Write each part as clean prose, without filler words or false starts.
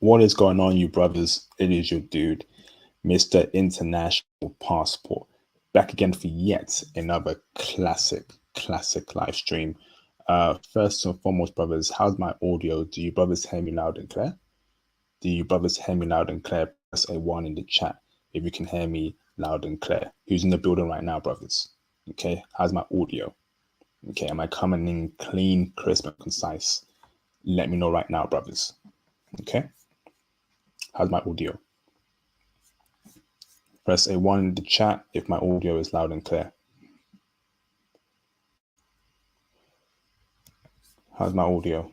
What is going on, you brothers? It is your dude, Mr. International Passport, back again for yet another classic live stream. First and foremost, brothers, how's my audio? Do you brothers hear me loud and clear? Do you brothers hear me loud and clear? Press a one in the chat if you can hear me loud and clear. Who's in the building right now, brothers? Okay, how's my audio? Okay, am I coming in clean, crisp, and concise? Let me know right now, brothers. Okay, how's my audio? Press a one in the chat if my audio is loud and clear. How's my audio?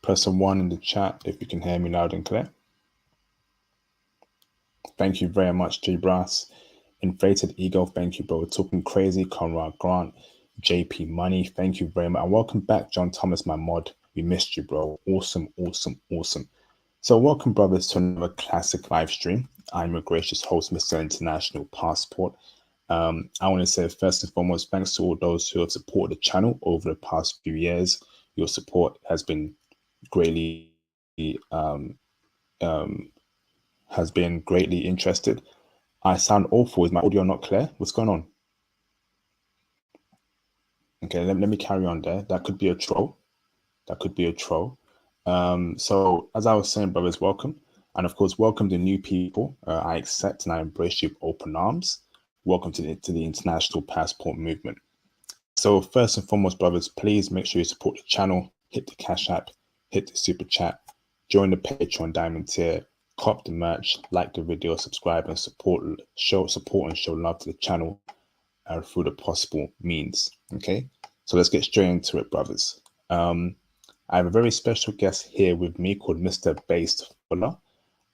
Press a one in the chat if you can hear me loud and clear. Thank you very much, J Brass. Inflated Ego, thank you, bro. Talking Crazy, Conrad Grant, JP Money, thank you very much. And welcome back, John Thomas, my mod. We missed you, bro. Awesome. So welcome, brothers, to another classic live stream. I'm your gracious host, Mr. International Passport. I want to say first and foremost, thanks to all those who have supported the channel over the past few years. Your support has been greatly interested. I sound awful. Is my audio not clear? What's going on? Okay, let me carry on there. That could be a troll. So as I was saying, brothers, welcome. And of course, welcome the new people. I accept and I embrace you with open arms. Welcome to the International Passport Movement. So first and foremost, brothers, please make sure you support the channel, hit the Cash App, hit the Super Chat, join the Patreon Diamond tier, cop the merch, like the video, subscribe, and show love to the channel through the possible means. Okay, so let's get straight into it, brothers. I have a very special guest here with me called Mr. Based Fuller,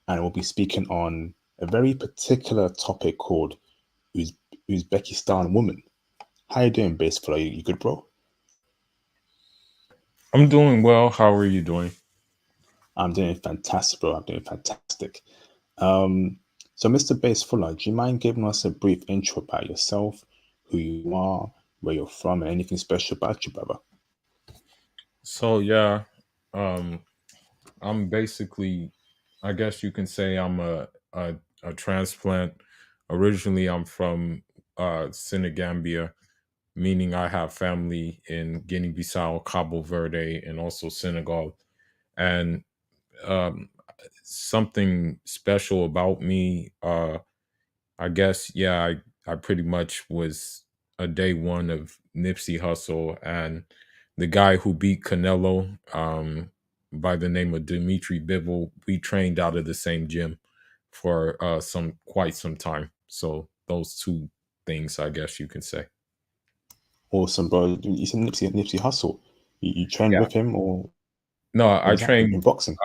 and we'll be speaking on a very particular topic called Uzbekistan woman. How you doing, Based Fuller? You good, bro? I'm doing well. How are you doing? I'm doing fantastic, bro. I'm doing fantastic. So, Mr. Base Fuller, do you mind giving us a brief intro about yourself, who you are, where you're from, and anything special about you, brother? So yeah, um, I'm basically, I guess you can say I'm a transplant. Originally, I'm from Senegambia, meaning I have family in Guinea-Bissau, Cabo Verde, and also Senegal. And um, something special about me, I guess, yeah, I pretty much was a day one of Nipsey Hussle, and the guy who beat Canelo, by the name of Dimitri Bivol, we trained out of the same gym for quite some time. So those two things, I guess you can say. Awesome, bro. You said Nipsey Hussle. You trained Yeah. with him, or No, what I was that in train. boxing?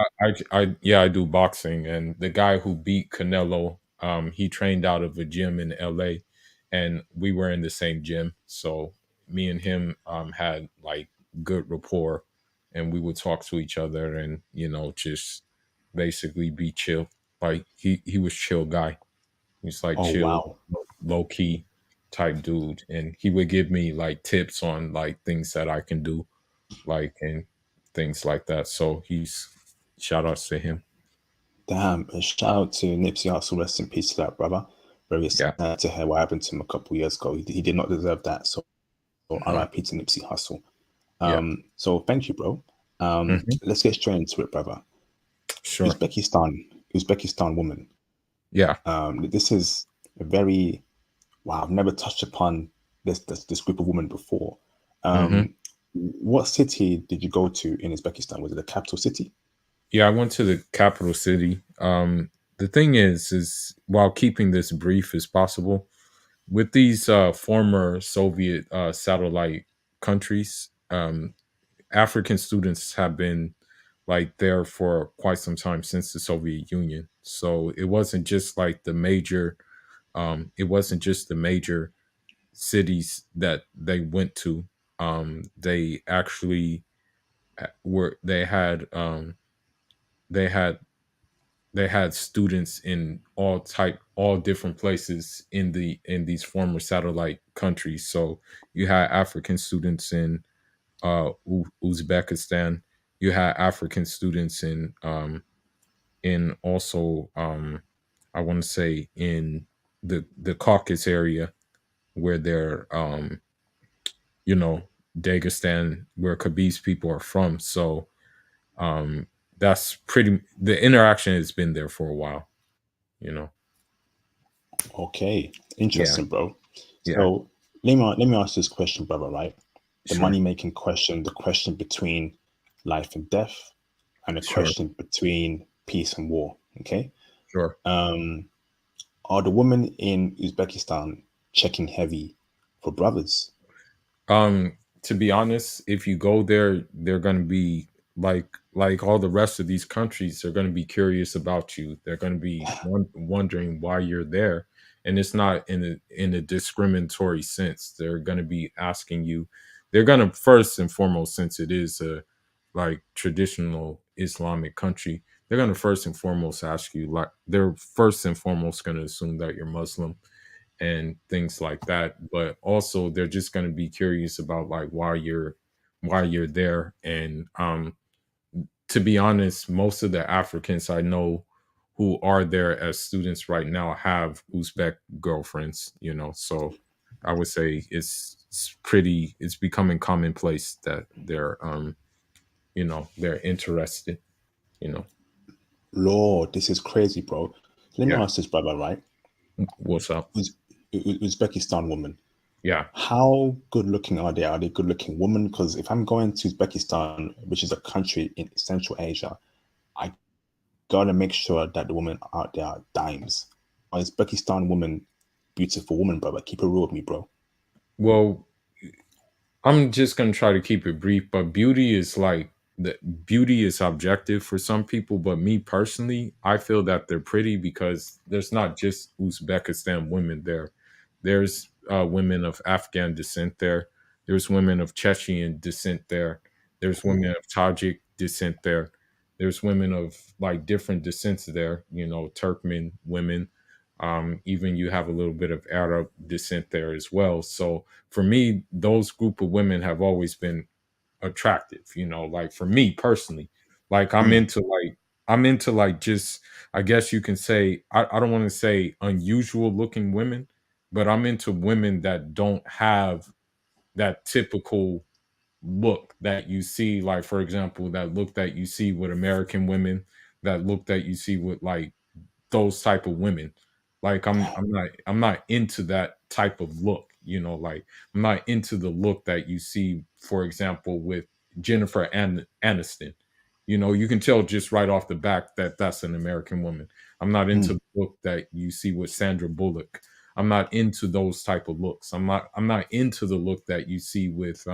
I do boxing, and the guy who beat Canelo, he trained out of a gym in L.A., and we were in the same gym. So me and him had like good rapport, and we would talk to each other, and just basically be chill. Like he was chill guy. He's like Oh, chill, wow. low key type dude, and he would give me like tips on like things that I can do like and things like that. So he's shout outs to him. Damn, a shout out to Nipsey Hussle. Rest in peace to that, brother. Very Yeah. sad to hear what happened to him a couple years ago. He did not deserve that. So Hmm. RIP to Nipsey Hussle. Yeah. So thank you, bro. Hmm. Let's get straight into it, brother. Sure. Uzbekistan woman. Yeah. This is a very wow. I've never touched upon this group of women before. Hmm. What city did you go to in Uzbekistan? Was it the capital city? Yeah. I went to the capital city. The thing is while keeping this brief as possible, with these former Soviet satellite countries, African students have been like there for quite some time since the Soviet Union. So it wasn't just the major cities that they went to. They actually were they had they had students in all different places in these former satellite countries. So you had African students in Uzbekistan. You had African students in also I want to say in the Caucasus area where they're you know Dagestan, where Khabib's people are from. So um that's pretty, the interaction has been there for a while, you know. Okay, Yeah, interesting, bro. yeah, So let me ask this question, brother. Right, the sure, money making question, the question between life and death, and the sure, question between peace and war. Okay, sure. are the women in Uzbekistan checking heavy for brothers? To be honest, if you go there, they're going to be like all the rest of these countries. They're going to be curious about you. They're going to be wondering why you're there, and it's not in a discriminatory sense. They're going to be asking you. They're going to first and foremost, since it is a like traditional Islamic country, they're going to first and foremost ask you, like they're first and foremost going to assume that you're Muslim and things like that, but also they're just going to be curious about like why you're there. And to be honest, most of the Africans I know who are there as students right now have Uzbek girlfriends, you know. So I would say it's becoming commonplace that they're they're interested, you know. Lord, this is crazy, bro. Let me Yeah. ask this, brother. Right, What's up? Uzbekistan woman. Yeah. How good looking are they? Are they good looking women? Because if I'm going to Uzbekistan, which is a country in Central Asia, I gotta make sure that the women out there are dimes. Are Uzbekistan women beautiful woman, brother? Keep it real with me, bro. Well, I'm just gonna try to keep it brief, but the beauty is objective for some people, but me personally, I feel that they're pretty because there's not just Uzbekistan women there. There's women of Afghan descent there. There's women of Chechen descent there. There's women Ooh. of Tajik descent there. There's women of like different descents there. You know, Turkmen women. Even you have a little bit of Arab descent there as well. So for me, those group of women have always been attractive, you know, like for me personally. Like Mm, I'm into like just I guess you can say I don't want to say unusual looking women, but I'm into women that don't have that typical look that you see, like for example, that look that you see with American women, that look that you see with like those type of women. Like I'm not into that type of look, you know, like I'm not into the look that you see, for example, with Aniston. You know, you can tell just right off the back that that's an American woman. I'm not into mm, the look that you see with Sandra Bullock. I'm not into those type of looks. I'm not into the look that you see with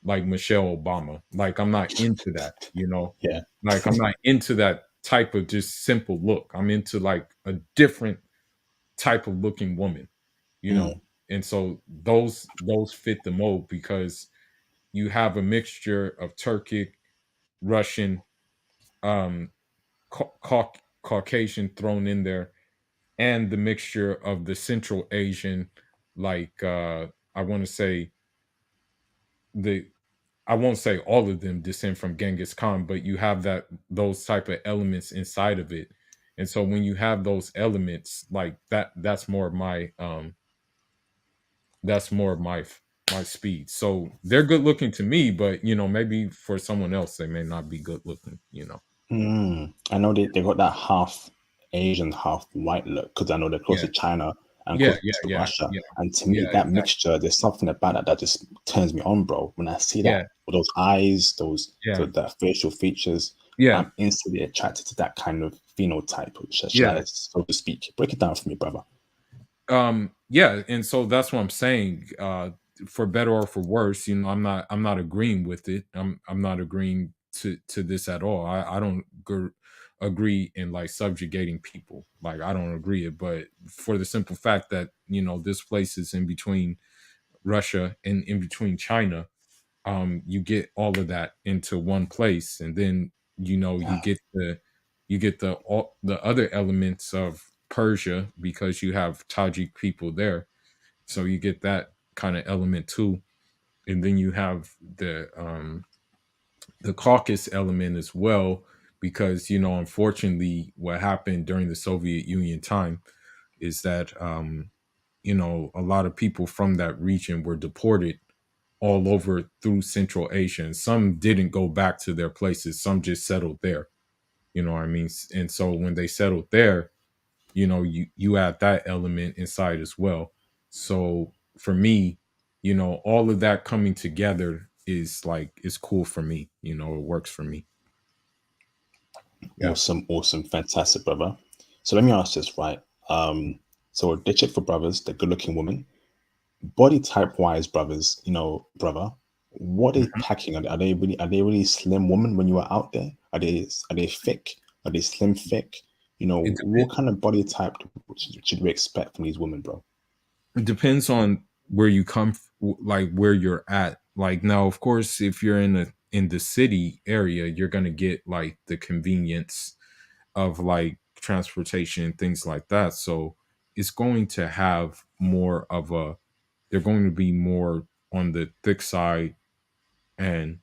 like Michelle Obama. Like I'm not into that, you know. yeah. Like I'm not into that type of just simple look. I'm into like a different type of looking woman, you know. Mm, And so those fit the mold because you have a mixture of Turkic, Russian, um, Caucasian thrown in there, and the mixture of the Central Asian, like I want to say the I won't say all of them descend from Genghis Khan, but you have those type of elements inside of it. And so when you have those elements like that, that's more of my speed. So they're good looking to me, but you know, maybe for someone else they may not be good looking, you know. mm. I know they got that half Asian, half white look because I know they're close Yeah. to China and Yeah, close yeah, to yeah, Russia. yeah. And to me, Yeah, that exactly. mixture, there's something about that that just turns me on, bro. When I see that, Yeah, with those eyes, yeah, that facial features, yeah, I'm instantly attracted to that kind of phenotype, shall yeah. I, so to speak. Break it down for me, brother. Yeah, and so that's what I'm saying. For better or for worse, you know, I'm not agreeing with it. I'm not agreeing to this at all. I don't agree in like subjugating people. Like I don't agree it, but for the simple fact that, you know, this place is in between Russia and in between China, you get all of that into one place, and then you know you Ah, get you get the other elements of Persia because you have Tajik people there, so you get that kind of element too. And then you have the Caucasus element as well, because unfortunately, what happened during the Soviet Union time is that a lot of people from that region were deported all over through Central Asia, and some didn't go back to their places. Some just settled there. You know what I mean? And so when they settled there, you add that element inside as well. So for me, all of that coming together is cool for me. It works for me. Yeah. Awesome, awesome, fantastic, brother. So let me ask this, right? So they check for brothers, the good-looking woman. Body type wise, brothers, brother, what are they packing? Are they really slim women when you are out there? Are they thick? Are they slim thick? It What kind of body type should we expect from these women, bro? It depends on where you like where you're at. Like now, of course, if you're in the city area, you're gonna get like the convenience of like transportation and things like that. So it's going to have more of a. They're going to be more on the thick side, and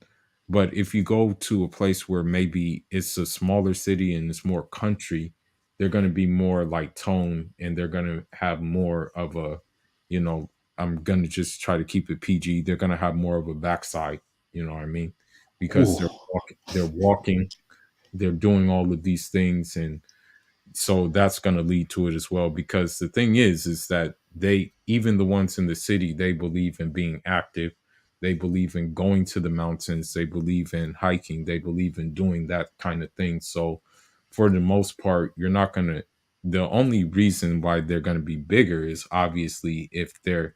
but if you go to a place where maybe it's a smaller city and it's more country, they're going to be more like tone, and they're going to have more of a, you know I'm going to just try to keep it PG. They're going to have more of a backside, you know what I mean, because Ooh, they're walking, they're doing all of these things, and so that's going to lead to it as well, because the thing is that they, even the ones in the city, they believe in being active, they believe in going to the mountains, they believe in hiking, they believe in doing that kind of thing. So for the most part, you're not going to, the only reason why they're going to be bigger is obviously if they're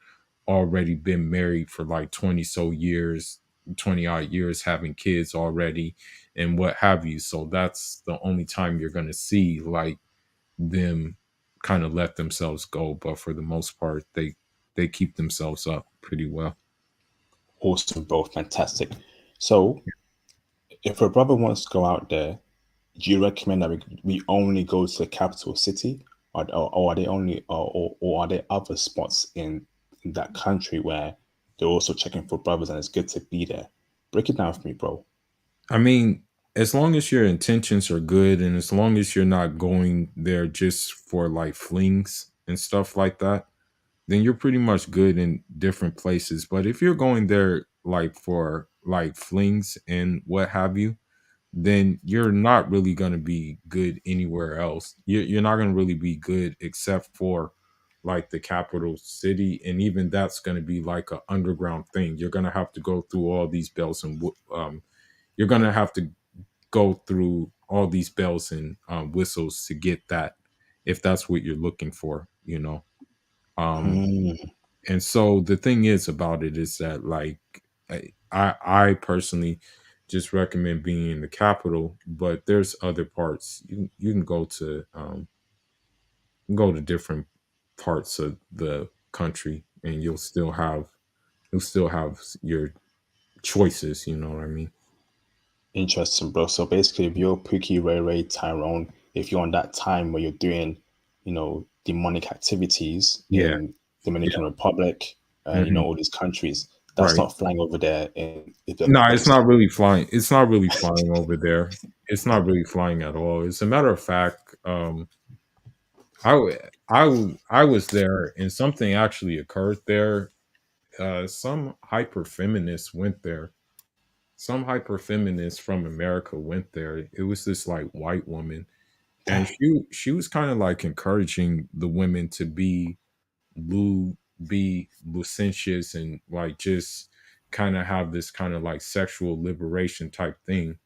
already been married for like 20 so years, 20 odd years, having kids already and what have you. So that's the only time you're going to see like them kind of let themselves go, but for the most part, they keep themselves up pretty well. awesome, bro, fantastic. So if a brother wants to go out there, do you recommend that we only go to the capital city, or are they only, or are there other spots in that country where they're also checking for brothers and it's good to be there? Break it down for me, bro. I mean, as long as your intentions are good and as long as you're not going there just for like flings and stuff like that, then you're pretty much good in different places. But if you're going there like for like flings and what have you, then you're not really going to be good anywhere else. You're not going to really be good except for like the capital city, and even that's going to be like a underground thing. You're going to have to go through all these bells and you're going to have to go through all these bells and whistles to get that, if that's what you're looking for. Um, Hmm. and so the thing is about it is that like I personally just recommend being in the capital, but there's other parts you can go to different parts of the country, and you'll still have your choices. You know what I mean? Interesting, bro. So basically, if you're Pookie, Ray Ray, Tyrone, if you're on that time where you're doing, demonic activities Yeah, in yeah, Dominican Republic, hmm all these countries, that's right. not flying over there in No, if it's it's not really flying. It's not really flying over there. It's not really flying at all. As a matter of fact, I was there, and something actually occurred there. Some hyper feminists went there. Some hyper feminists from America went there. It was this like white woman, and damn. she was kind of like encouraging the women to lu be licentious and like just kind of have this kind of like sexual liberation type thing.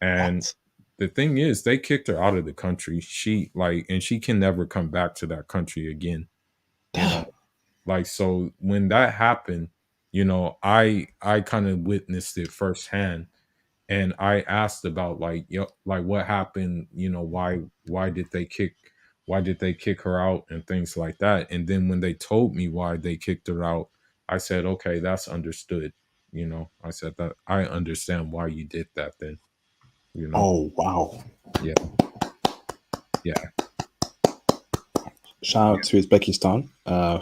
And What? the thing is, they kicked her out of the country. She like, and she can never come back to that country again. You know, Damn. like so when that happened, I kind of witnessed it firsthand, and I asked about like like what happened. Why did they kick her out and things like that. And then when they told me why they kicked her out, I said, okay, that's understood. I said that I understand why you did that then. you know Oh wow. yeah. Yeah. Shout out to Uzbekistan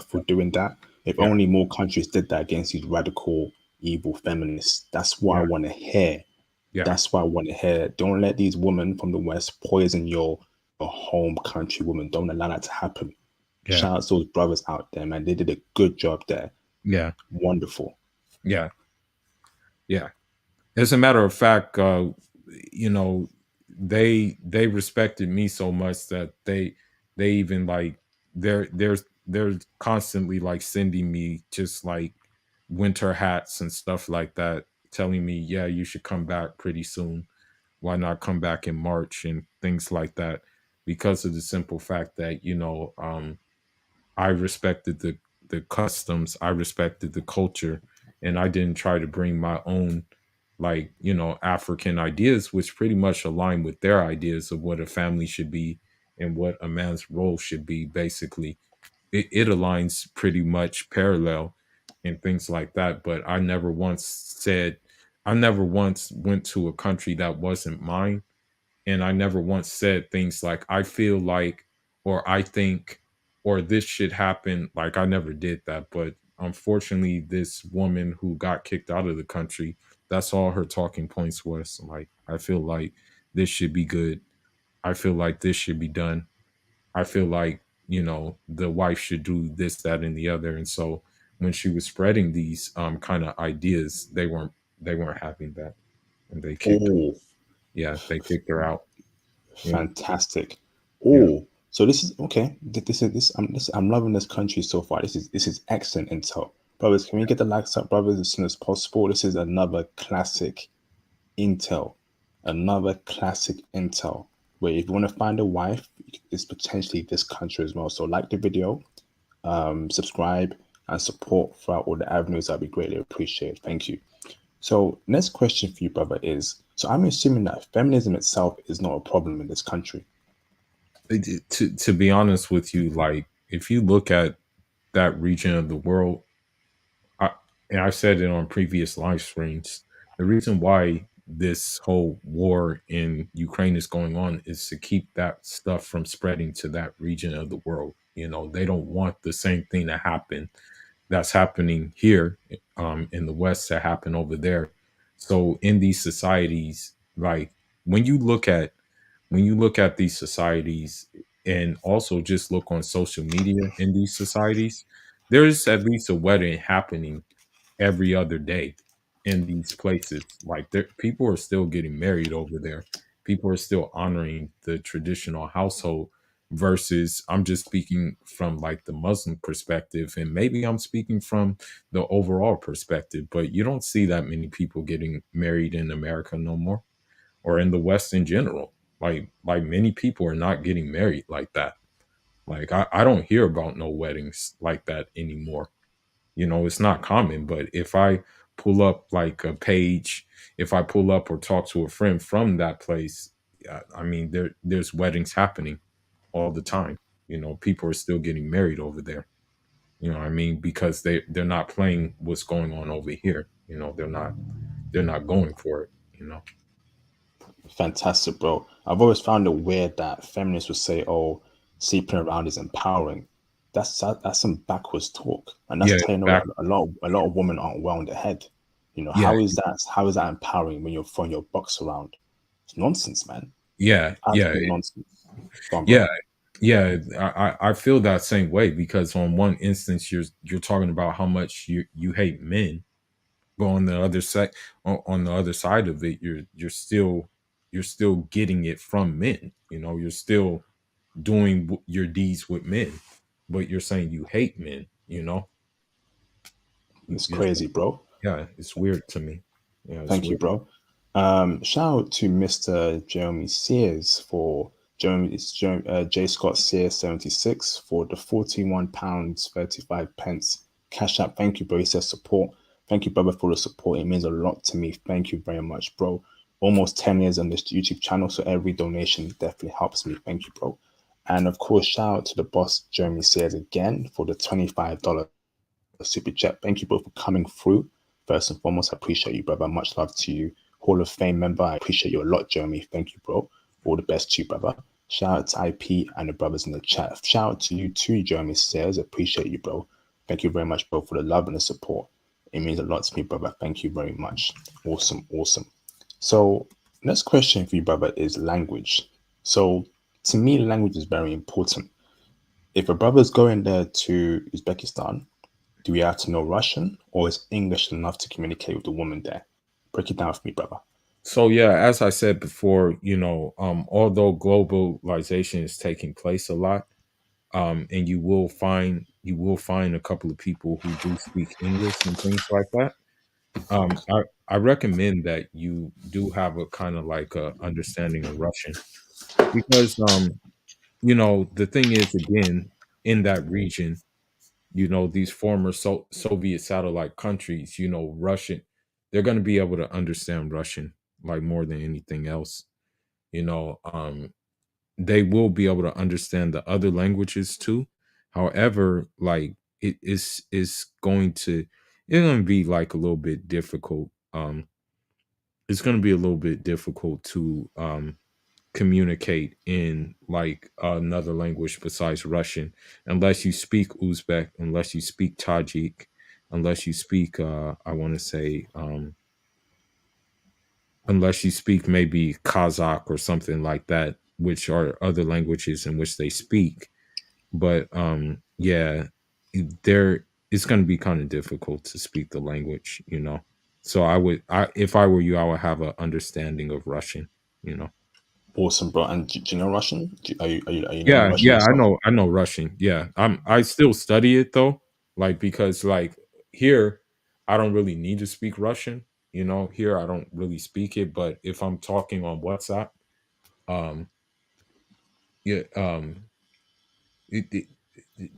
for doing that. If Yeah. only more countries did that against these radical, evil feminists. That's what I Yeah. want to hear. Yeah. That's what I want to hear. Don't let these women from the West poison your home country, women. Don't allow that to happen. Yeah. Shout out to those brothers out there, man. They did a good job there. Yeah. Wonderful. Yeah. Yeah. As a matter of fact, you know, they respected me so much that they even like they're constantly like sending me just like winter hats and stuff like that, telling me, yeah, you should come back pretty soon. Why not come back in March and things like that? Because of the simple fact that, I respected the customs, I respected the culture, and I didn't try to bring my own like, African ideas, which pretty much align with their ideas of what a family should be and what a man's role should be. Basically, it aligns pretty much parallel and things like that. But I never once went to a country that wasn't mine, and I never once said things like I feel like, or I think, or this should happen. Like, I never did that. But unfortunately, this woman who got kicked out of the country, that's all her talking points was. Like, I feel like this should be good. I feel like this should be done. I feel like, the wife should do this, that, and the other. And so when she was spreading these kind of ideas, they weren't having that, and they kicked her. Oh, Yeah, they kicked her out. Yeah. fantastic. Yeah. Oh, so this is okay. I'm loving this country so far. This is excellent intel. Brothers, can we get the likes up, brothers, as soon as possible? This is another classic intel. Another classic intel. Where if you want to find a wife, it's potentially this country as well. So like the video, subscribe, and support throughout all the avenues. That'd be greatly appreciated. Thank you. So next question for you, brother, is so I'm assuming that feminism itself is not a problem in this country. To be honest with you, like if you look at that region of the world, I, and I've said it on previous live streams, the reason why this whole war in Ukraine is going on is to keep that stuff from spreading to that region of the world. They don't want the same thing to happen that's happening here, in the West, to happen over there. So in these societies, like when you look at these societies, and also just look on social media in these societies, there's at least a wedding happening every other day in these places. Like, people are still getting married over there. People are still honoring the traditional household, versus I'm just speaking from like the Muslim perspective, and maybe I'm speaking from the overall perspective, but you don't see that many people getting married in America no more, or in the West in general. Like many people are not getting married like that. Like, I don't hear about no weddings like that anymore. It's not common. But if I pull up like a page, if I pull up or talk to a friend from that place, I mean, there's weddings happening all the time. People are still getting married over there. What I mean, because they're not playing what's going on over here. They're not going for it. Fantastic, bro. I've always found it weird that feminists would say, "Oh, sleeping around is empowering." That's some backwards talk, and that's Yeah, telling you that a lot of women aren't well in the head. yeah, How is that empowering when you're throwing your box around? It's nonsense, man. yeah, yeah, Absolute nonsense. Go on, yeah. bro. Yeah, I feel that same way, because on one instance you're talking about how much you hate men, but on the other side, on the other side of it, you're still getting it from men. You're still doing your deeds with men, but you're saying you hate men. It's It's, crazy, bro. yeah, it's weird to me. Yeah, it's Thank you, weird. bro. Shout out to Mr. Jeremy Sears for J. Scott Sears 76 for the £41 35 cash app. Thank you, bro. He says support. Thank you, brother, for the support. It means a lot to me. Thank you very much, bro. Almost 10 years on this YouTube channel, so every donation definitely helps me. Thank you, bro. And of course, shout out to the boss Jeremy Sears again for the $25 super chat. Thank you both for coming through. First and foremost, I appreciate you, brother. Much love to you. Hall of Fame member, I appreciate you a lot, Jeremy. Thank you, bro. All the best to you, brother. Shout out to IP and the brothers in the chat. Shout out to you too, Jeremy Sayers. Appreciate you, bro. Thank you very much, bro, for the love and the support. It means a lot to me, brother. Thank you very much. Awesome, awesome. So, next question for you, brother, is language. So, to me, language is very important. If a brother's going there to Uzbekistan, do we have to know Russian, or is English enough to communicate with the woman there? Break it down for me, brother. So yeah, as I said before, although globalization is taking place a lot, and you will find a couple of people who do speak English and things like that. I recommend that you do have a kind of like a understanding of Russian because the thing is, again, in that region, these former Soviet satellite countries, Russian, they're going to be able to understand Russian like more than anything else. You know, they will be able to understand the other languages too. However, like is going to it's going to be like a little bit difficult. It's going to be a little bit difficult to communicate in like another language besides Russian, unless you speak Uzbek, unless you speak Tajik, unless you speak I want to say unless you speak maybe Kazakh or something like that, which are other languages in which they speak. But yeah, there it's going to be kind of difficult to speak the language. So if I were you, I would have an understanding of Russian. Awesome, bro. And do you know Russian? Are you learning Yeah, Russian yeah, I yourself? know, I know Russian. Yeah, I still study it though, like because like here, I don't really need to speak Russian. Here I don't really speak it, but if I'm talking on WhatsApp, um, yeah, it, it, it-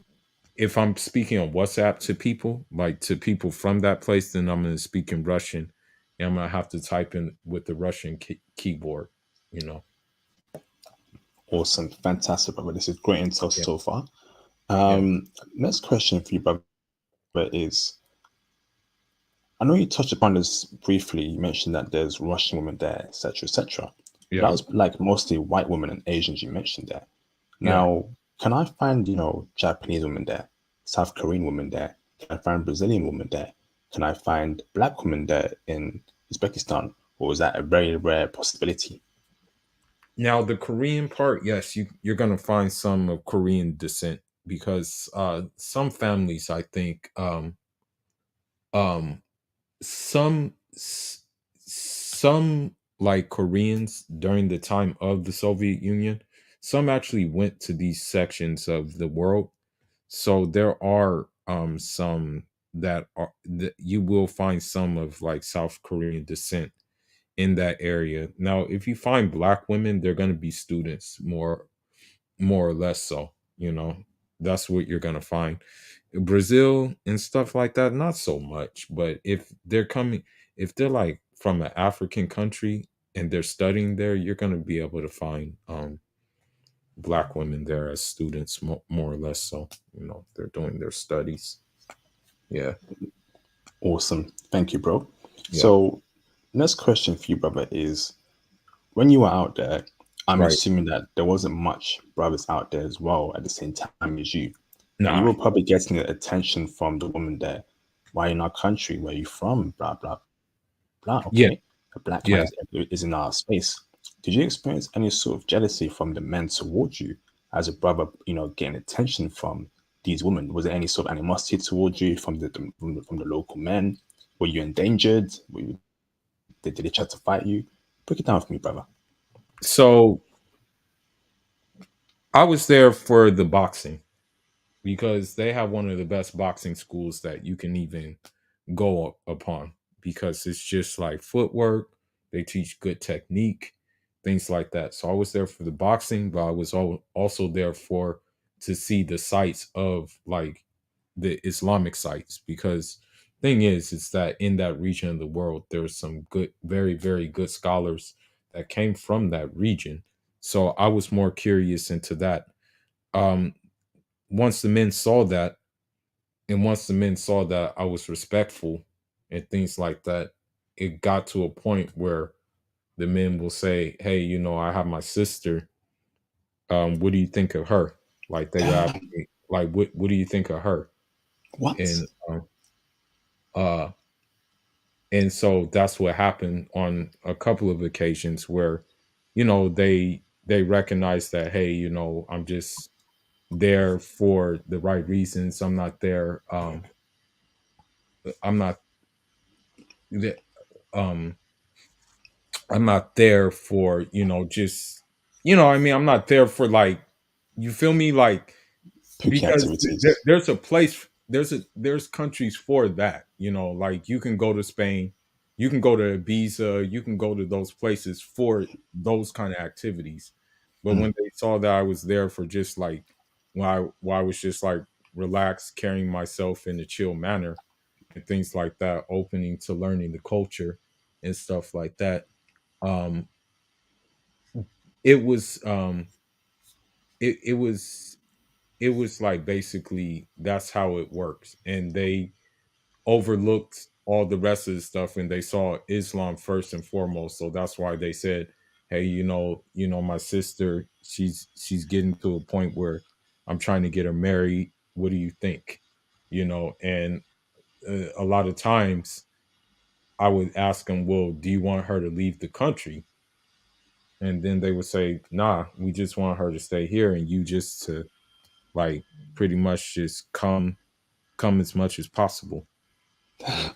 if I'm speaking on WhatsApp to people, like to people from that place, then I'm gonna speak in Russian, and I'm gonna have to type in with the Russian keyboard. You know, Awesome, fantastic, brother. This is great intel yeah, so far. yeah, Next question for you, brother, is I know you touched upon this briefly. You mentioned that there's Russian women there, etc., etc. But that yeah, was like mostly white women and Asians you mentioned there. yeah. Now, can I find, Japanese women there, South Korean women there? Can I find Brazilian women there? Can I find black women there in Uzbekistan? Or is that a very rare possibility? Now the Korean part, yes, you're gonna find some of Korean descent because some families, I think, um, some s- some like Koreans during the time of the Soviet Union, some actually went to these sections of the world. So there are some that you will find some of like South Korean descent in that area. Now, if you find black women, they're going to be students more or less so, That's what you're going to find. Brazil and stuff like that, not so much, but if they're like from an African country and they're studying there, you're going to be able to find black women there as students more or less so, they're doing their studies. Yeah. Awesome. Thank you, bro. Yeah. So, next question for you, brother, is when you were out there, I'm Right. assuming that there wasn't much brothers out there as well at the same time as you. And you Nah. were probably getting the attention from the woman there. Why in our country? Where you from? Blah, blah, blah. Yeah. Okay. A black man Yeah. is in our space. Did you experience any sort of jealousy from the men towards you as a brother, getting attention from these women? Was there any sort of animosity towards you from the local men? Were you endangered? Did they try to fight you? Break it down for me, brother. So I was there for the boxing because they have one of the best boxing schools that you can even go upon because it's just like footwork. They teach good technique, things like that. So I was there for the boxing, but I was also there for to see the sites of like the Islamic sites because thing is that in that region of the world there's some good, very very good scholars that came from that region. So I was more curious into that. Um, once the men saw that, and once the men saw that I was respectful and things like that, it got to a point where the men will say, "Hey, I have my sister. what do you think of her? Like they would ask me, like, what do you think of her? What? And uh, and so that's what happened on a couple of occasions where, they recognize that, hey, I'm just there for the right reasons. I'm not there. I'm not. th- Um, I'm not there for, just, I mean, I'm not there for like, you feel me? Like, Pookie because activities. there's a place, there's countries for that, like you can go to Spain, you can go to Ibiza, you can go to those places for those kind of activities. But Mm. when they saw that I was there for just like, when I was just like relaxed, carrying myself in a chill manner and things like that, opening to learning the culture and stuff like that, um it was it was it was like basically that's how it works, and they overlooked all the rest of the stuff and they saw Islam first and foremost. So that's why they said, hey, my sister, she's getting to a point where I'm trying to get her married. What do you think? And a lot of times I would ask them, well, do you want her to leave the country? And then they would say, nah, we just want her to stay here and you just to like pretty much just come as much as possible. You know?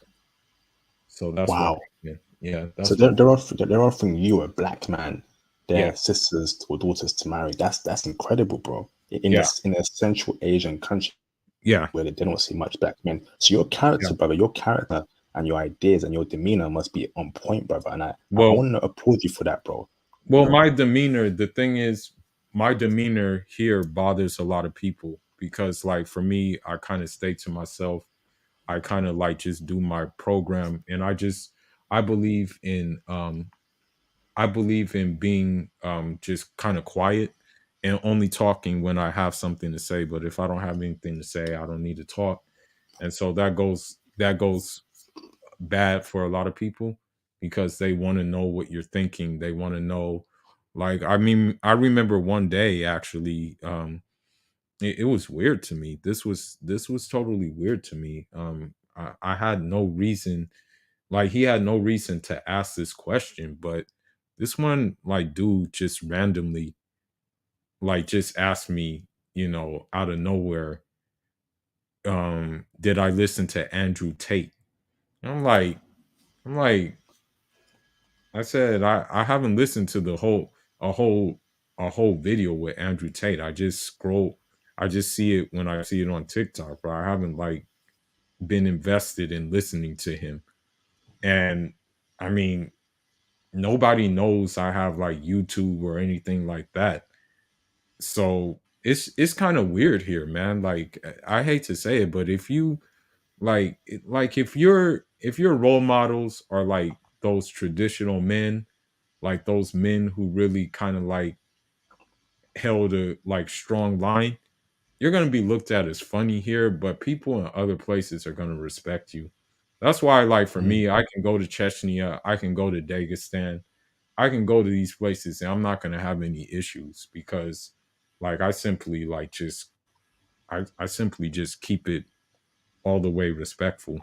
So that's what Wow. happened. Yeah, So that's what they're offering you, a black man, yeah, their sisters or daughters to marry. That's incredible, bro. In yeah, this in a Central Asian country yeah, where they don't see much black men. So your yeah. character, brother, your character and your ideas and your demeanor must be on point, brother. And I Well, want to applaud you for that, bro. You well, know? my demeanor, the thing is, my demeanor here bothers a lot of people because like for me, I kind of stay to myself. I kind of like just do my program and I believe in being just kind of quiet and only talking when I have something to say. But if I don't have anything to say, I don't need to talk. And so that goes bad for a lot of people because they want to know what you're thinking. They want to know, like, I mean, I remember one day actually, it was weird to me. This was totally weird to me. I had no reason, like he had no reason to ask this question, but this one like dude just randomly like just asked me, out of nowhere, did I listen to Andrew Tate? And I'm like, I said I haven't listened to a whole a whole video with Andrew Tate. I just see it when I see it on TikTok, but I haven't like been invested in listening to him. And I mean, nobody knows I have like YouTube or anything like that. So it's kind of weird here, man. Like I hate to say it, but if you like if your role models are like those traditional men, like those men who really kind of like held a like strong line, you're going to be looked at as funny here, but people in other places are going to respect you. That's why, like, for Mm. me, I can go to Chechnya, I can go to Dagestan, I can go to these places and I'm not going to have any issues because, like, I simply just keep it all the way respectful,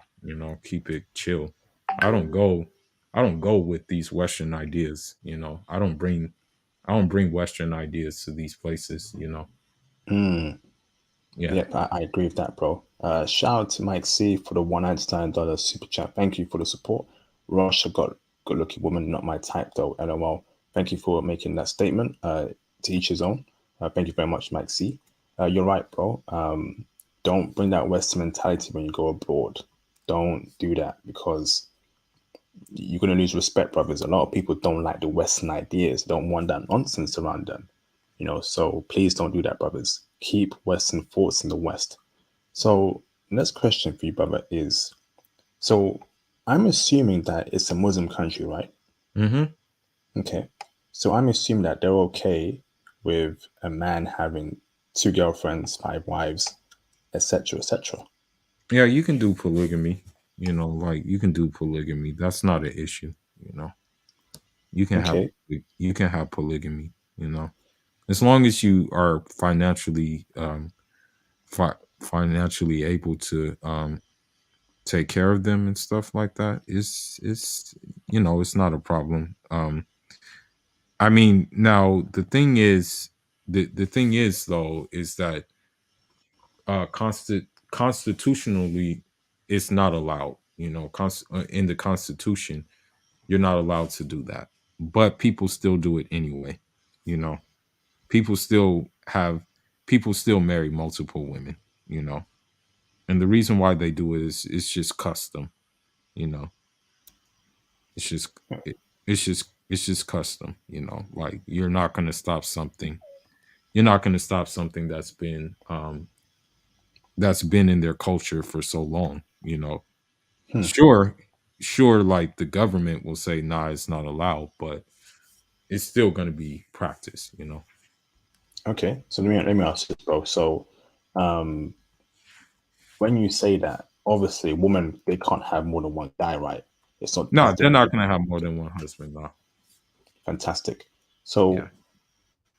keep it chill. I don't go, I don't go with these Western ideas, I don't bring Western ideas to these places. Mm. Yeah. Yep, I agree with that, bro. Shout out to Mike C for the $199 super chat. Thank you for the support. Russia got good looking woman, not my type though. LOL. Thank you for making that statement. To each his own. Thank you very much, Mike C. You're right, bro. Don't bring that Western mentality when you go abroad. Don't do that because you're gonna lose respect, brothers. A lot of people don't like the Western ideas, don't want that nonsense around them. So please don't do that, brothers. Keep Western thoughts in the West. So next question for you, brother, is so I'm assuming that it's a Muslim country, right? Hmm. Okay. So I'm assuming that they're okay with a man having two girlfriends, five wives, etc., etc. Yeah, you can do polygamy. Like you can do polygamy. That's not an issue. You can have Okay. you can have polygamy. As long as you are financially financially able to take care of them and stuff like that, it's it's not a problem. I mean, now the thing is though is that constitutionally it's not allowed. In the Constitution, you're not allowed to do that, but people still do it anyway. You know, people still have people still marry multiple women. You know, and the reason why they do it is it's just custom. You know, it's just it's just custom. Like you're not going to stop something that's been in their culture for so long. Hmm. Sure, sure, like the government will say, nah, it's not allowed, but it's still going to be practiced. Okay, so let me ask this, bro. So, um, when you say that, obviously, women they can't have more than one guy, right? No, It's they're different not going people. to have more than one husband now. Fantastic. So, Yeah.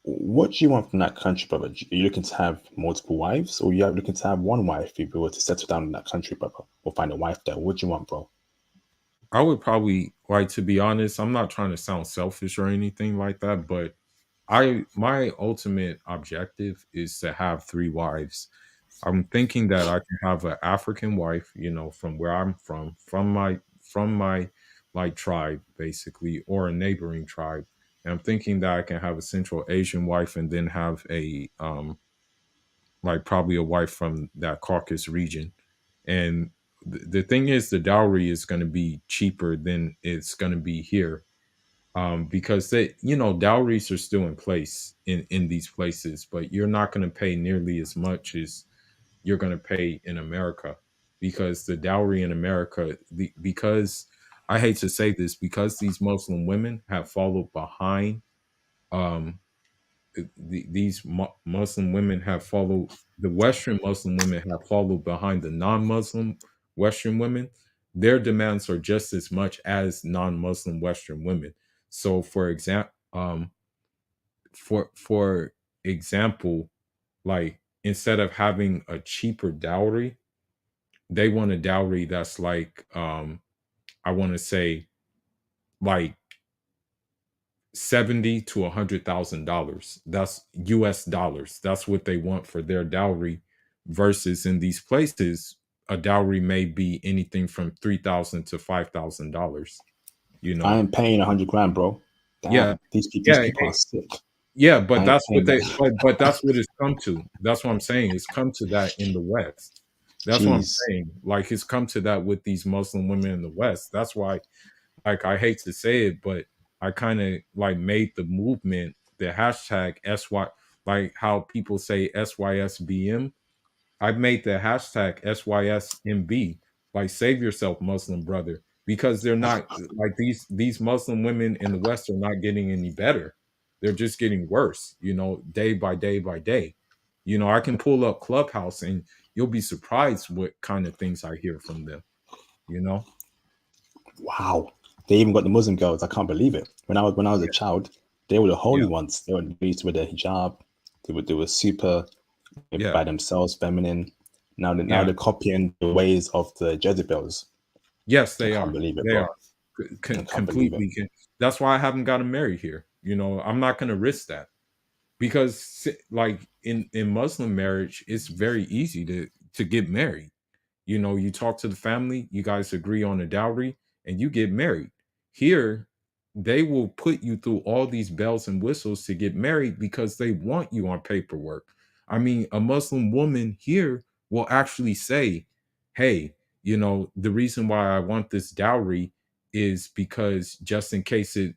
what do you want from that country, brother? Are you looking to have multiple wives, or you are looking to have one wife if you were to settle down in that country, brother, or find a wife there? What do you want, bro? I would probably like to be honest, I'm not trying to sound selfish or anything like that, but I my ultimate objective is to have three wives. I'm thinking that I can have an African wife, from where I'm from my like tribe basically, or a neighboring tribe. And I'm thinking that I can have a Central Asian wife and then have a like probably a wife from that Caucasus region. And the thing is the dowry is going to be cheaper than it's going to be here, because dowries are still in place in these places, but you're not going to pay nearly as much as you're going to pay in America, because the dowry in America, because I hate to say this, because these Muslim women have followed behind, um, these Muslim women have followed, the Western Muslim women have followed behind the non-Muslim Western women. Their demands are just as much as non-Muslim Western women. So, for example, like instead of having a cheaper dowry, they want a dowry that's like, I want to say like 70 to $100,000. That's US dollars. That's what they want for their dowry, versus in these places a dowry may be anything from 3,000 to $5,000, you I know. ain't paying 100 grand, bro. Yeah. Damn, these Yeah, people are sick. yeah, but I ain't that's what paying they that. but that's what it's come to. That's what I'm saying. It's come to that in the West. That's what I'm Jeez. saying. Like it's come to that with these Muslim women in the West. That's why, like, I hate to say it, but I kind of like made the movement, the hashtag SY, like how people say SYSBM. I've made the hashtag SYSMB, like save yourself, Muslim brother, because they're not like these Muslim women in the West are not getting any better. They're just getting worse, day by day by day. I can pull up Clubhouse and you'll be surprised what kind of things I hear from them, you know? Wow. They even got the Muslim girls. I can't believe it. When I was a Yeah. child, they were the holy Yeah. ones. They used to wear their hijab. They were super Yeah. by themselves, feminine. Now Yeah. they're copying the ways of the Jezebels. Yes, I they can't are. believe it, They bro. are I can't believe it. completely. That's why I haven't gotten married here. I'm not going to risk that, because like in Muslim marriage, it's very easy to get married. You talk to the family, you guys agree on a dowry, and you get married. Here, they will put you through all these bells and whistles to get married because they want you on paperwork. I mean, a Muslim woman here will actually say, hey, the reason why I want this dowry is because just in case the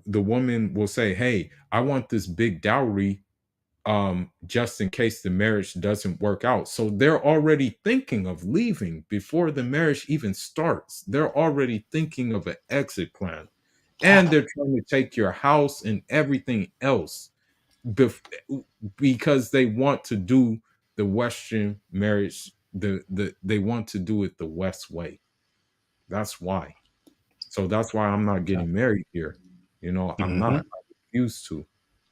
woman will say, hey, I want this big dowry, just in case the marriage doesn't work out. So they're already thinking of leaving before the marriage even starts. They're already thinking of an exit plan. And they're trying to take your house and everything else, bef- because they want to do the Western marriage, they want to do it the West way. That's why. So that's why I'm not getting married here. I'm Hmm. not. refuse to.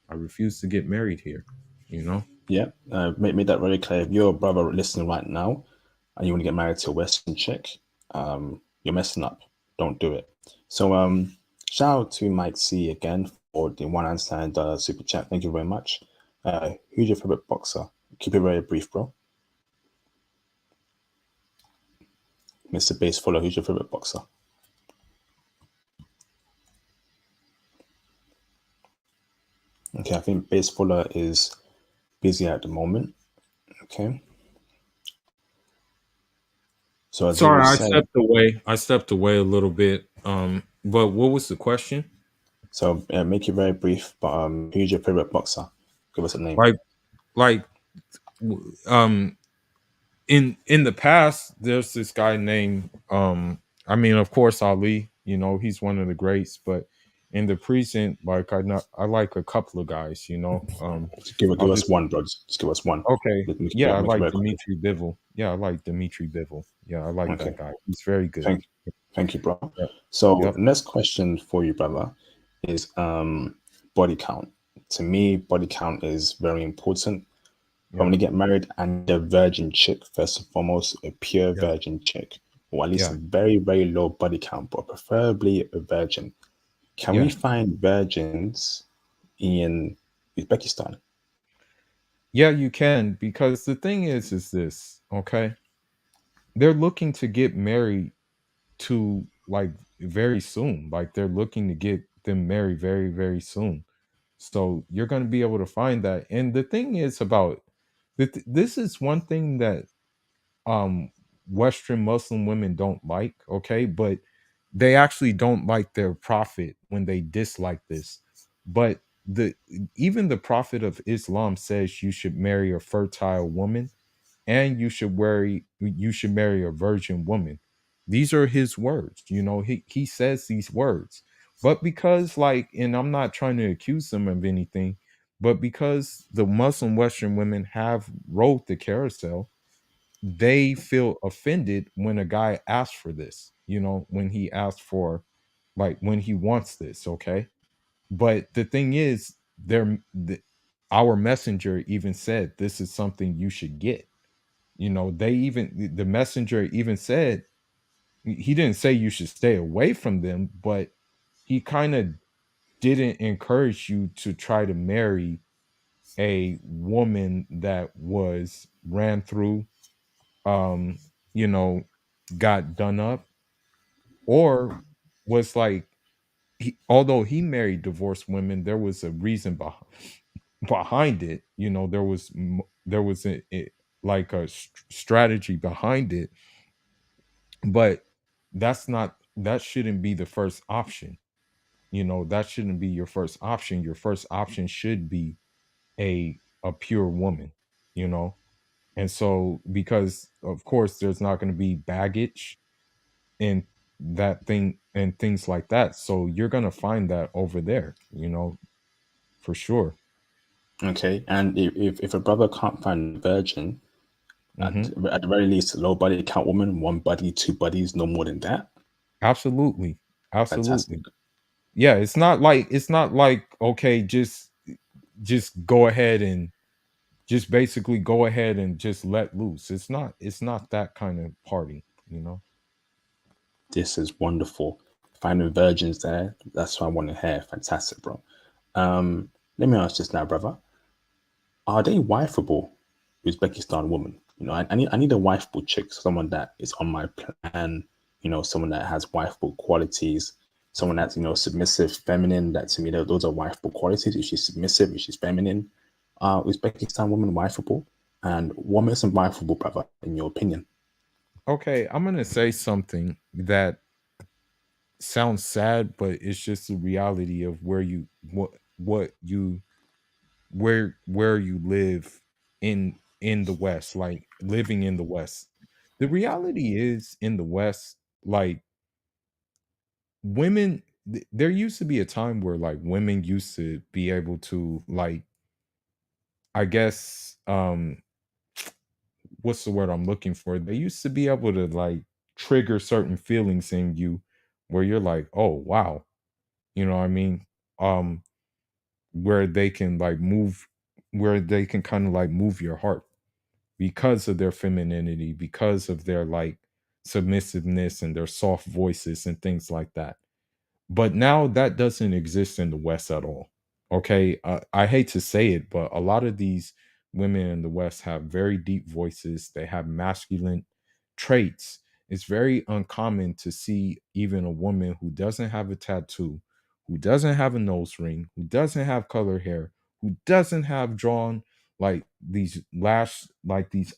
I refuse to get married here. You know. Yeah, make that very clear. If you're a brother listening right now and you want to get married to a Western chick, you're messing up. Don't do it. So, shout out to Mike C again for the $1 super chat. Thank you very much. Who's your favorite boxer? Keep it very brief, bro. Mr. Base Follow, who's your favorite boxer? Okay, I think Base Follow is busy at the moment. Okay. So as he Sorry, was saying, I stepped away a little bit. But what was the question? so make it very brief, but who's your favorite boxer? Give us a name. Like, like, um, in the past, there's this guy named I mean, of course, Ali. You know, he's one of the greats. But in the present, like, I like a couple of guys. You know, Just I'll give us just one, bro. Just give us one. okay. Yeah, I Make it like very quick. Dimitri Bivol. Yeah, I like Dimitri Bivol. Yeah, I like Okay. that guy. He's very good. Thank you, bro. Yep. So Yep. next question for you, brother, is body count. To me, body count is very important. If I'm Yeah. gonna get married, I need a virgin chick first and foremost, a pure Yeah. virgin chick, or at least a Yeah. very, very low body count, but preferably a virgin. Can we Yeah. find virgins in Uzbekistan? Yeah, you can, because the thing is this, okay? They're looking to get married to, like, very soon. Like, they're looking to get them married very, very soon. So you're going to be able to find that. And the thing is about this is one thing that um Western Muslim women don't like, okay? But they actually don't like their prophet when they dislike this. But the even the prophet of Islam says you should marry a fertile woman, and you should marry a virgin woman. These are his words. You know, he says these words. But because, like, and I'm not trying to accuse them of anything, but because the Muslim Western women have rode the carousel, they feel offended when a guy asks for this, you know, when he asks for, like, when he wants this, okay? But the thing is, our messenger even said this is something you should get. You know, the messenger even said, he didn't say you should stay away from them, but he kind of didn't encourage you to try to marry a woman that was ran through, um, you know, got done up, or was like, although he married divorced women, there was a reason behind it. You know, there was like a strategy behind it, but that shouldn't be the first option. You know, that shouldn't be your first option. Your first option should be a pure woman, you know. And so, because of course there's not going to be baggage and that thing and things like that, so you're going to find that over there, you know, for sure. Okay, and if a brother can't find a virgin, Hmm. at the very least, a low body count woman, one buddy, two buddies, no more than that. Absolutely. Fantastic. Absolutely. Yeah, it's not like okay, just go ahead and just basically go ahead and just let loose. It's not that kind of party, you know. This is wonderful. Finding virgins there, that's what I want to hear. Fantastic, bro. Let me ask this now, brother. Are they wifeable Uzbekistan women? You know, I need a wifeable chick, someone that is on my plan, you know, someone that has wifeable qualities, someone that's, you know, submissive, feminine. That to me, those are wifeable qualities. If she's submissive, if she's feminine, Uzbekistan woman wifeable. And what makes them wifeable, brother, in your opinion? Okay, I'm gonna say something that sounds sad, but it's just the reality of what you where you live in the West, like living in the West. The reality is, in the West, like, there used to be a time where, like, women used to be able to, like, I guess, what's the word I'm looking for? They used to be able to, like, trigger certain feelings in you where you're like, "Oh, wow." You know what I mean? Um where they can like move, where they can kind of like move your heart because of their femininity, because of their like submissiveness and their soft voices and things like that. But now that doesn't exist in the West at all. Okay. I hate to say it, but a lot of these women in the West have very deep voices. They have masculine traits. It's very uncommon to see even a woman who doesn't have a tattoo, who doesn't have a nose ring, who doesn't have color hair, who doesn't have drawn like these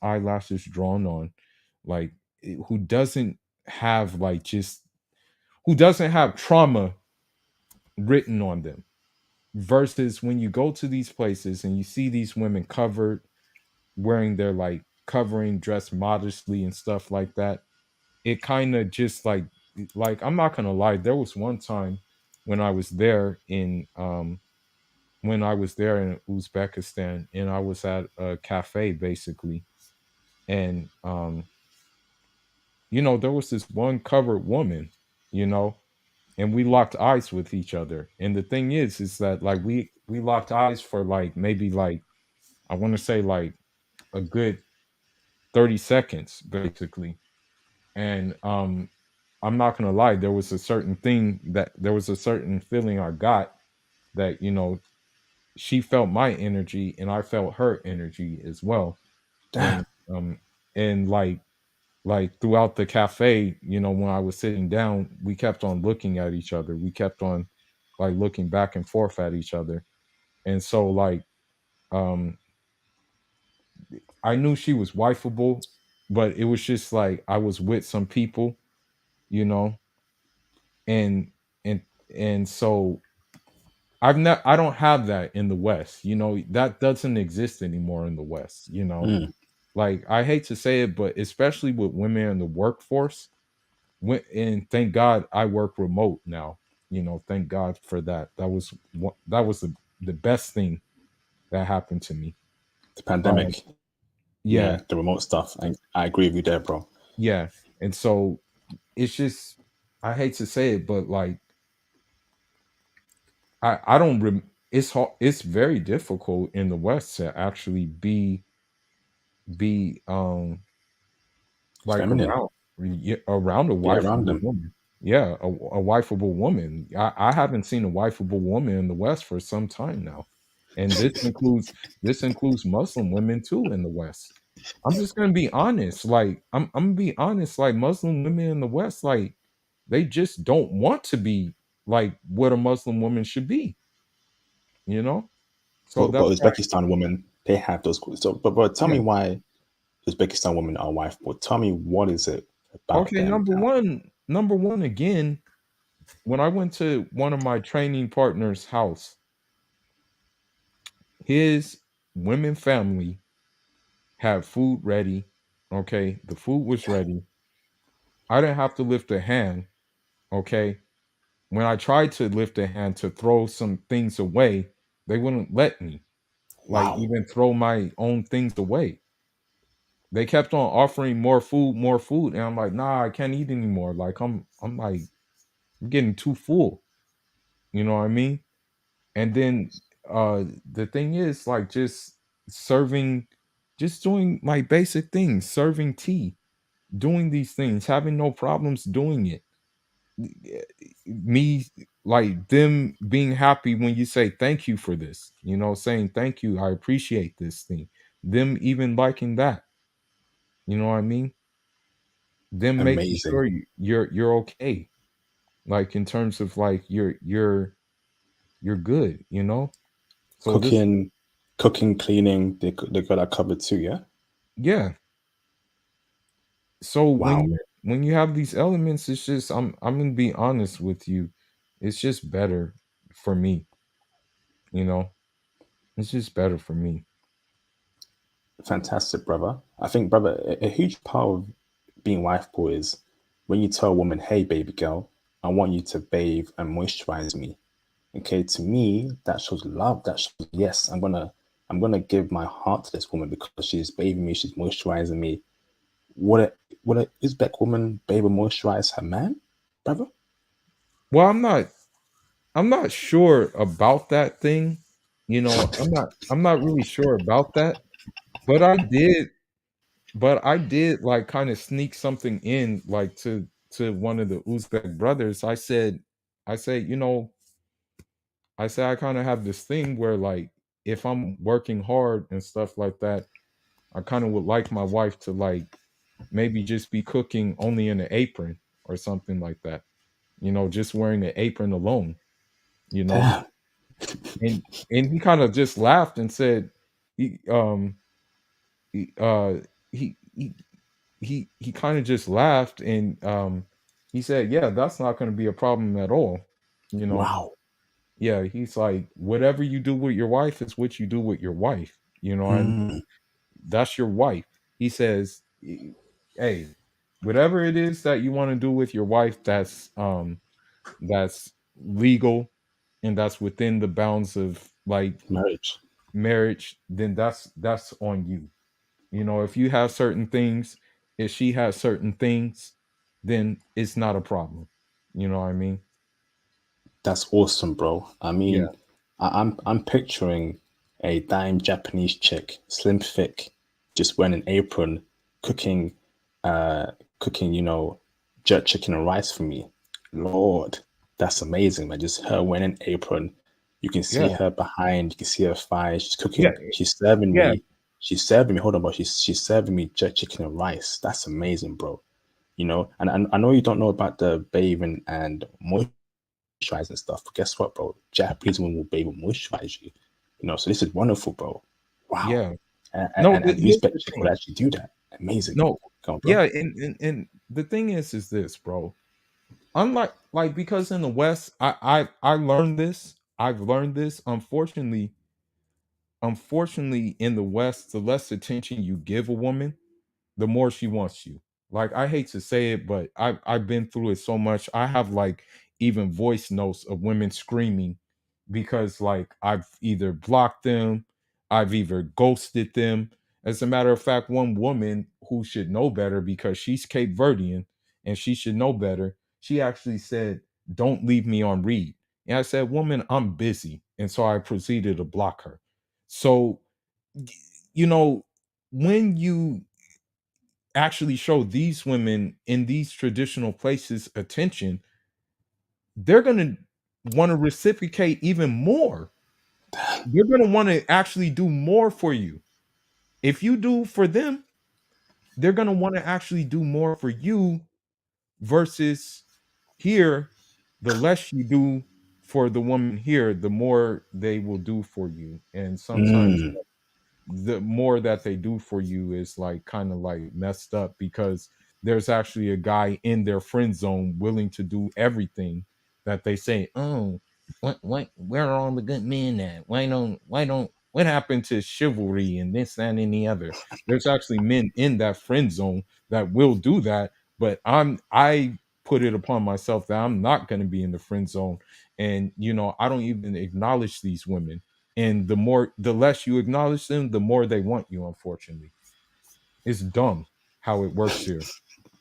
eyelashes drawn on, like who doesn't have like just who doesn't have trauma written on them, versus when you go to these places and you see these women covered, wearing their like covering, dressed modestly and stuff like that. It kind of just like I'm not gonna lie, there was one time when I was there in Uzbekistan, and I was at a cafe basically, and there was this one covered woman, you know and we locked eyes with each other. And the thing is that like we locked eyes for like maybe like I want to say like a good 30 seconds basically. And I'm not going to lie, there was a certain feeling I got that she felt my energy and I felt her energy as well. Damn. And um and like throughout the cafe, when I was sitting down, we kept on looking at each other. We kept on like looking back and forth at each other. And so like um I knew she was wifeable, but it was just like I was with some people, you know, and and and so I don't have that in the West. That doesn't exist anymore in the West. Mm. Like I hate to say it, but especially with women in the workforce, and thank God I work remote now. Thank God for that. That was the best thing that happened to me. The Um, pandemic. yeah, Yeah, the remote stuff. I agree with you there, bro. yeah, and so it's just I hate to say it, but like I don't. It's hard. It's very difficult in the West to actually be like Feminine. around a Be around wifeable them. woman. Yeah, a wifeable woman. I haven't seen a wifeable woman in the West for some time now, and this includes Muslim women too in the West. I'm just gonna be honest. Like I'm gonna be honest. Like Muslim women in the West, like they just don't want to be like what a Muslim woman should be. You know. So But that's why. Uzbekistan women, they have those. So, but tell me Yeah. why Uzbekistan women are wife. But tell me what is it about Okay. them? Number one again. When I went to one of my training partners' house, his women family had food ready. Okay, the food was ready. I didn't have to lift a hand. Okay, when I tried to lift a hand to throw some things away, they wouldn't let me. Like Wow. even throw my own things away. They kept on offering more food, and I'm like, nah, I can't eat anymore. Like I'm like I'm getting too full. You know what I mean? And then the thing is like just serving, just doing like basic things, serving tea, doing these things, having no problems doing it. Me, like them being happy when you say thank you for this, saying thank you, I appreciate this thing. Them even liking that, you know what I mean? Them making Amazing. sure you're okay, like in terms of like you're good. So this, Cooking, cleaning, they got that covered too. Yeah. yeah. So when Wow. you have these elements, it's just I'm gonna be honest with you, it's just better for me, you know. It's just better for me. Fantastic, brother. I think, brother, a huge part of being wifeable is when you tell a woman, "Hey, baby girl, I want you to bathe and moisturize me." Okay, to me, that shows love. That shows yes, I'm gonna give my heart to this woman because she's bathing me, she's moisturizing me. Would a would a Uzbek woman bathe and moisturize her man, brother? Well, I'm not sure about that thing. I'm not really sure about that, but I did like kind of sneak something in like to one of the Uzbek brothers. I said, I kind of have this thing where like if I'm working hard and stuff like that, I kind of would like my wife to like maybe just be cooking only in an apron or something like that. Just wearing an apron alone, you know. Damn. And he kind of just laughed and said he he he he he kind of just laughed and he said, "Yeah, that's not going to be a problem at all." You know. Wow. Yeah, he's like, "Whatever you do with your wife is what you do with your wife." And Mm, that's your wife. He says, "Hey, whatever it is that you want to do with your wife, that's legal and that's within the bounds of like marriage. marriage, then that's on you. If you have certain things, if she has certain things, then it's not a problem. You know what I mean? That's awesome, bro. I Yeah, mean, I'm picturing a dime Japanese chick, slim thick, just wearing an apron, cooking, uh, cooking, jerk chicken and rice for me. Lord, that's amazing, man. Just her wearing an apron. You can see yeah, her behind. You can see her thighs. She's yeah, cooking. She's serving yeah, me. She's serving me. Hold on, bro. She's serving me jerk chicken and rice. That's amazing, bro. And I know you don't know about the bathing and moisturize and stuff. But guess what, bro? Japanese women will be able to moisturize you. So this is wonderful, bro. Wow. yeah. And No, and, and here's Uzbek the chick would thing. actually do that. Amazing. No, Come on, bro. yeah, and the thing is this, bro. Unlike like because in the West, I learned this. I've learned this. Unfortunately, in the West, the less attention you give a woman, the more she wants you. Like I hate to say it, but I've been through it so much. I have like even voice notes of women screaming because like I've either blocked them, I've either ghosted them. As a matter of fact, one woman who should know better because she's Cape Verdean and she should know better, she actually said, "Don't leave me on read." And I said, "Woman, I'm busy." And so I proceeded to block her. So, y- you know, when you actually show these women in these traditional places attention, they're going to want to reciprocate even more. They're going to want to actually do more for you. If you do for them, they're going to want to actually do more for you versus here, the less you do for the woman here, the more they will do for you. And sometimes Mm, the more that they do for you is like kind of like messed up because there's actually a guy in their friend zone willing to do everything that they say, "Oh, what where are all the good men at? Why don't what happened to chivalry and this, that, and the other?" There's actually men in that friend zone that will do that, but I put it upon myself that I'm not going to be in the friend zone. And I don't even acknowledge these women, and the less you acknowledge them, the more they want you. Unfortunately, it's dumb how it works here.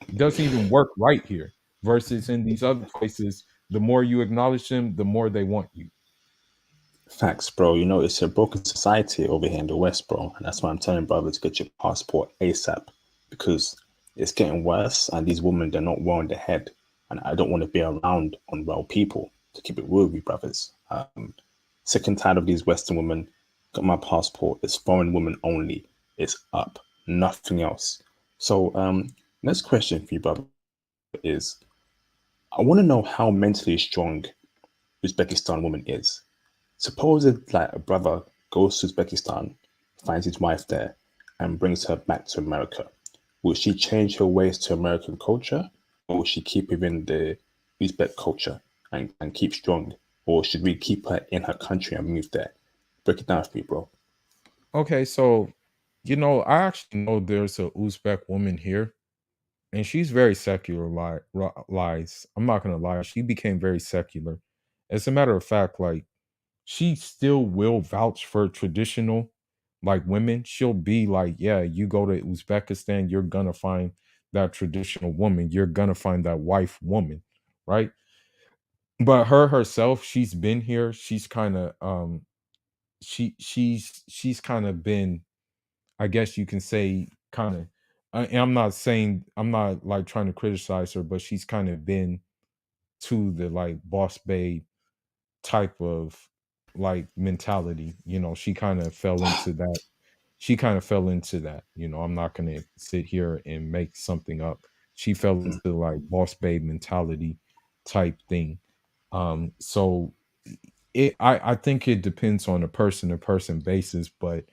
It doesn't even work right here versus in these other places, the more you acknowledge them, the more they want you. facts, bro. It's a broken society over here in the West, bro. And that's why I'm telling brothers to get your passport ASAP because it's getting worse. And these women, they're not well in their head. And I don't want to be around unwell people to keep it real with you, brothers. Sick and tired of these Western women. Got my passport. It's foreign women only. It's up. Nothing else. So, next question for you, brother, is I want to know how mentally strong Uzbekistan woman is. Suppose it like a brother goes to Uzbekistan, finds his wife there, and brings her back to America. Will she change her ways to American culture, or will she keep within the Uzbek culture and keep strong? Or should we keep her in her country and move there? Break it down for me, bro. Okay, so I actually know there's a Uzbek woman here, and she's very secular. Lies. I'm not gonna lie. She became very secular. As a matter of fact, like she still will vouch for traditional like women. She'll be like, yeah, you go to Uzbekistan, you're gonna find that traditional woman, you're gonna find that wife woman, right? But her herself, she's been here, she's kind of she's kind of been, I guess you can say, kind of. And I'm not saying, I'm not like trying to criticize her, but she's kind of been to the like boss babe type of like mentality. She kind of fell into that. She kind of fell into that. I'm not going to sit here and make something up. She fell Mm. into like boss babe mentality type thing. So I think it depends on a person to person basis, but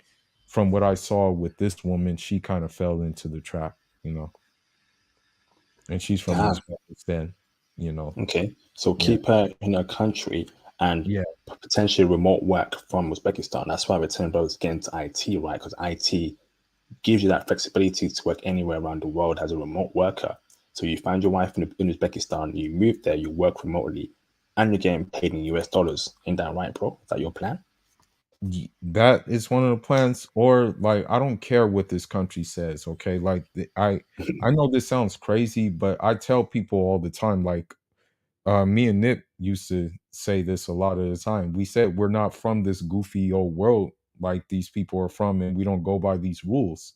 from what I saw with this woman, she kind of fell into the trap, and she's from Damn. Uzbekistan, you know. Okay. So Yeah. keep her in her country and Yeah. potentially remote work from Uzbekistan. That's why we're telling those get into IT, right? Because IT gives you that flexibility to work anywhere around the world as a remote worker. So you find your wife in Uzbekistan, you move there, you work remotely, and you're getting paid in US dollars. Ain't that right, bro? Is that your plan? That is one of the plans. Or like, I don't care what this country says, okay? Like I know this sounds crazy, but I tell people all the time, like, me and Nip used to say this a lot of the time. We said we're not from this goofy old world like these people are from, and we don't go by these rules,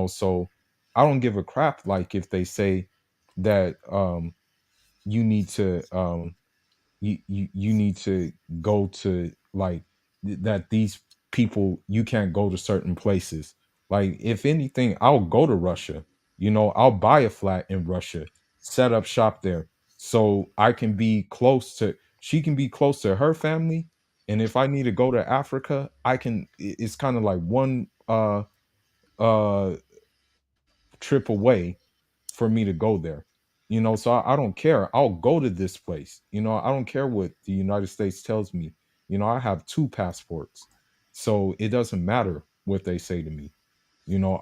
So I don't give a crap like if they say that you need to you need to go to like that these people, you can't go to certain places. Like, if anything, I'll go to Russia. I'll buy a flat in Russia, set up shop there, so I can be close to she can be close to her family. And if I need to go to Africa, I can. It's kind of like one uh trip away for me to go there. So I don't care. I'll go to this place. I don't care what the United States tells me. I have two passports. So it doesn't matter what they say to me.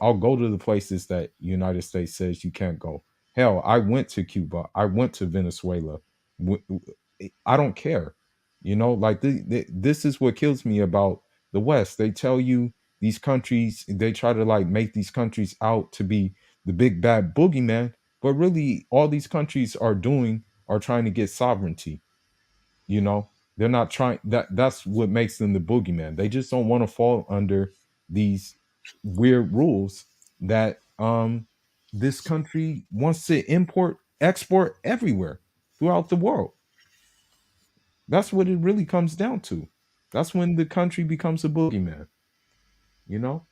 I'll go to the places that United States says you can't go. Hell, I went to Cuba. I went to Venezuela. I don't care. Like this is what kills me about the West. They tell you these countries, they try to like make these countries out to be the big bad boogeyman, but really all these countries are doing are trying to get sovereignty. They're not trying, that's what makes them the boogeyman. They just don't want to fall under these weird rules that this country wants to import export everywhere throughout the world. That's what it really comes down to. That's when the country becomes a boogeyman, you know?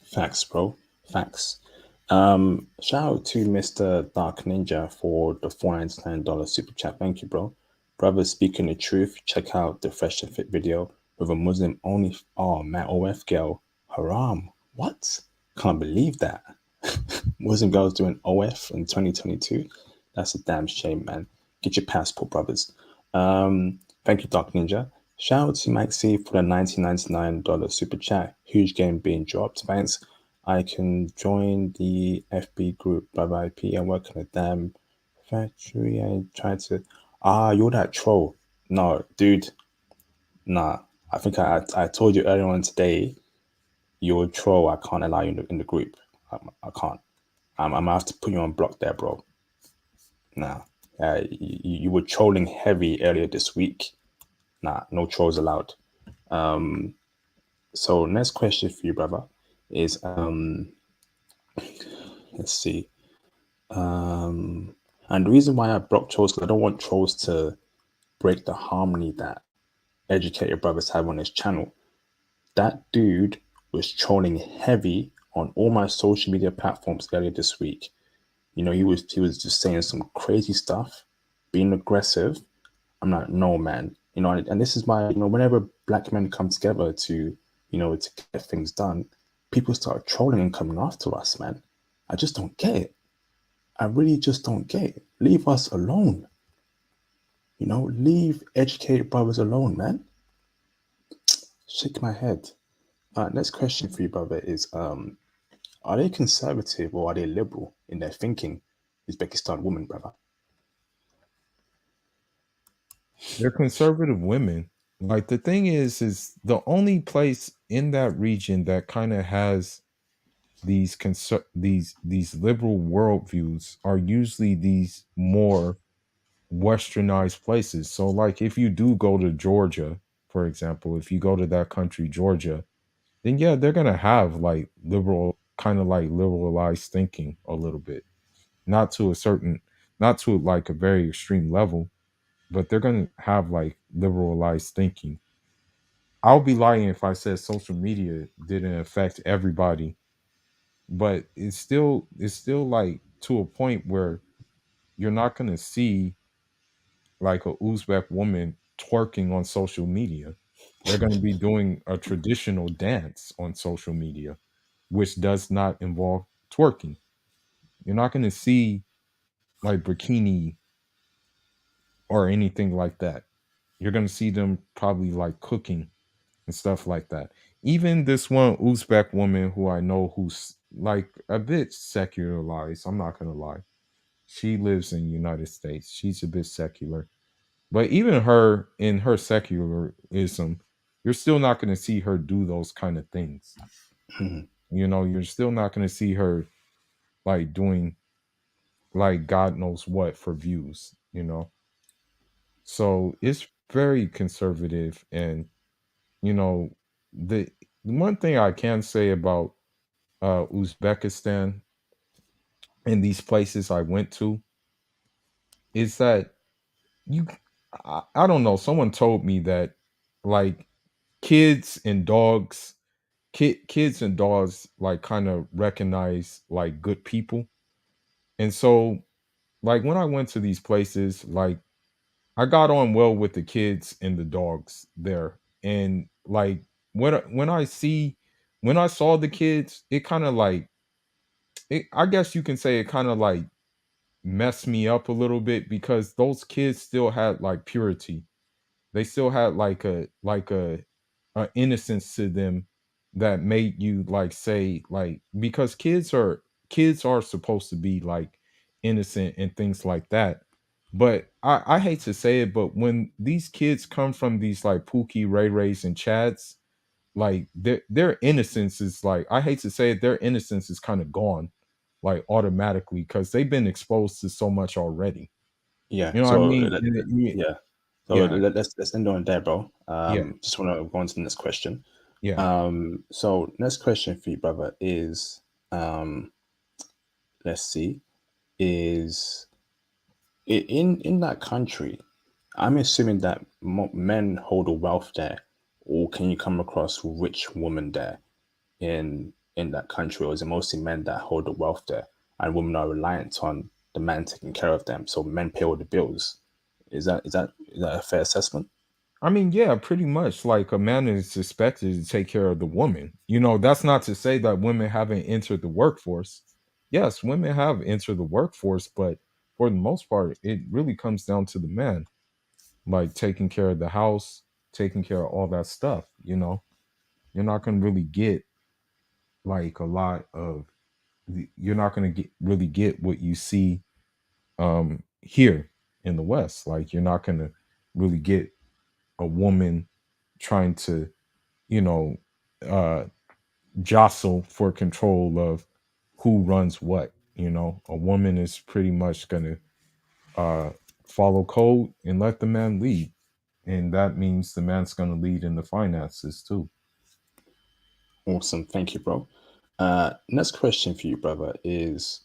Facts, bro. Facts. Shout out to Mr. Dark Ninja for the $499 super chat. Thank you, bro. Brother, speaking the truth, check out the Fresh and Fit video with a Muslim only. Oh, man, OF girl. Haram. What? Can't believe that. Muslim girls doing OF in 2022. That's a damn shame, man. Get your passport, brothers. Thank you, Dark Ninja. Shout out to Mike C for the $19.99 super chat. Huge game being dropped. Thanks. I can join the FB group, brother IP. I'm working a damn factory. I tried to. Ah, you're that troll. No, dude. Nah. I think I told you earlier on today, you're a troll. I can't allow you in the group. I can't. I'm gonna have to put you on block there, bro. Nah. You were trolling heavy earlier this week. Nah, no trolls allowed. So next question for you, brother, is let's see. And the reason why I block trolls because I don't want trolls to break the harmony that educated brothers have on his channel. That dude was trolling heavy on all my social media platforms earlier this week. He was just saying some crazy stuff, being aggressive. I'm like, no, man. And this is why, whenever black men come together to get things done, people start trolling and coming after us, man. I just don't get it. I really just don't get it. Leave us alone. Leave educated brothers alone, man. Shake my head. Next question for you, brother, is are they conservative or are they liberal in their thinking? Uzbekistan woman, brother. They're conservative women. Like, the thing is the only place in that region that kind of has these liberal worldviews are usually these more westernized places. So like if you do go to Georgia, for example, if you go to that country, Georgia, then yeah, they're gonna have like liberal, kind of like liberalized thinking a little bit, not to a certain, not to like a very extreme level, but they're gonna have like liberalized thinking. I'll be lying if I said social media didn't affect everybody, but it's still like to a point where you're not gonna see like a Uzbek woman twerking on social media. They're going to be doing a traditional dance on social media, which does not involve twerking. You're not going to see like bikini or anything like that. You're going to see them probably like cooking and stuff like that. Even this one Uzbek woman who I know who's like a bit secularized, I'm not going to lie. She lives in the United States. She's a bit secular. But even her in her secularism, you're still not going to see her do those kind of things. Mhm. You're still not going to see her like doing like God knows what for views. So it's very conservative. And, you know, the one thing I can say about Uzbekistan and these places I went to is that you, I don't know, someone told me that like kids and dogs kids and dogs like kind of recognize like good people. And so like when I went to these places, like I got on well with the kids and the dogs there. And like when I saw the kids, it kind of like I guess you can say it kind of like messed me up a little bit because those kids still had like purity. They still had like a innocence to them that made you like say like because kids are supposed to be like innocent and things like that. But I hate to say it, but when these kids come from these like Pookie, Ray Rays, and Chads, like their innocence is like, I hate to say it, their innocence is kind of gone like automatically because they've been exposed to so much already. Yeah. You know what I So mean? yeah. So Yeah, let's end on there, bro. yeah, Just want to go on to the next question. yeah. So next question for you, brother, is um, let's see, is in that country. I'm assuming that men hold a wealth there, or can you come across rich women there in that country, or is it mostly men that hold the wealth there, and women are reliant on the man taking care of them? So men pay all the bills. Is that a fair assessment? I mean, yeah, pretty much. Like a man is expected to take care of the woman. That's not to say that women haven't entered the workforce. Yes, women have entered the workforce, but for the most part, it really comes down to the man, like taking care of the house, taking care of all that stuff. You're not going to really get like a lot of, you're not going to get really get what you see here in the West. Like you're not going to really get a woman trying to you know, uh, jostle for control of who runs what. A woman is pretty much going to follow code and let the man lead. And that means the man's going to lead in the finances too. Awesome, thank you, bro. Next question for you, brother, is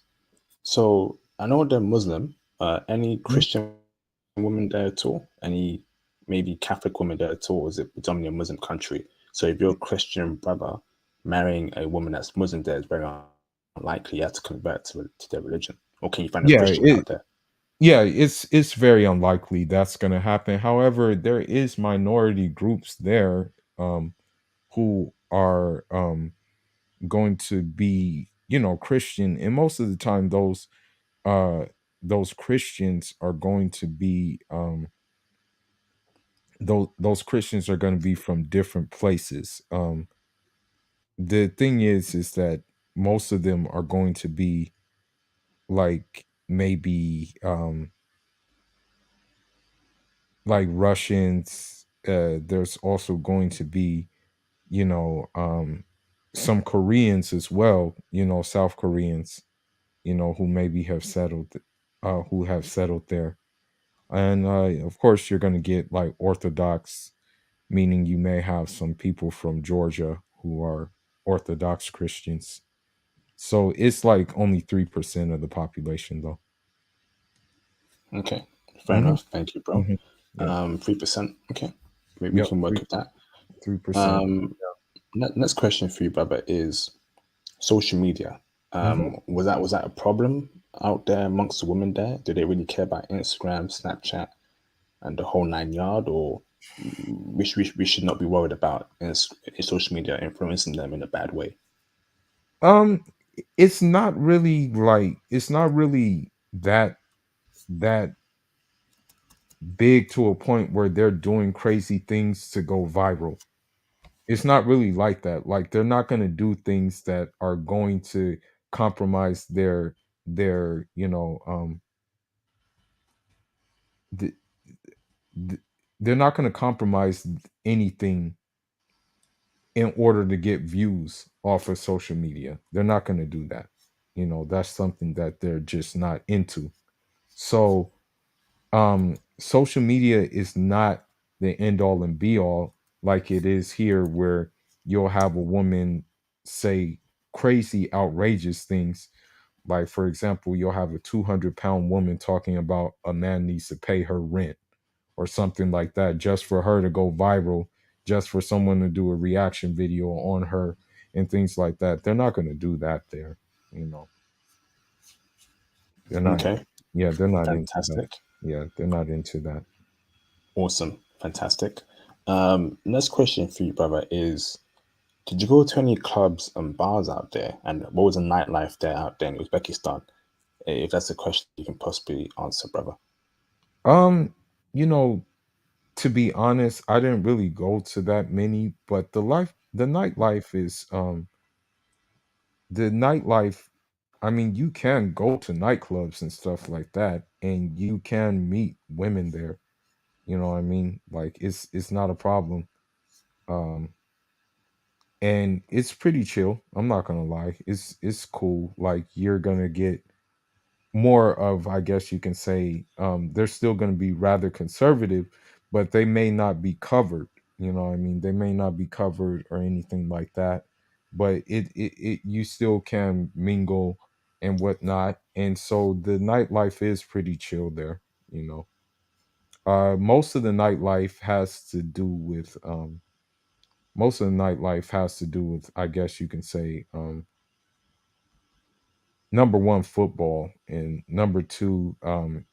so I know they're Muslim. Any Mhm. Christian women there at all? Any maybe Catholic women there at all? Or is it predominantly a Muslim country? So if you're a Christian brother marrying a woman that's Muslim, there is very unlikely you have to convert to their religion. Or can you find a Yeah, Christian out there? it's very unlikely that's going to happen. However, there is minority groups there who are going to be, Christian, and most of the time uh those Christians are going to be those Christians are going to be from different places. The thing is that most of them are going to be like maybe like Russians. There's also going to be, some Koreans as well, South Koreans, who maybe have settled there. And of course you're going to get like Orthodox, meaning you may have some people from Georgia who are Orthodox Christians. So it's like only 3% of the population, though. Okay, fair Hmm. enough. Thank you, bro. Hmm. Yeah. 3%. Okay, we Yep. can work Three with that. 3%. Um, next question for you, brother, is social media. Hmm. Was that a problem out there amongst the women there? Do they really care about Instagram, Snapchat, and the whole nine yard, or we should not be worried about social media influencing them in a bad way? Um, it's not really that big to a point where they're doing crazy things to go viral. It's not really like that. Like they're not going to do things that are going to compromise their th- th- they're not going to compromise anything in order to get views off of social media. They're not going to do that. That's something that they're just not into. So social media is not the end all and be all like it is here, where you'll have a woman say crazy outrageous things. Like, for example, you'll have a 200-pound woman talking about a man needs to pay her rent or something like that, just for her to go viral, just for someone to do a reaction video on her and things like that. They're not going to do that there. you know they're not. Okay, Yeah, they're not into that. fantastic, Yeah, they're not into that. awesome, fantastic. Next question for you, brother, is: did you go to any clubs and bars out there, and what was the nightlife there out there in Uzbekistan? If that's a question you can possibly answer, brother. Um, you know, to be honest, I didn't really go to that many, but the nightlife is the nightlife. I mean, you can go to nightclubs and stuff like that, and you can meet women there. You know what I mean? Like it's not a problem. Um, and it's pretty chill. I'm not gonna lie. It's cool. Like you're gonna get more of, I guess you can say, they're still going to be rather conservative, but they may not be covered. You know what I mean? They may not be covered or anything like that, but it you still can mingle and whatnot. And so the nightlife is pretty chill there. you know most of the nightlife has to do with most of the nightlife has to do with, I guess you can say, number one, football, and number two,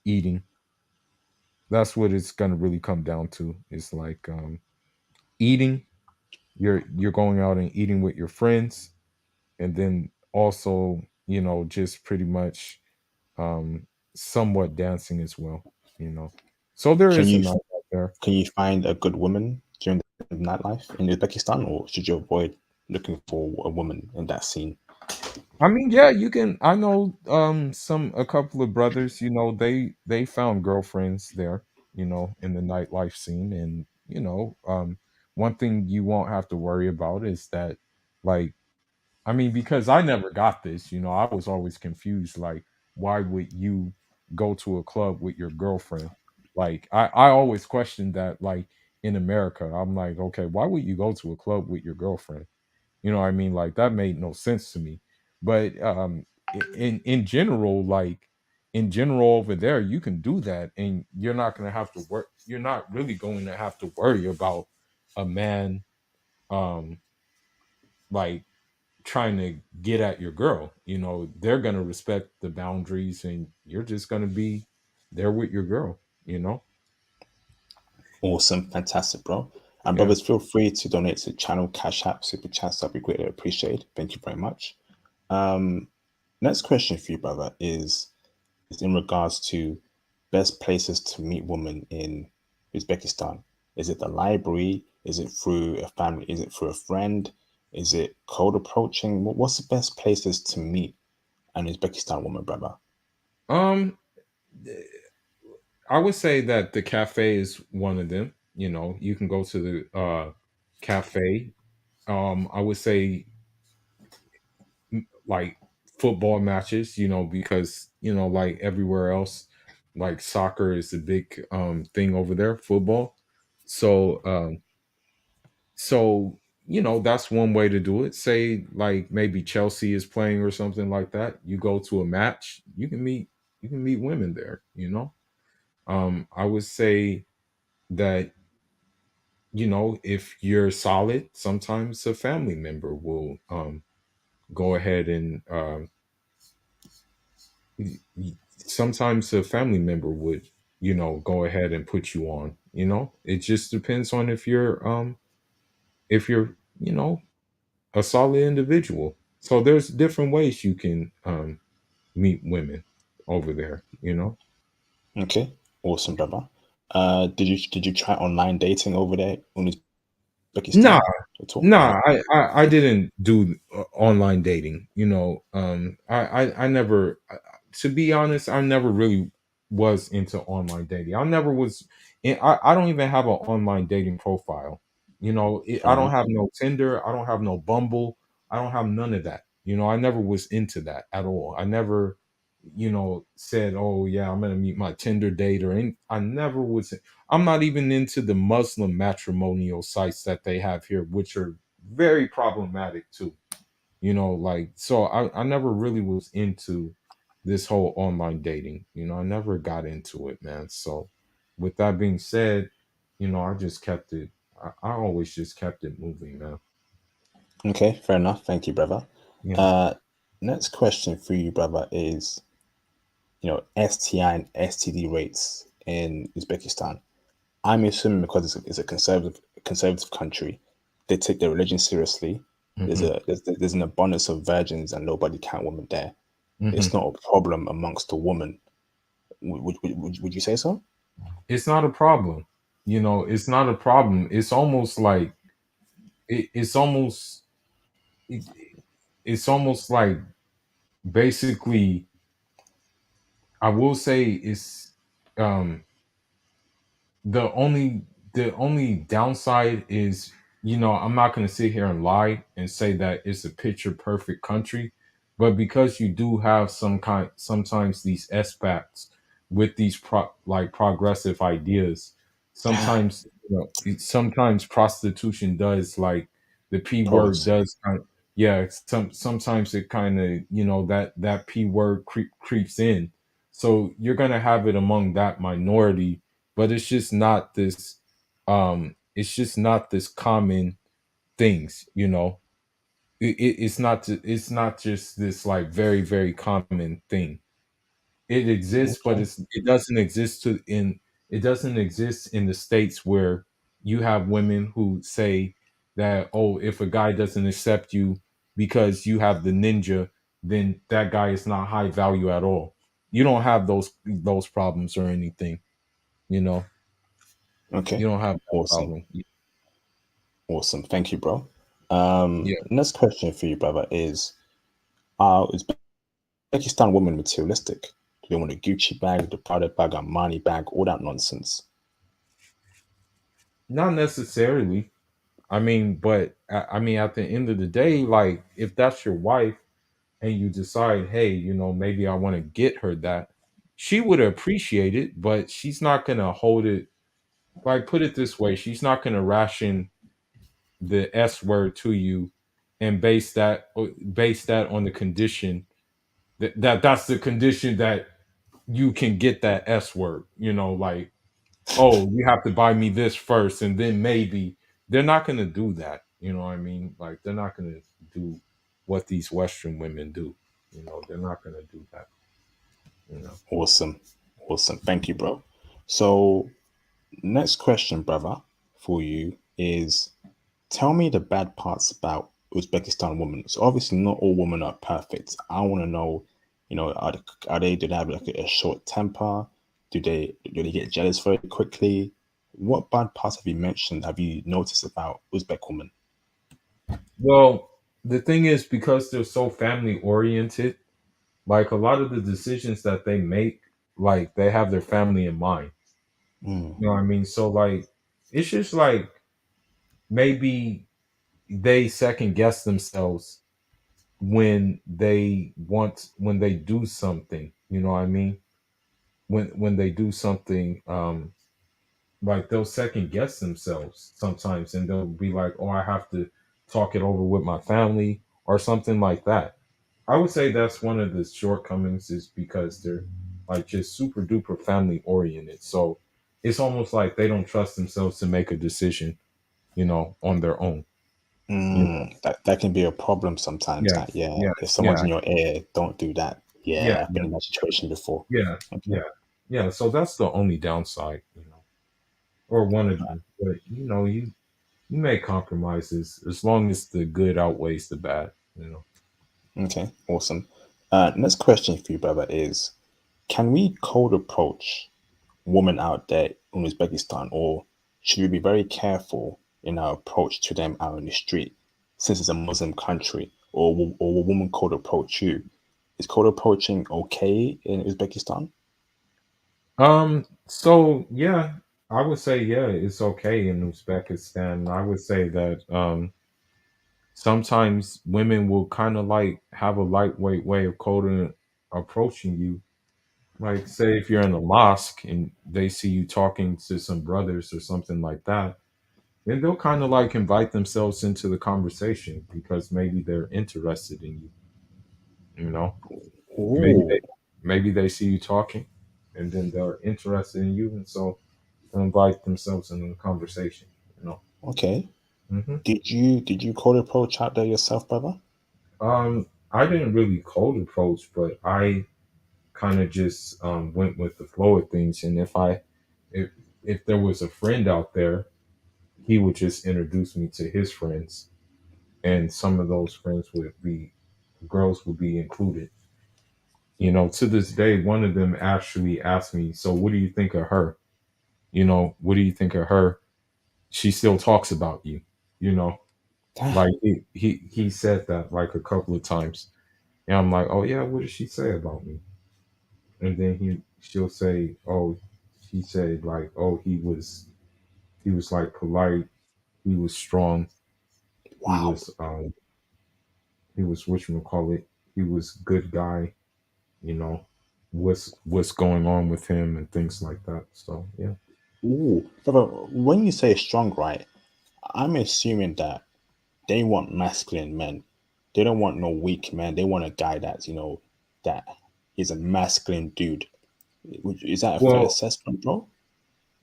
eating. That's what it's gonna really come down to. It's like eating. You're going out and eating with your friends, and then also, just pretty much um somewhat dancing as well. You know, so there Can is a you night out there. can you find a good woman during the nightlife in Uzbekistan, or should you avoid looking for a woman in that scene? I mean, yeah, you can. I know a couple of brothers. They found girlfriends there. In the nightlife scene, and one thing you won't have to worry about is that, like, I mean, because I never got this, I was always confused. Like, why would you go to a club with your girlfriend? Like, I always questioned that, like, in America. I'm like, okay, why would you go to a club with your girlfriend? You know what I mean? Like, that made no sense to me. But in general, like, in general over there, you can do that, and you're not gonna have to work. You're not really going to have to worry about a man, um, like, trying to get at your girl. They're gonna respect the boundaries, and you're just gonna be there with your girl. You know? Awesome, fantastic, bro. And Yeah. brothers, feel free to donate to the channel, Cash App, Super Chats. That'd be greatly appreciated. Thank you very much. Um, Next question for you, brother, is in regards to best places to meet women in Uzbekistan. Is it the library? Is it through a family? Is it through a friend? Is it cold approaching? What's the best places to meet an Uzbekistan woman, brother? Um, I would say that the cafe is one of them. You can go to the cafe. I would say, like, football matches, because like everywhere else, like, soccer is a big thing over there, football. So So, that's one way to do it. Say like maybe Chelsea is playing or something like that. You go to a match, you can meet women there, I would say that, if you're solid, sometimes a family member will go ahead and sometimes a family member would, go ahead and put you on. It just depends on if you're, a solid individual. So there's different ways you can meet women over there. Okay, awesome, brother. Did you try online dating over there in Nah, Uzbekistan at all? Or nah, no? I didn't do online dating. I never, to be honest, I never really was into online dating. I never was. I don't even have an online dating profile. Fair I don't enough. have no Tinder. I don't have no Bumble. I don't have none of that. I never was into that at all. I never, said, "Oh yeah, I'm gonna meet my Tinder date," or any. I never was. I'm not even into the Muslim matrimonial sites that they have here, which are very problematic too. Like, so I never really was into this whole online dating. I never got into it, man. So with that being said, I just kept it. I always just kept it moving, man. Okay, fair enough. Thank you, brother. Yeah. Uh, Next question for you, brother, is STI and STD rates in Uzbekistan. I'm assuming because it's a conservative country, they take their religion seriously. There's Hmm. a there's an abundance of virgins and nobody count women there. It's Hmm. not a problem amongst the women. Would you say so? It's not a problem. It's not a problem. It's almost like it's almost it, it's almost like basically I will say it's um the only downside is, I'm not going to sit here and lie and say that it's a picture perfect country, but because you do have sometimes these expats with these like progressive ideas, sometimes sometimes prostitution does, like, the p word Pause. does kind of, yeah, sometimes it kind of, that p word creeps in, so you're going to have it among that minority, but it's just not this common things. It's not just this, like, very very common thing. It exists, but Okay. it doesn't exist in the states where you have women who say that, oh, if a guy doesn't accept you because you have the ninja, then that guy is not high value at all. You don't have those problems or anything. you know you Okay. don't have that Awesome. problem. Awesome. Thank you, bro. Yeah. Next question for you, brother, is Uzbekistan women materialistic? Do they want a Gucci bag, the Prada bag, a money bag, all that nonsense? Not necessarily. But I mean, at the end of the day, like, if that's your wife and you decide, hey, maybe I want to get her that, she would appreciate it, but she's not gonna hold it. Like, put it this way, she's not gonna ration the S word to you and base that on the condition that's the condition that you can get that S word. Like, oh, you have to buy me this first and then maybe. They're not going to do that. You know what I mean? Like, they're not going to do what these Western women do. They're not going to do that. you know Awesome. Awesome. Thank you, bro. So, next question, brother, for you is tell me the bad parts about Uzbekistan women. So, obviously, not all women are perfect. I want to know, do they have like a short temper? Do they get jealous very quickly? What bad parts have you noticed about Uzbek women? well, the thing is, because they're so family oriented, like, a lot of the decisions that they make, like, they have their family in mind. Mm, You know what I mean? So, like, it's just like, maybe they second guess themselves when they do something. You know what I mean? When they do something, like they'll second guess themselves sometimes, and they'll be like, "Oh, I have to talk it over with my family," or something like that. I would say that's one of the shortcomings, is because they're like just super duper family oriented. So it's almost like they don't trust themselves to make a decision, on their own. You know? That can be a problem sometimes. Yeah, That yeah, yeah, if yeah, someone's in your ear, don't do that. yeah, Yeah, I've yeah, been in that situation before. yeah, Okay. yeah, yeah. So that's the only downside, or one of them. But you make compromises as long as the good outweighs the bad. Okay, awesome. Next question for you, brother, is can we cold approach women out there in Uzbekistan, or should we be very careful in our approach to them out in the street since it's a Muslim country? Or will women cold approach you? Is cold approaching okay in Uzbekistan? So yeah, I would say yeah, it's okay in Uzbekistan. I would say that sometimes women will kind of like have a lightweight way of coding approaching you. Like say if you're in a mosque and they see you talking to some brothers or something like that, then they'll kind of like invite themselves into the conversation because maybe they're interested in you, you know? Maybe Oh, they see you talking and then they're interested in you, and so they'll invite themselves into the conversation, you know. okay. hmm Did you cold approach out there yourself, brother? I didn't really cold approach, but I kind of just went with the flow of things. And if if there was a friend out there, he would just introduce me to his friends, and some of those friends would be girls would be included. To this day, one of them actually asked me, "So, what do you think of her? What do you think of her? She still talks about you." You know, Damn. like he said that like a couple of times, and I'm like, "Oh yeah, what did she say about me?" And then she'll say, "Oh, she said like, oh, he was like polite, he was strong, he Wow. was um he was call it, he was good guy, you know, what's going on with him and things like that." So yeah. Ooh, brother, when you say strong, right? I'm assuming that they want masculine men. They don't want no weak man. They want a guy that's, that he's a masculine dude. Is that a fair Well, assessment, bro?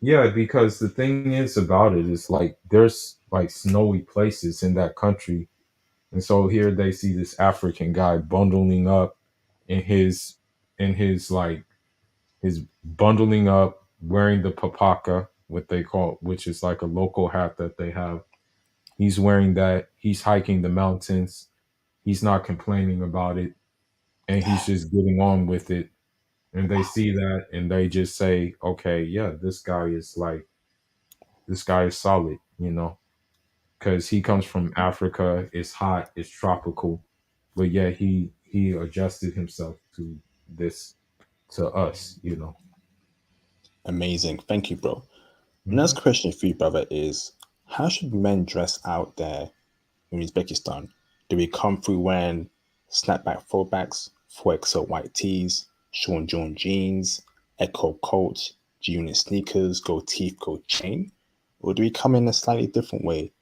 yeah, because the thing is about it is like there's like snowy places in that country. And so here they see this African guy bundling up in his like his bundling up, wearing the papaka, what they call, which is like a local hat that they have. He's wearing that. He's hiking the mountains. He's not complaining about it, and he's just getting on with it. And they see that, and they just say, "Okay, yeah, this guy is solid," because he comes from Africa. It's hot. It's tropical, but yeah, he adjusted himself to this to us. Amazing. Thank you, bro. Next hmm question for you, brother, is how should men dress out there in Uzbekistan? Do we come through wearing snapback throwbacks, 4XL white tees, Sean John jeans, Echo coats, G-Unit sneakers, go teeth, go chain? Or do we come in a slightly different way?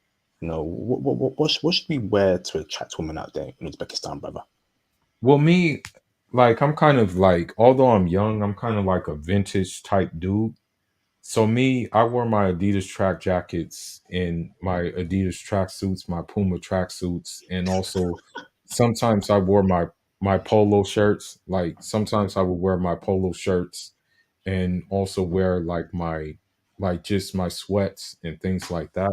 What should we wear to attract women out there in Uzbekistan, brother? Well, me, like, I'm kind of like, although I'm young, I'm kind of like a vintage type dude. So me, I wore my Adidas track jackets and my Adidas track suits, my Puma track suits, and also sometimes I wore my polo shirts. Like sometimes I would wear my polo shirts and also wear like just my sweats and things like that.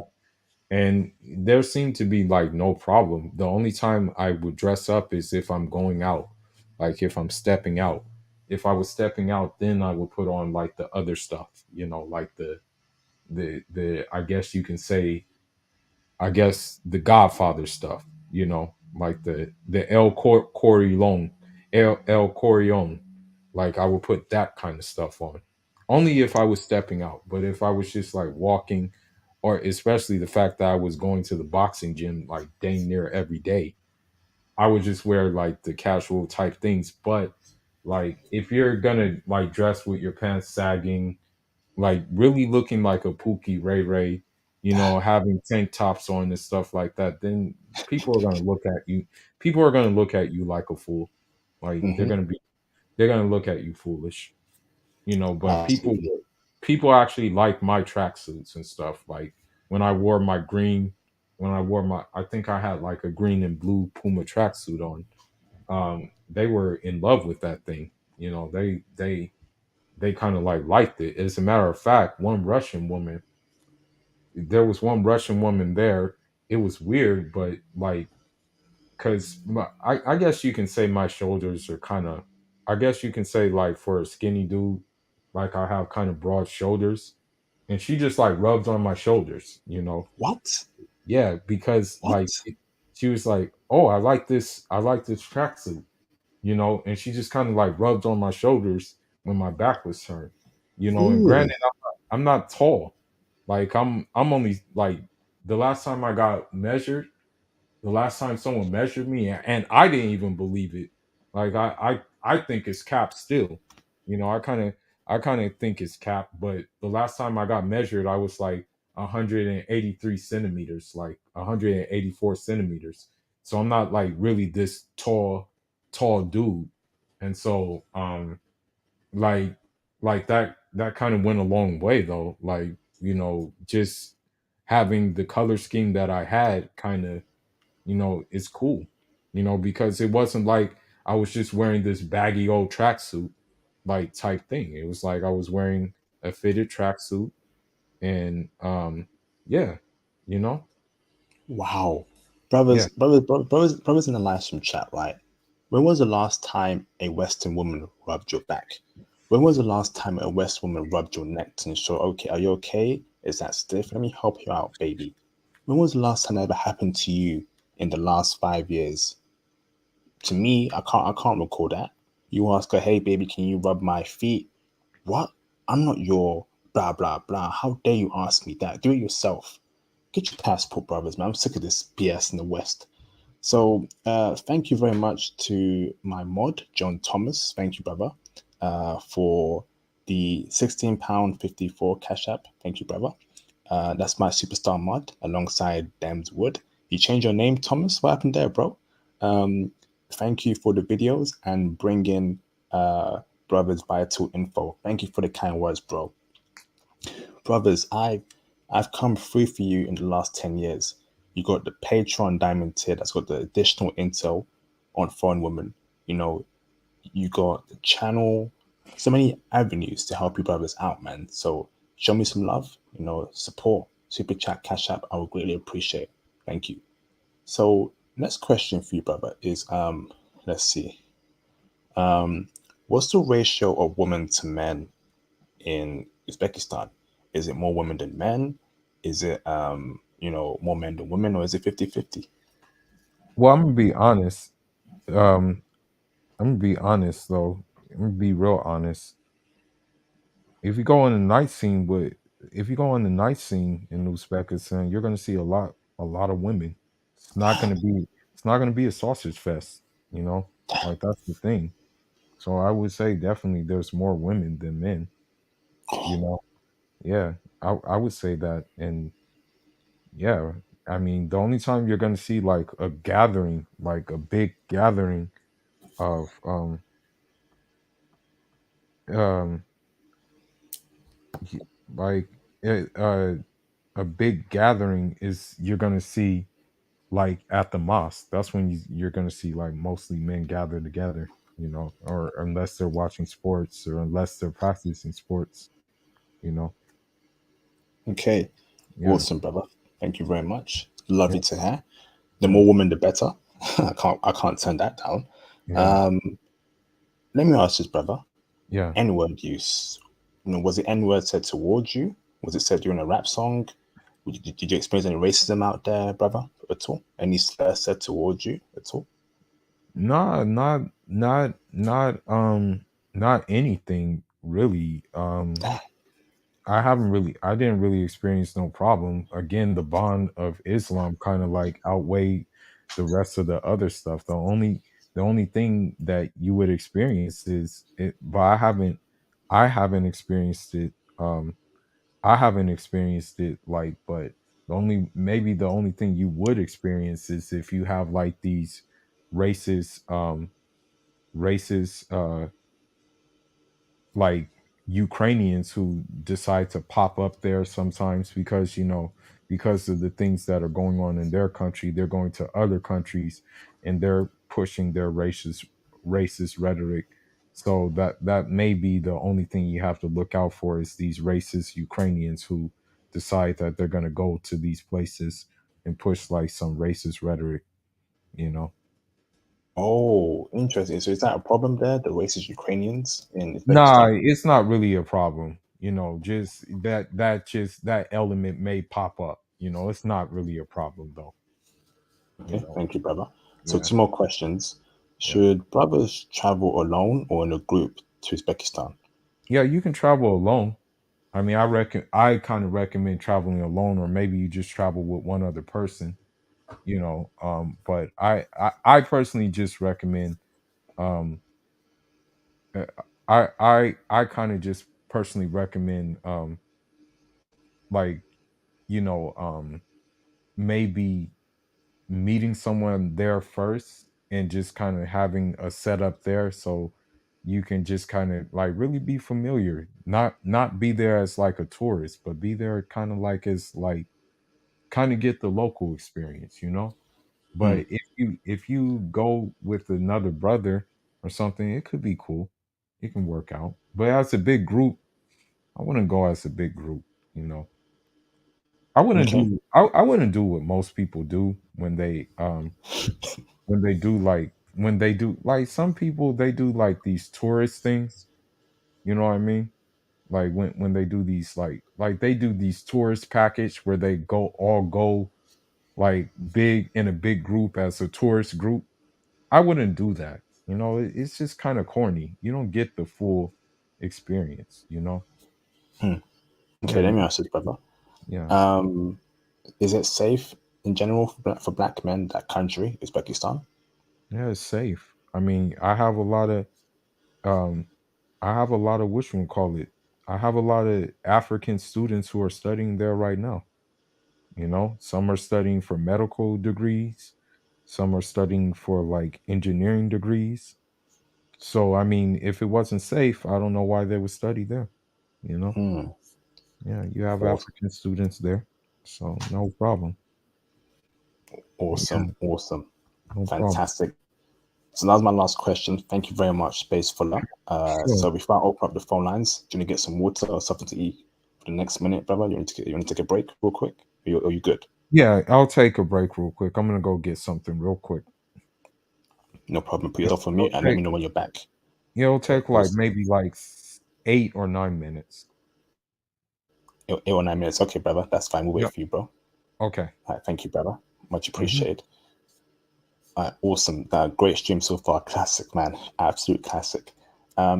And there seemed to be like no problem. The only time I would dress up is if I'm going out, like if I'm stepping out. If I was stepping out, then I would put on like the other stuff, like the I guess you can say, I guess the Godfather stuff, like the Corleone, El Corleone. Like I would put that kind of stuff on. Only if I was stepping out. But if I was just like walking, or especially the fact that I was going to the boxing gym like dang near every day, I would just wear like the casual type things. But like if you're gonna like dress with your pants sagging, like really looking like a Pookie Ray Ray, having tank tops on and stuff like that, then people are gonna look at you. People are gonna look at you like a fool. Like Hmm. they're gonna look at you foolish, But Absolutely. people actually like my tracksuits and stuff. Like when I wore my green, when I wore my, I think I had like a green and blue Puma tracksuit on. They were in love with that thing. They kind of like liked it. As a matter of fact, there was one Russian woman there. It was weird, but like, because I guess you can say my shoulders are kind of, I guess you can say like for a skinny dude, like I have kind of broad shoulders, and she just like rubbed on my shoulders. What? Yeah, because like What? she was like, "Oh, I like this tracksuit," and she just kind of like rubbed on my shoulders when my back was turned. And Ooh. granted, I'm not tall. Like I'm only like the last time I got measured, the last time someone measured me, and I didn't even believe it. Like I think it's cap still. I kind of think it's cap, but the last time I got measured, I was like 183 centimeters, like 184 centimeters. So I'm not like really this tall dude. And so like that kind of went a long way though. Like, just having the color scheme that I had kind of, is cool, because it wasn't like I was just wearing this baggy old tracksuit like type thing. It was like I was wearing a fitted tracksuit and yeah, you know? Wow. Yeah. Brothers in the live stream chat, right? When was the last time a Western woman rubbed your back? When was the last time a Western woman rubbed your neck to ensure, okay, are you okay? Is that stiff? Let me help you out, baby. When was the last time that ever happened to you in the last 5 years? To me, I can't recall that. You ask her, hey baby, can you rub my feet? What? I'm not your blah blah blah. How dare you ask me that? Do it yourself. Get your passport, brothers, man. I'm sick of this BS in the West. So thank you very much to my mod, John Thomas. Thank you, brother, for the £16.54 Cash App. Thank you, brother. That's my superstar mod alongside Dems Wood. You changed your name, Thomas. What happened there, bro? Um, Thank you for the videos and bringing brothers vital info. Thank you for the kind words, bro. Brothers, I've come through for you in the last 10 years. You got the Patreon diamond tier that's got the additional intel on foreign women. You know, you got the channel, so many avenues to help you brothers out, man. So show me some love, support, super chat, cash app. I would greatly appreciate. Thank you. So next question for you, brother, is let's see. What's the ratio of women to men in Uzbekistan? Is it more women than men? Is it more men than women, or is it 50-50? Well, I'm gonna be honest. Um, I'm gonna be honest though. I'm gonna be real honest. If you go on the night scene with if you go on the night scene in Uzbekistan, you're gonna see a lot of women. It's not gonna be it's not gonna be a sausage fest, you know? Like that's the thing. So I would say definitely there's more women than men, you know. Yeah. I would say that. And yeah, I mean the only time you're gonna see like a gathering, like a big gathering of um like a big gathering is you're gonna see like at the mosque. That's when you're gonna see like mostly men gather together, or unless they're watching sports or unless they're practicing sports, you know. Okay, Yeah, awesome, brother. Thank you very much. yeah, Lovely to hear. The yeah, more women, the better. I can't turn that down. yeah, Um, Let me ask this, brother. yeah. N-word use. Was it N-word said towards you? Was it said during a rap song? Did you experience any racism out there, brother, at all? Any slur said towards you at all? Nah, not anything really. I didn't really experience no problem. Again, the bond of Islam kind of like outweighed the rest of the other stuff. The only thing that you would experience is it, but I haven't experienced it. I haven't experienced it, like, but the only thing you would experience is if you have like these racist racist like Ukrainians who decide to pop up there sometimes because, because of the things that are going on in their country. They're going to other countries and they're pushing their racist rhetoric. So that may be the only thing you have to look out for, is these racist Ukrainians who decide that they're going to go to these places and push like some racist rhetoric, you know. Oh, interesting. So is that a problem there, the racist Ukrainians in Nah, Uzbekistan? it's not really a problem. Just that element may pop up. It's not really a problem though. You Okay, know. thank you, brother. So Yeah. two more questions. Yeah. Should brothers travel alone or in a group to Uzbekistan? Yeah, you can travel alone. I mean, I kind of recommend traveling alone, or maybe you just travel with one other person, but I personally just recommend um uh, I kind of just personally recommend like, maybe meeting someone there first and just kind of having a setup there, so you can just kind of like really be familiar, not be there as like a tourist, but be there kind of like as like kind of get the local experience. Hmm, But if you go with another brother or something, it could be cool. It can work out, but as a big group, I wouldn't go as a big group you know okay. I wouldn't do what most people do when they do like, some people, they do like these tourist things, you know what I mean? Like when they do these like they do these tourist package where they go like big in a big group as a tourist group. I wouldn't do that. It's just kind of corny. You don't get the full experience. Hmm. Yeah, Okay, let me ask this, brother. yeah, Um, is it safe in general for black men, that country, Uzbekistan? yeah, it's safe. I mean, um I have a lot of what you call it. I have a lot of African students who are studying there right now. Some are studying for medical degrees, some are studying for like engineering degrees. So, I mean, if it wasn't safe, I don't know why they would study there. You know, Hmm. yeah, you have Awesome, African students there, so no problem. Yeah, awesome. no problem. Fantastic. So that was my last question. Thank you very much, Space Fuller. Sure. So before I open up the phone lines, do you want to get some water or something to eat for the next minute, brother? You want to take a break real quick? Are you good? Yeah, I'll take a break real quick. I'm gonna go get something real quick. No problem. Put Yeah, yourself on it'll mute and let take me know when you're back. it'll Okay, take like awesome. maybe like 8 or 9 minutes. 8 or 9 minutes. Okay, brother. That's fine. We'll wait Yep. for you, bro. Okay. All right, thank you, brother. Much Mhm. appreciated. All right, awesome. Great stream so far. Classic, man. Absolute classic.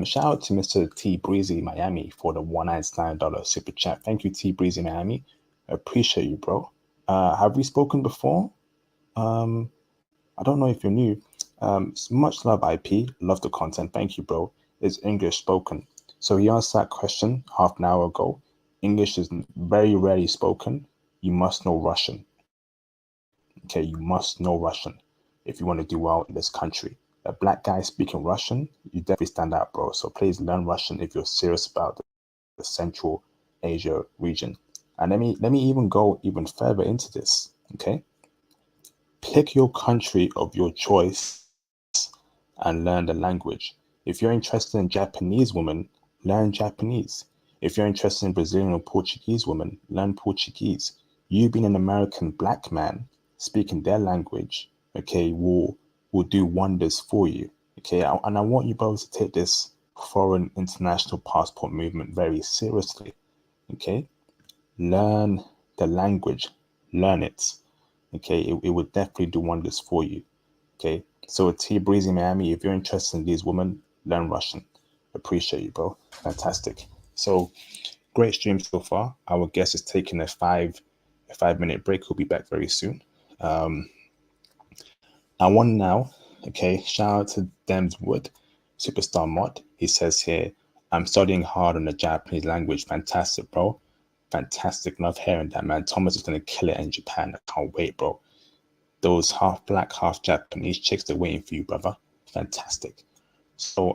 Shout out to Mr. T Breezy Miami for the $199 super chat. Thank you, T Breezy Miami. I appreciate you, bro. Have we spoken before? Um, I don't know if you're new. Much love, IP. Love the content. Thank you, bro. It's English spoken. So he asked that question half an hour ago. English is very rarely spoken. You must know Russian. Okay, you must know Russian if you want to do well in this country. A black guy speaking Russian, you definitely stand out, bro. So please learn Russian if you're serious about the Central Asia region. And let me even go even further into this. Okay, pick your country of your choice and learn the language. If you're interested in Japanese woman, learn Japanese. If you're interested in Brazilian or Portuguese woman, learn Portuguese. You being an American black man speaking their language, okay, will do wonders for you. Okay, and I want you both to take this foreign international passport movement very seriously. Okay, learn the language, learn it. Okay, it would definitely do wonders for you. Okay, so T Breezy Miami, if you're interested in these women, learn Russian. Appreciate you, bro. Fantastic. So great stream so far. Our guest is taking a 5 minute break. He'll be back very soon. I want now, okay, shout out to Dems Wood, Superstar Mod. He says here, I'm studying hard on the Japanese language. Fantastic, bro. Fantastic. Love hearing that, man. Thomas is gonna kill it in Japan. I can't wait, bro. Those half black, half Japanese chicks, they're waiting for you, brother. Fantastic. So,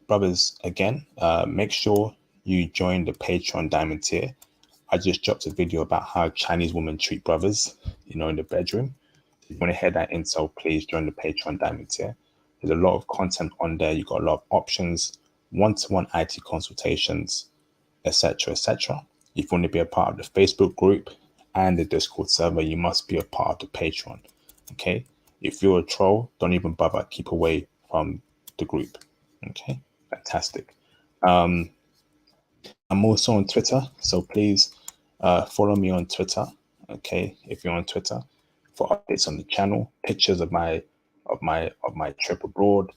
brothers, again, make sure you join the Patreon Diamond tier. I just dropped a video about how Chinese women treat brothers, in the bedroom. If you want to hear that intel, please join the Patreon Diamond tier. There's a lot of content on there. You got a lot of options, one-to-one IT consultations, etc., etc. If you want to be a part of the Facebook group and the Discord server, you must be a part of the Patreon. Okay? If you're a troll, don't even bother. Keep away from the group. Okay? Fantastic. I'm also on Twitter, so please follow me on Twitter. Okay, if you're on Twitter, for updates on the channel, pictures of my trip abroad,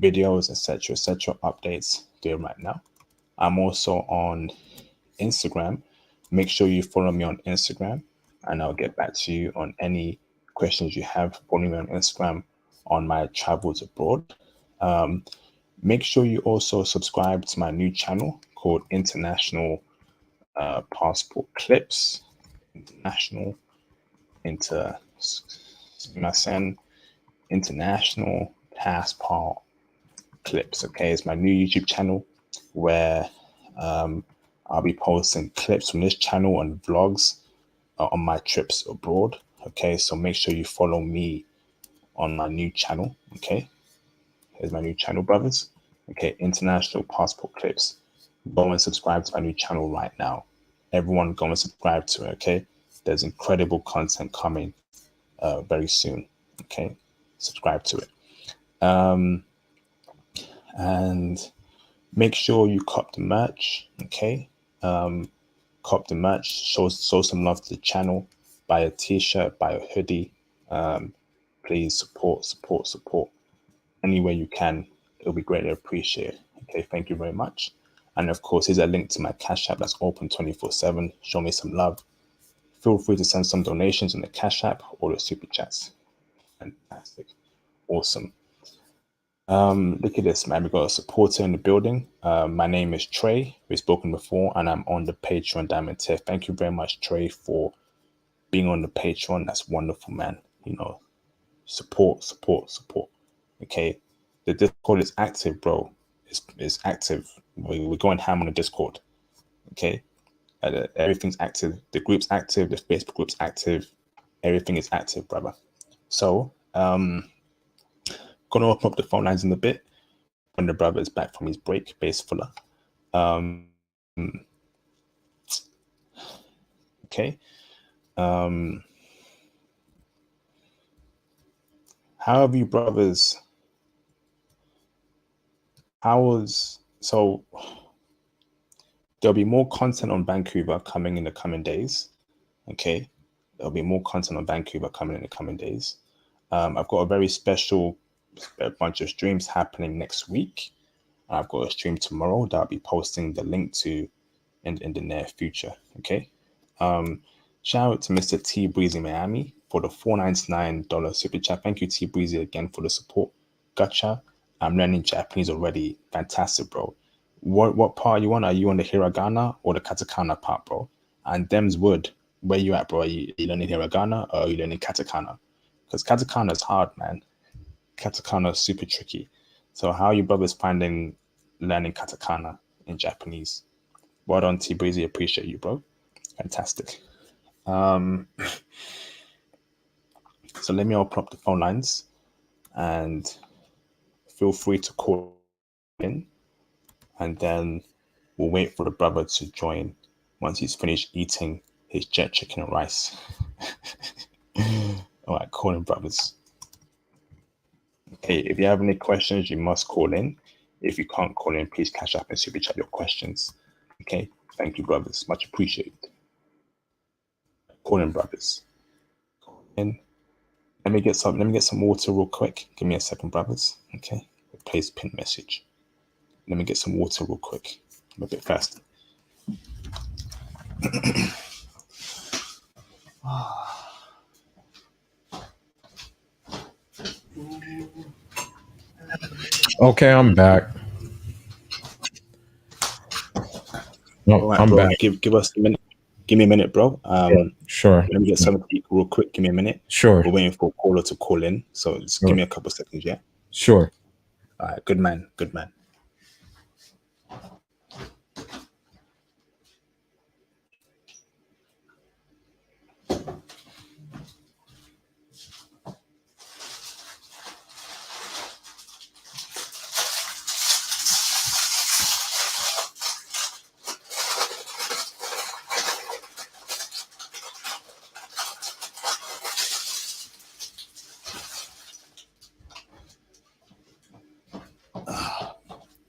videos, etc., updates. Do it right now. I'm also on Instagram. Make sure you follow me on Instagram, and I'll get back to you on any questions you have. Follow me on Instagram on my travels abroad. Make sure you also subscribe to my new channel called International Passport Clips. International International Passport Clips. Okay, it's my new YouTube channel where I'll be posting clips from this channel and vlogs on my trips abroad. Okay, so make sure you follow me on my new channel. Okay, here's my new channel, brothers. Okay, International Passport Clips. Go and subscribe to my new channel right now. Everyone go and subscribe to it, okay? There's incredible content coming very soon, okay? Subscribe to it. And make sure you cop the merch, okay? Cop the merch, show some love to the channel. Buy a t-shirt, buy a hoodie. Please support any way you can. It'll be greatly appreciated. Okay, thank you very much. And of course, here's a link to my Cash App that's open 24/7. Show me some love. Feel free to send some donations on the Cash App or the Super Chats. Fantastic. Awesome. Look at this, man. We got a supporter in the building. My name is Trey. We've spoken before, and I'm on the Patreon Diamond tier. Thank you very much, Trey, for being on the Patreon. That's wonderful, man. Support. Okay. The Discord is active, bro. It's active. We're going ham on the Discord. Okay. Everything's active. The group's active. The Facebook group's active. Everything is active, brother. So, gonna open up the phone lines in a bit when the brother is back from his break, base fuller. Okay. How have you brothers? So there'll be more content on Vancouver coming in the coming days. Okay. There'll be more content on Vancouver coming in the coming days. I've got a very special bunch of streams happening next week. I've got a stream tomorrow that I'll be posting the link to in the near future. Okay. Shout out to Mr. T Breezy Miami for the $4.99 super chat. Thank you, T Breezy, again for the support. Gotcha. I'm learning Japanese already. Fantastic, bro. What part are you on? Are you on the hiragana or the katakana part, bro? And them's wood. Where you at, bro? Are you learning hiragana or are you learning katakana? Because katakana is hard, man. Katakana is super tricky. So how are you brothers finding learning katakana in Japanese? Well done, T Breezy. Appreciate you, bro. Fantastic. So let me open up the phone lines and feel free to call in, and then we'll wait for the brother to join once he's finished eating his jet chicken and rice. All right, call in, brothers. Okay, if you have any questions, you must call in. If you can't call in, please cash up and super chat your questions. Okay, thank you, brothers. Much appreciated. Call in, brothers. Call in. Let me get some water real quick. Give me a second, brothers. Okay, replace pin message. Let me get some water real quick. I'm a bit faster. Okay, I'm back. No, All right, I'm bro. back. Give us a minute. Give me a minute, bro. Sure, Let me get something real quick. Give me a minute. sure, We're waiting for a caller to call in, so just give sure, me a couple seconds, yeah. sure. All right, good man, good man.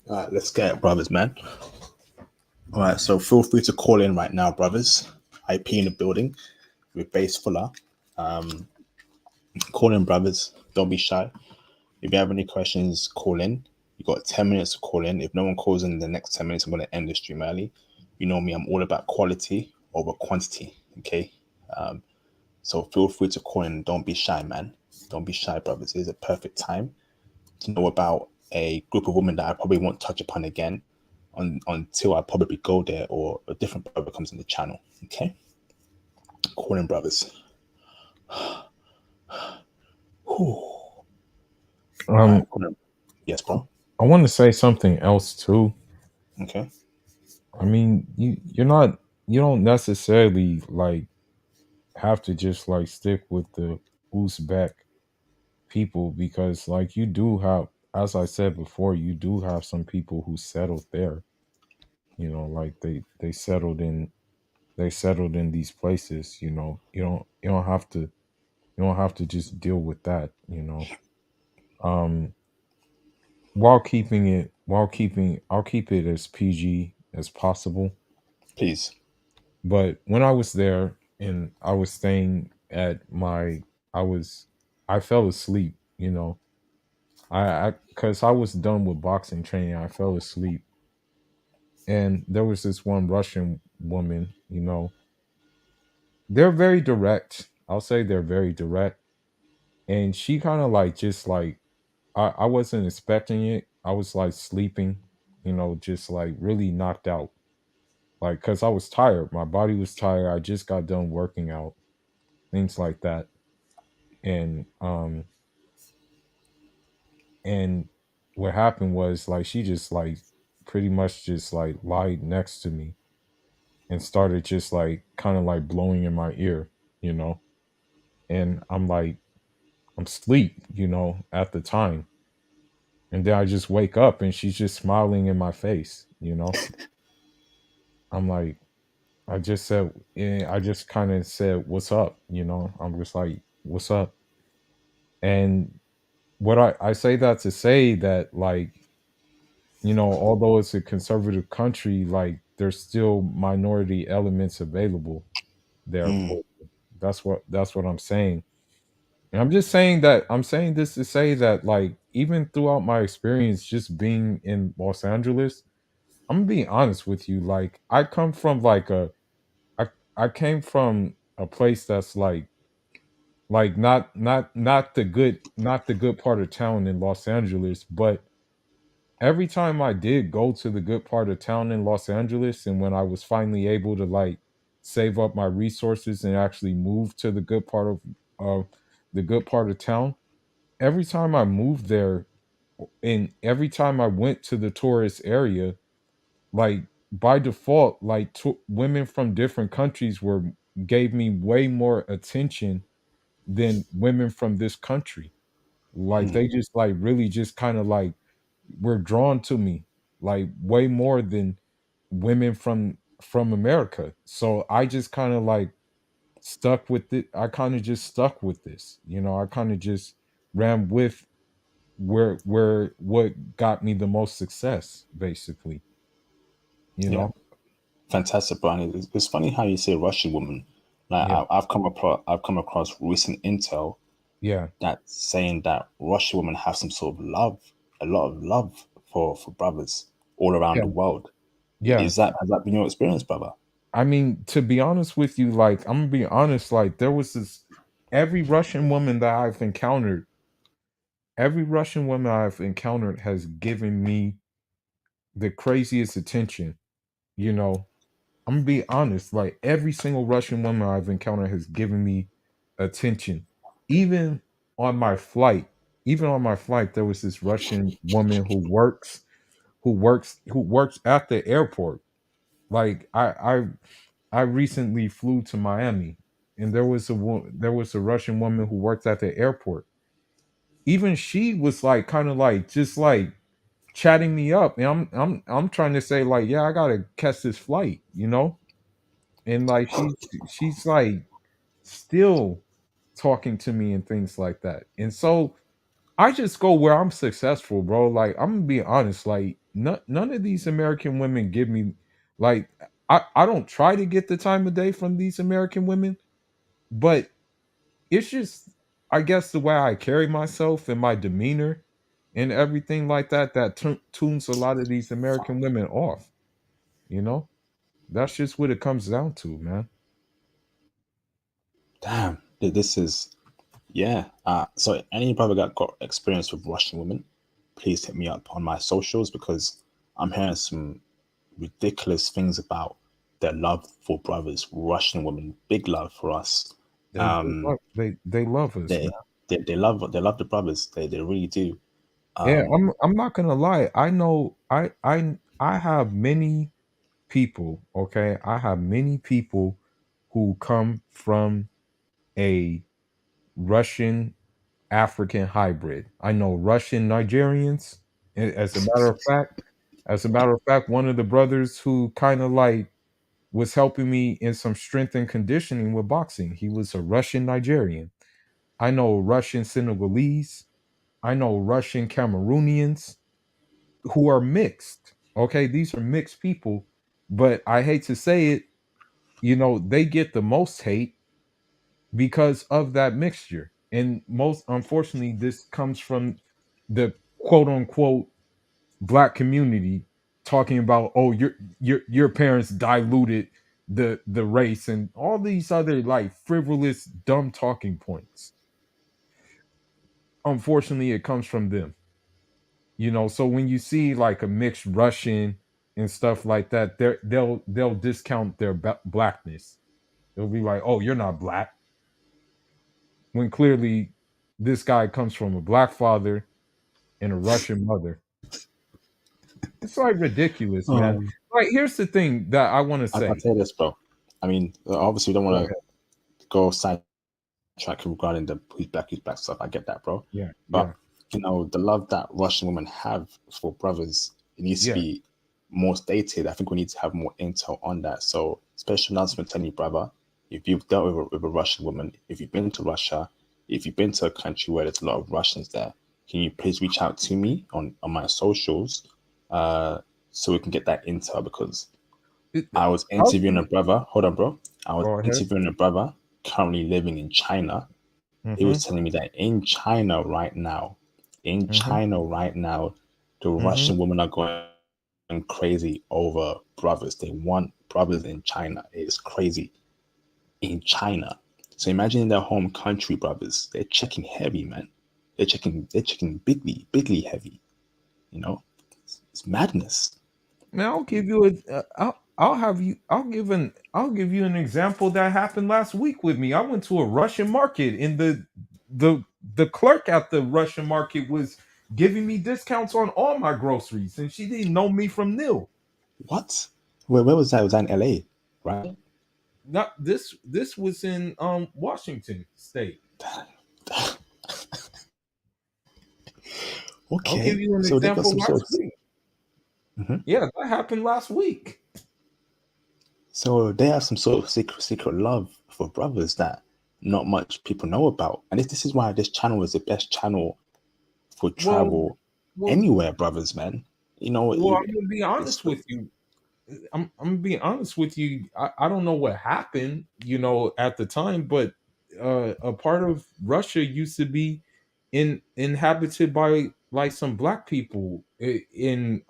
All right, let's get it, brothers, man. All right, so feel free to call in right now, brothers. IP in the building with Base Fuller. Call in, brothers. Don't be shy. If you have any questions, call in. You got 10 minutes to call in. If no one calls in the next 10 minutes, I'm going to end the stream early. You know me, I'm all about quality over quantity. Okay. So feel free to call in. Don't be shy, man. Don't be shy, brothers. It's a perfect time to know about a group of women that I probably won't touch upon again until I probably go there or a different brother comes in the channel. Okay. Call in, brothers. Whew. All Um, right. Call in. Yes, bro. I want to say something else too. Okay. I mean, you don't necessarily like have to just like stick with the Uzbek people because like you do have, as I said before, you do have some people who settled there. You know, like they settled in these places. You know, you don't have to just deal with that. You know, um, I'll keep it as PG as possible. Please. But when I was there and I was staying at my, I was, I fell asleep, you know, cause I was done with boxing training. I fell asleep. And there was this one Russian woman, you know, they're very direct. I'll say they're very direct. And she kind of like, just like, I wasn't expecting it. I was like sleeping, you know, just like really knocked out. Like, cause I was tired. My body was tired. I just got done working out, things like that. And and what happened was like she just like pretty much just like lied next to me and started just like kind of like blowing in my ear, you know. And I'm like, I'm asleep, you know, at the time. And then I just wake up and she's just smiling in my face, you know. I'm like, I just said, I just kind of said, "What's up?" You know. I'm just like, "What's up?" And what I say that to say that like, you know, although it's a conservative country, like there's still minority elements available there Mm, for you. That's what I'm saying. And I'm just saying that I'm saying this to say that like even throughout my experience just being in Los Angeles, I'm gonna be honest with you. Like I come from like I I came from a place that's like not the good part of town in Los Angeles, but every time I did go to the good part of town in Los Angeles, and when I was finally able to like save up my resources and actually move to the good part of uh, the good part of town, every time I moved there, and every time I went to the tourist area, like by default, like women from different countries were gave me way more attention than women from this country. Like mm, they just like really just kind of like were drawn to me like way more than women from America. So I just kind of like stuck with it. I kind of just stuck with this. You know, I kind of just ran with where what got me the most success basically, you yeah. know. Fantastic, Brian. It's funny how you say Russian woman. Like Yeah. I've come across recent intel Yeah. that's saying that Russian women have some sort of love, a lot of love for brothers all around Yeah. the world. Yeah. Has that been your experience, brother? I mean, to be honest with you, like I'm gonna be honest, like there was this every Russian woman that I've encountered, every Russian woman I've encountered has given me the craziest attention, you know. I'm gonna be honest. Like every single Russian woman I've encountered has given me attention. Even on my flight, even on my flight, there was this Russian woman who works at the airport. Like I recently flew to Miami, and there was a Russian woman who worked at the airport. Even she was like kind of like just like chatting me up, and I'm trying to say like, yeah, I gotta catch this flight, and like she's like still talking to me and things like that. And so I just go where I'm successful, bro. Like I'm gonna be honest, like none of these American women give me like I don't try to get the time of day from these American women, but it's just I guess the way I carry myself and my demeanor and everything like that tunes a lot of these American women off. You know, that's just what it comes down to, man. Damn, this is yeah. So any brother that got experience with Russian women, please hit me up on my socials because I'm hearing some ridiculous things about their love for brothers, Russian women, big love for us. Um, They love us, man. they they love the brothers. They really do. Yeah, Um, I'm not gonna lie. I know I have many people. Okay, I have many people who come from a Russian African hybrid. I know Russian Nigerians. As a matter of fact, one of the brothers who kind of like was helping me in some strength and conditioning with boxing, he was a Russian Nigerian. I know Russian Senegalese. I know Russian Cameroonians who are mixed. Okay, these are mixed people, but I hate to say it, they get the most hate because of that mixture. And most unfortunately, this comes from the quote unquote black community talking about, oh, your parents diluted the race and all these other like frivolous dumb talking points. Unfortunately, it comes from them. So when you see like a mixed Russian and stuff like that, they'll discount their blackness. They'll be like, oh, you're not black, when clearly this guy comes from a black father and a Russian mother. It's like ridiculous, man. um, Like, here's the thing that I want to I'll say. tell you this, bro. I mean, obviously, we don't Go want ahead. to go sidetrack regarding the who's black stuff. I get that, bro. Yeah, But yeah, the love that Russian women have for brothers, it needs to yeah. be more stated. I think we need to have more intel on that. So, special announcement to any brother: if you've dealt with a Russian woman, if you've been to Russia, if you've been to a country where there's a lot of Russians there, can you please reach out to me on my socials, uh, so we can get that intel because It, I was I'll interviewing give a you, brother. Hold on, bro. I was go ahead. interviewing a brother currently living in China. He Mm-hmm, was telling me that in mm-hmm, China right now, the mm-hmm. Russian women are going crazy over brothers. They want brothers in China. It's crazy in China. So imagine in their home country, brothers. They're checking heavy, man. They're checking bigly heavy. You know, it's madness. Now I'll give you I'll have you I'll give you an example that happened last week with me. I went to a Russian market and the clerk at the Russian market was giving me discounts on all my groceries and she didn't know me from nil. What? Where was that? It was that in LA, right? Not this was in Washington state. I'll give Okay, you an so they got example some sort last of. week. Mhm. Yeah, that happened last week. So they have some sort of secret love for brothers that not much people know about, and this is why this channel is the best channel for Well, travel well, anywhere, brothers, man. I'm gonna be It's honest with you. I'm gonna be honest with you. I don't know what happened, at the time, but a part of Russia used to be inhabited by like some black people in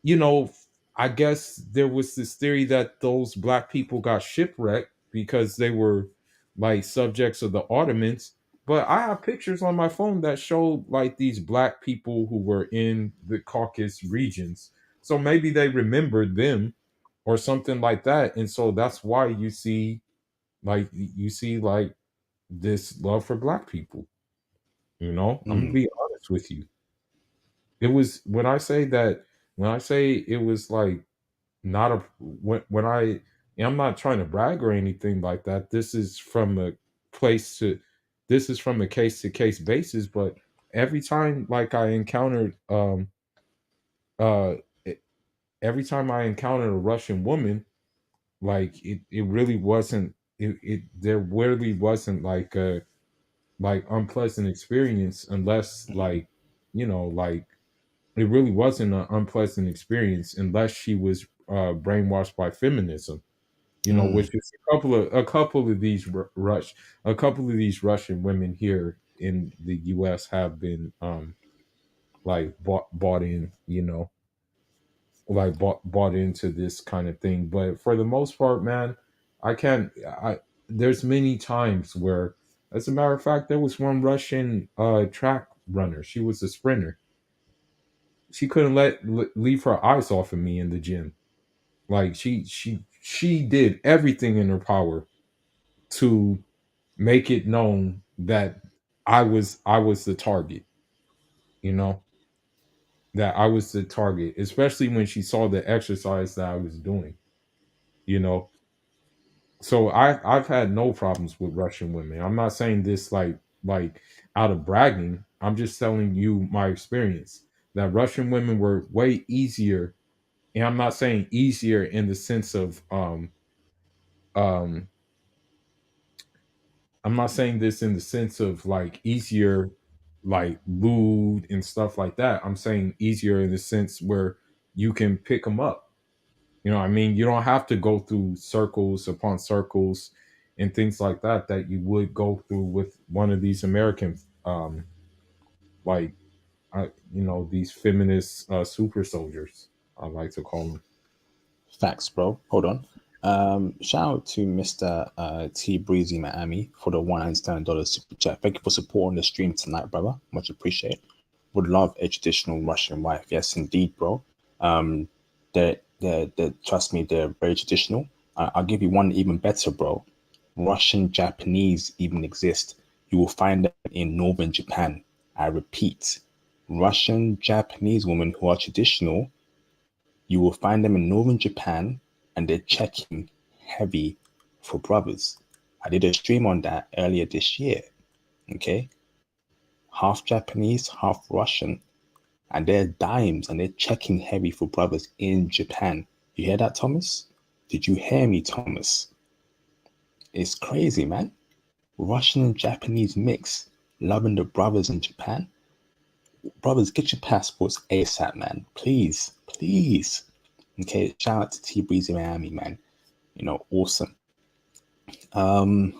you know, I guess there was this theory that those black people got shipwrecked because they were like subjects of the Ottomans. But I have pictures on my phone that show like these black people who were in the Caucasus regions. So maybe they remembered them, or something like that. And so that's why you see like this love for black people. You know, I'm gonna Mm, be honest with you. It was when I say it was like not a when I and I'm not trying to brag or anything like that. Place to this is from a case to case basis, but every time like I encountered uh e- every time I encountered a Russian woman, like it really wasn't it there really wasn't like unpleasant experience unless mm, like it really wasn't an unpleasant experience unless she was brainwashed by feminism, mm. which is a couple of these Russian women here in the US have been like bought in, like bought into this kind of thing. But for the most part, man, I can't I there's many times where, as a matter of fact, there was one Russian track runner. She was a sprinter. She couldn't leave her eyes off of me in the gym. Like she did everything in her power to make it known that I was the target, you know, that I was the target, especially when she saw the exercise that I was doing, you know. So I've had no problems with Russian women. I'm not saying this like out of bragging. I'm just telling you my experience that Russian women were way easier, and I'm not saying easier in the sense of um I'm not saying this in the sense of like easier, like lewd and stuff like that. I'm saying easier in the sense where you can pick them up. You know what I mean? You don't have to go through circles upon circles and things like that you would go through with one of these American, like, these feminist super soldiers, I like to call them. Facts, bro. Hold on. Shout out to Mr. T Breezy Miami for the $197 super chat. Thank you for supporting the stream tonight, brother. Much appreciated. Would love a traditional Russian wife. Yes, indeed, bro. They trust me, they're very traditional. I'll give you one even better, bro. Russian Japanese even exist. You will find them in northern Japan. I repeat, Russian Japanese women who are traditional, you will find them in northern Japan, and they're checking heavy for brothers. I did a stream on that earlier this year. Okay, half Japanese, half Russian, and they're dimes and they're checking heavy for brothers in Japan. You hear that, Thomas? Did you hear me, Thomas? It's crazy, man. Russian and Japanese mix, loving the brothers in Japan. Brothers, get your passports ASAP, man. Please, please. Okay, shout out to T Breezy Miami, man. Awesome. All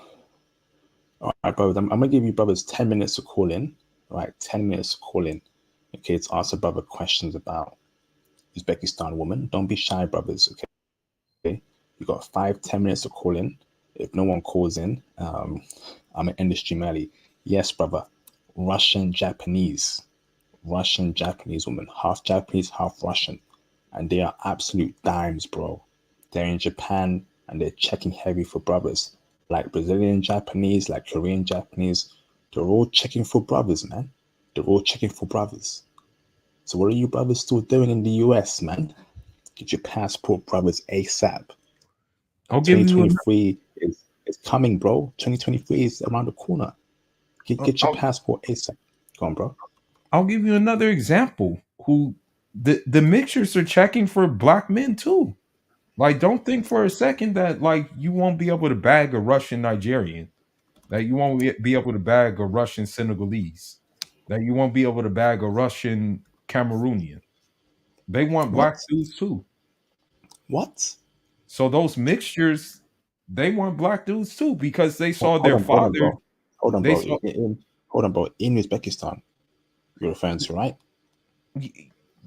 right, brothers, I'm gonna give you brothers 10 minutes to call in. All right, 10 minutes to call in. Okay, to answer brother questions about Uzbekistan woman. Don't be shy, brothers. Okay, you got 5, 10 minutes to call in. If no one calls in, I'm gonna end the stream early. Yes, brother. Russian Japanese. Russian Japanese woman, half Japanese, half Russian, and they are absolute dimes, bro. They're in Japan and they're checking heavy for brothers, like Brazilian Japanese, like Korean Japanese. They're all checking for brothers, man. They're all checking for brothers. So what are you brothers still doing in the US, man? Get your passport, brothers, ASAP. I'll give you an, 2023 is coming, bro. 2023 is around the corner. Get your I'll, passport ASAP. Go on, bro. I'll give you another example. Who the mixers are checking for black men too. Like, don't think for a second that like you won't be able to bag a Russian Nigerian, that you won't be able to bag a Russian Senegalese, that you won't be able to bag a Russian Cameroonian. They want black What? dudes too. What? So those mixtures, they want black dudes too because they saw Hold their on, hold on, father. bro. Hold on, They bro. saw. Hold on, bro. In Uzbekistan, you're referring to, right?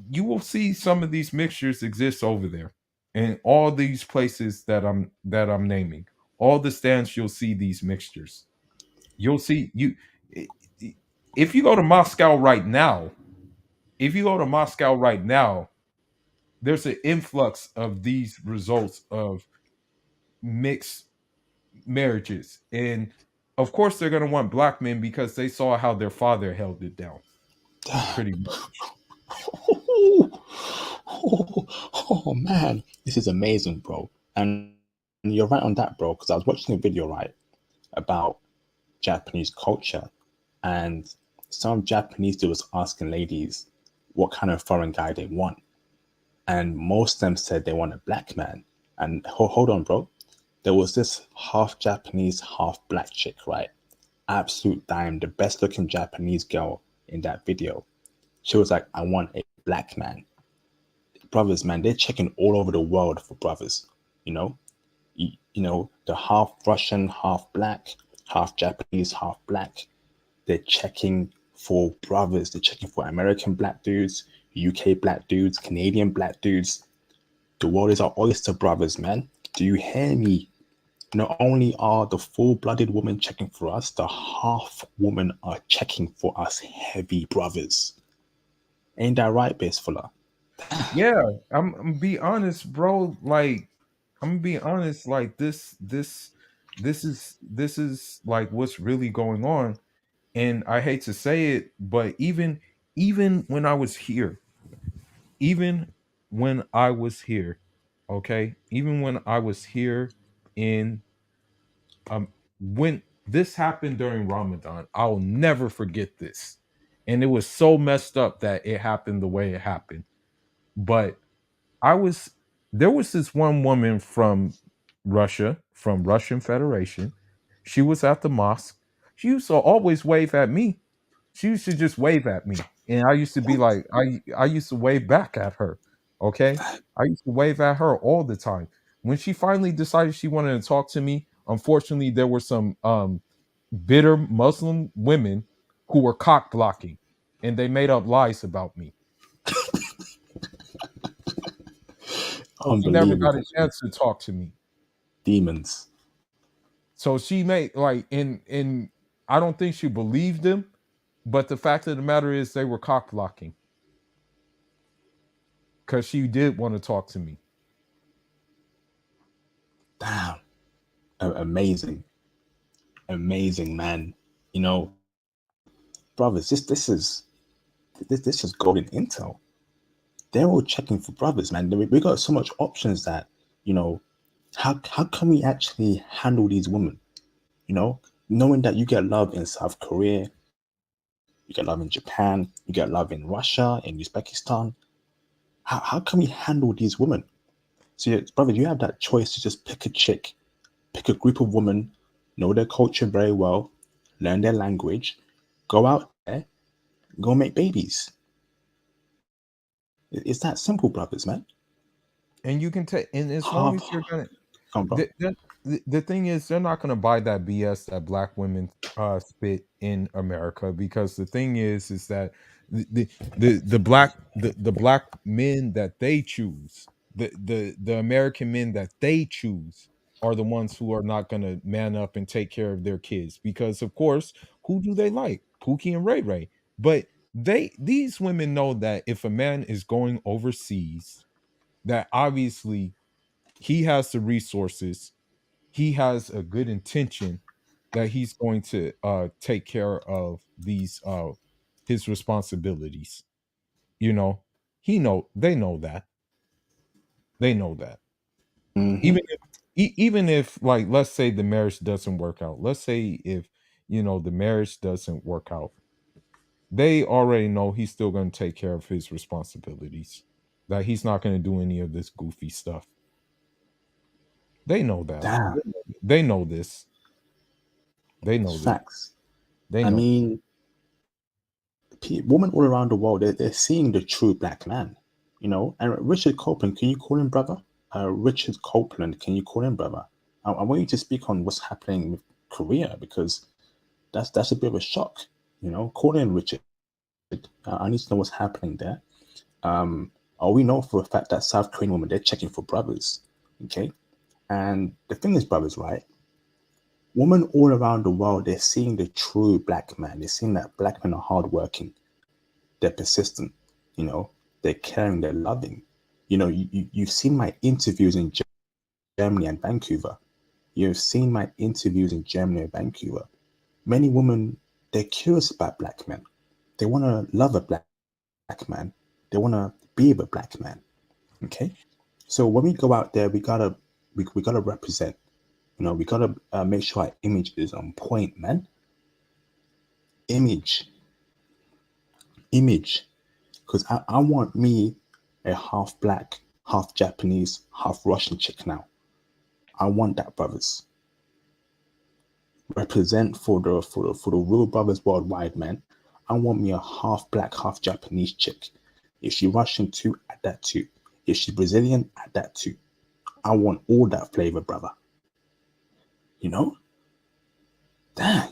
You will see some of these mixtures exist over there, and all these places that I'm naming, all the stands you'll see these mixtures. You'll see you if you go to Moscow right now. If you go to Moscow right now, there's an influx of these results of mixed marriages. And of course they're going to want black men because they saw how their father held it down, pretty much. Oh man, this is amazing, bro. And you're right on that, bro, because I was watching a video, right, about Japanese culture, and some Japanese dude was asking ladies what kind of foreign guy they want, and most of them said they want a black man. And hold on, bro, there was this half Japanese, half black chick, right? Absolute dime, the best looking Japanese girl in that video. She was like, I want a black man. Brothers, man, they're checking all over the world for brothers. You know, the half Russian, half black, half Japanese, half black. They're checking for brothers. They're checking for American black dudes, UK black dudes, Canadian black dudes. The world is our oyster, brothers, man. Do you hear me? Not only are the full-blooded women checking for us, the half women are checking for us heavy, brothers. Ain't that right, Fuller? Yeah, I'm be honest, bro. Like, I'm gonna be honest. Like this is like what's really going on. And I hate to say it, but even when I was here, even when I was here, okay, even when I was here in when this happened during Ramadan, I'll never forget this. And it was so messed up that it happened the way it happened. But I was there was this one woman from Russia, from Russian Federation. She was at the mosque. She used to always wave at me. She used to just wave at me. And I used to be like, I used to wave back at her. Okay. I used to wave at her all the time. When she finally decided she wanted to talk to me, unfortunately, there were some bitter Muslim women who were cock blocking and they made up lies about me. So she never got a Unbelievable. chance to talk to me. Demons. So she made like in I don't think she believed them, but the fact of the matter is they were cock blocking because she did want to talk to me. Damn. Amazing. Amazing, man. You know, brothers, this is golden intel. They're all checking for brothers, man. We got so much options that, you know, how can we actually handle these women? You know, knowing that you get love in South Korea, you get love in Japan, you get love in Russia, in Uzbekistan. How can we handle these women? So, yeah, brother, you have that choice to just pick a chick, pick a group of women, know their culture very well, learn their language, go out there, go make babies. It's that simple, brothers, man. And you can take, and as long Half, as you're gonna, come on, bro. the thing is, they're not gonna buy that BS that black women spit in America, because the thing is that the black men that they choose, the American men that they choose are the ones who are not gonna man up and take care of their kids, because of course, who do they like? Pookie and Ray Ray. But these women know that if a man is going overseas, that obviously he has the resources, he has a good intention, that he's going to take care of these his responsibilities. You know, they know that. They know that. Even Hmm. if even if, like, let's say the marriage doesn't work out. Let's say if the marriage doesn't work out. They already know he's still going to take care of his responsibilities. That he's not going to do any of this goofy stuff. They know that. Damn, They know this. They it's know this. facts. They I know. mean, women all around the world, they're seeing the true black man, you know. And Richard Copeland, can you call him brother? Richard Copeland, can you call him brother? I want you to speak on what's happening with Korea, because that's a bit of a shock, you know. Call in Richard. I need to know what's happening there. We know for a fact that South Korean women, they're checking for brothers, okay. And the thing is, brothers, right? Women all around the world, they're seeing the true black man. They're seeing that black men are hardworking, they're persistent, you know, they're caring, they're loving. You've seen my interviews in Germany and Vancouver. You've seen my interviews in Germany and Vancouver. Many women, they're curious about black men. They want to love a black man. They want to be with a black man. Okay. So when we go out there, we gotta represent. We gotta make sure our image is on point, man. Image, image. Because I want me a half black, half Japanese, half Russian chick now. I want that, brothers. Represent for the real brothers worldwide, man. I want me a half black, half Japanese chick. If she Russian too, add that too. If she's Brazilian, add that too. I want all that flavor, brother. You know? Dang,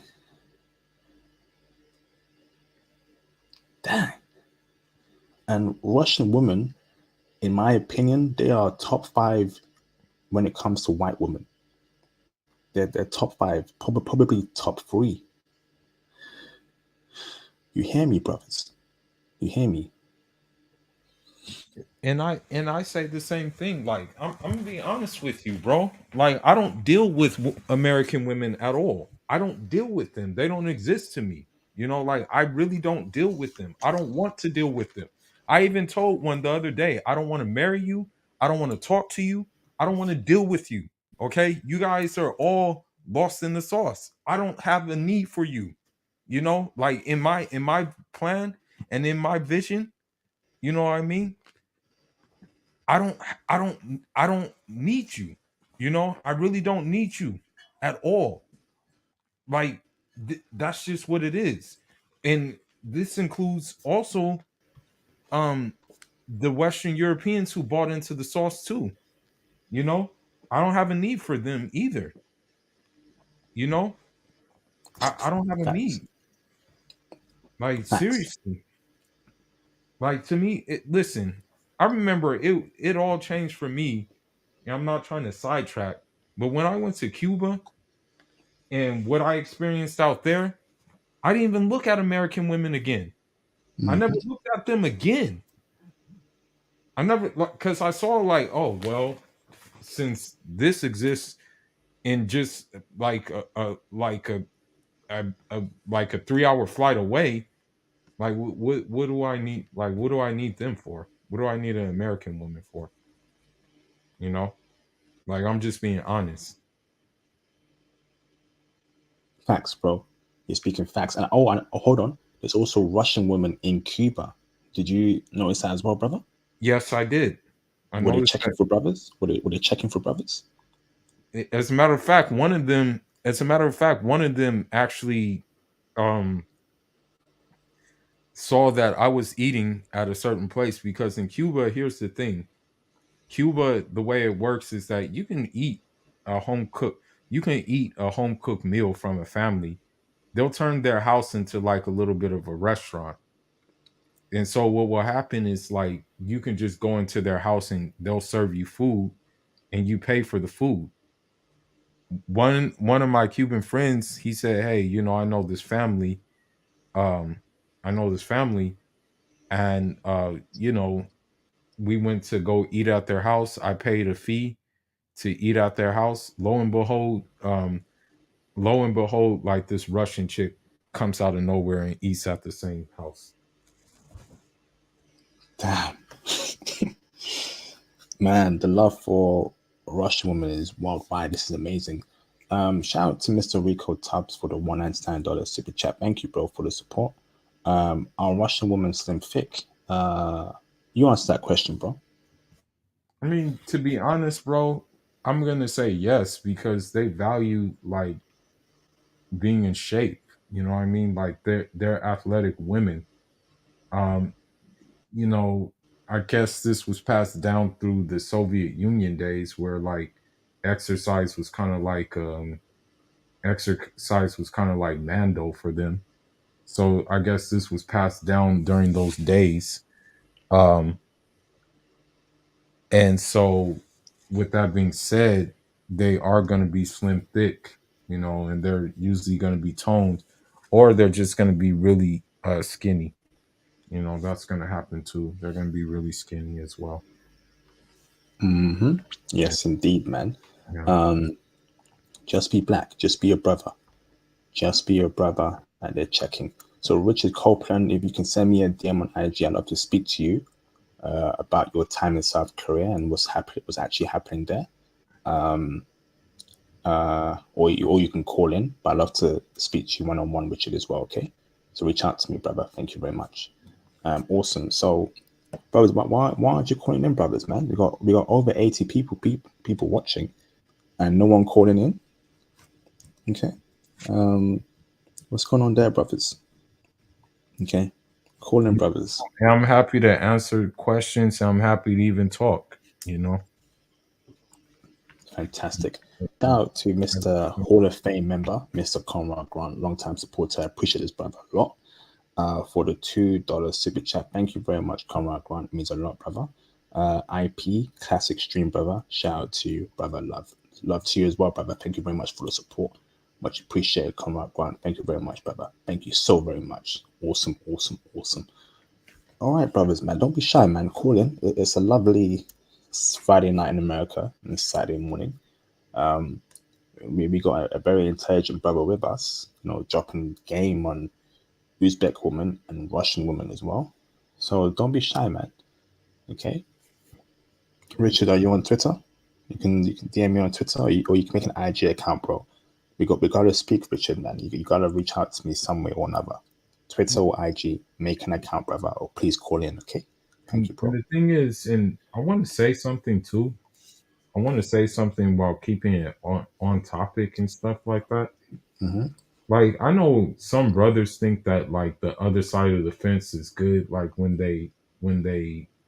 dang. And Russian women, in my opinion, they are top five when it comes to white women. They're top five, probably top three. You hear me, brothers? You hear me? And I say the same thing. Like I'm gonna be honest with you, bro. Like I don't deal with American women at all. I don't deal with them. They don't exist to me. Like I really don't deal with them. I don't want to deal with them. I even told one the other day, I don't want to marry you. I don't want to talk to you. I don't want to deal with you. Okay, you guys are all lost in the sauce. I don't have a need for you. Like in my plan and in my vision. You know what I mean? I don't I don't need you. I really don't need you at all. Like that's just what it is. And this includes also um the Western Europeans who bought into the sauce too. You know? I don't have a need for them either. You know? I don't have a Facts, need. Like facts. seriously. Like to me, listen, I remember it all changed for me. And I'm not trying to sidetrack, but when I went to Cuba and what I experienced out there, I didn't even look at American women again. I never Hmm. looked at them again. I never, because I saw like, oh well, since this exists in just like a 3 hour flight away, like what do I need? Like what do I need them for? What do I need an American woman for? You know, like I'm just being honest. Facts, bro. You're speaking facts. And hold on. There's also Russian women in Cuba. Did you notice that as well, brother? Yes, I did. I Were they noticed checking that. for brothers? Were they checking for brothers? As a matter of fact, one of them actually um saw that I was eating at a certain place because in Cuba, here's the thing. Cuba, the way it works is that a home cook you can eat a home cooked meal from a family. They'll turn their house into like a little bit of a restaurant. And so what will happen is like you can just go into their house and they'll serve you food and you pay for the food. One of my Cuban friends, he said, "Hey, I know this family. Um, I know this family, and we went to go eat at their house. I paid a fee to eat at their house. Lo and behold, like this Russian chick comes out of nowhere and eats at the same house. Damn. Man, the love for Russian women is worldwide. This is amazing. Shout out to Mr. Rico Tubbs for the $199 super chat. Thank you, bro, for the support. Are Russian women slim thick? You answer that question, bro. I mean, to be honest, bro, I'm gonna say yes because they value like being in shape. You know what I mean? Like they're athletic women. Um, you know, I guess this was passed down through the Soviet Union days where like exercise was kind of like exercise was kind of like Mando for them. So I guess this was passed down during those days. Um, and so with that being said, they are going to be slim thick, and they're usually going to be toned, or they're just going to be really skinny. That's going to happen too. They're going to be really skinny as well. Hmm. Yeah, Yes, indeed, man. yeah. Um, just be black. Just be a brother. Just be your brother, and they're checking. So, Richard Copeland, if you can send me a DM on IG, I'd love to speak to you about your time in South Korea and what's actually happening there. Or you can call in, but I'd love to speak to you one on one, Richard, as well. Okay, so reach out to me, brother. Thank you very much. Awesome. So, brothers, why aren't you calling in, brothers? Man, we got over 80 people watching, and no one calling in. Okay, what's going on there, brothers? Okay, call in, brothers. And I'm happy to answer questions. I'm happy to even talk. You know. Fantastic. Shout out to Mr. Hall of Fame member, Mr. Conrad Grant, long-time supporter. I appreciate this brother a lot. For the $2 super chat. Thank you very much, Conrad Grant. It means a lot, brother. IP, classic stream, brother. Shout out to you, brother. Love to you as well, brother. Thank you very much for the support. Much appreciated, Conrad Grant. Thank you very much, brother. Thank you so very much. Awesome, awesome, awesome. All right, brothers, man. Don't be shy, man. Call in. It's a lovely Friday night in America and Saturday morning. We got a very intelligent brother with us, dropping game on Uzbek woman and Russian woman as well. So don't be shy, man. Okay, Richard, are you on Twitter? You can DM me on Twitter, or you can make an IG account, bro. We gotta speak, Richard, man. You gotta reach out to me some way or another. Twitter or IG, make an account, brother, or please call in. Okay, thank you, And bro. the thing is, and I want to say something too. I want to say something while keeping it on topic and stuff like that. Hmm. Like I know some brothers think that like the other side of the fence is good. Like when they,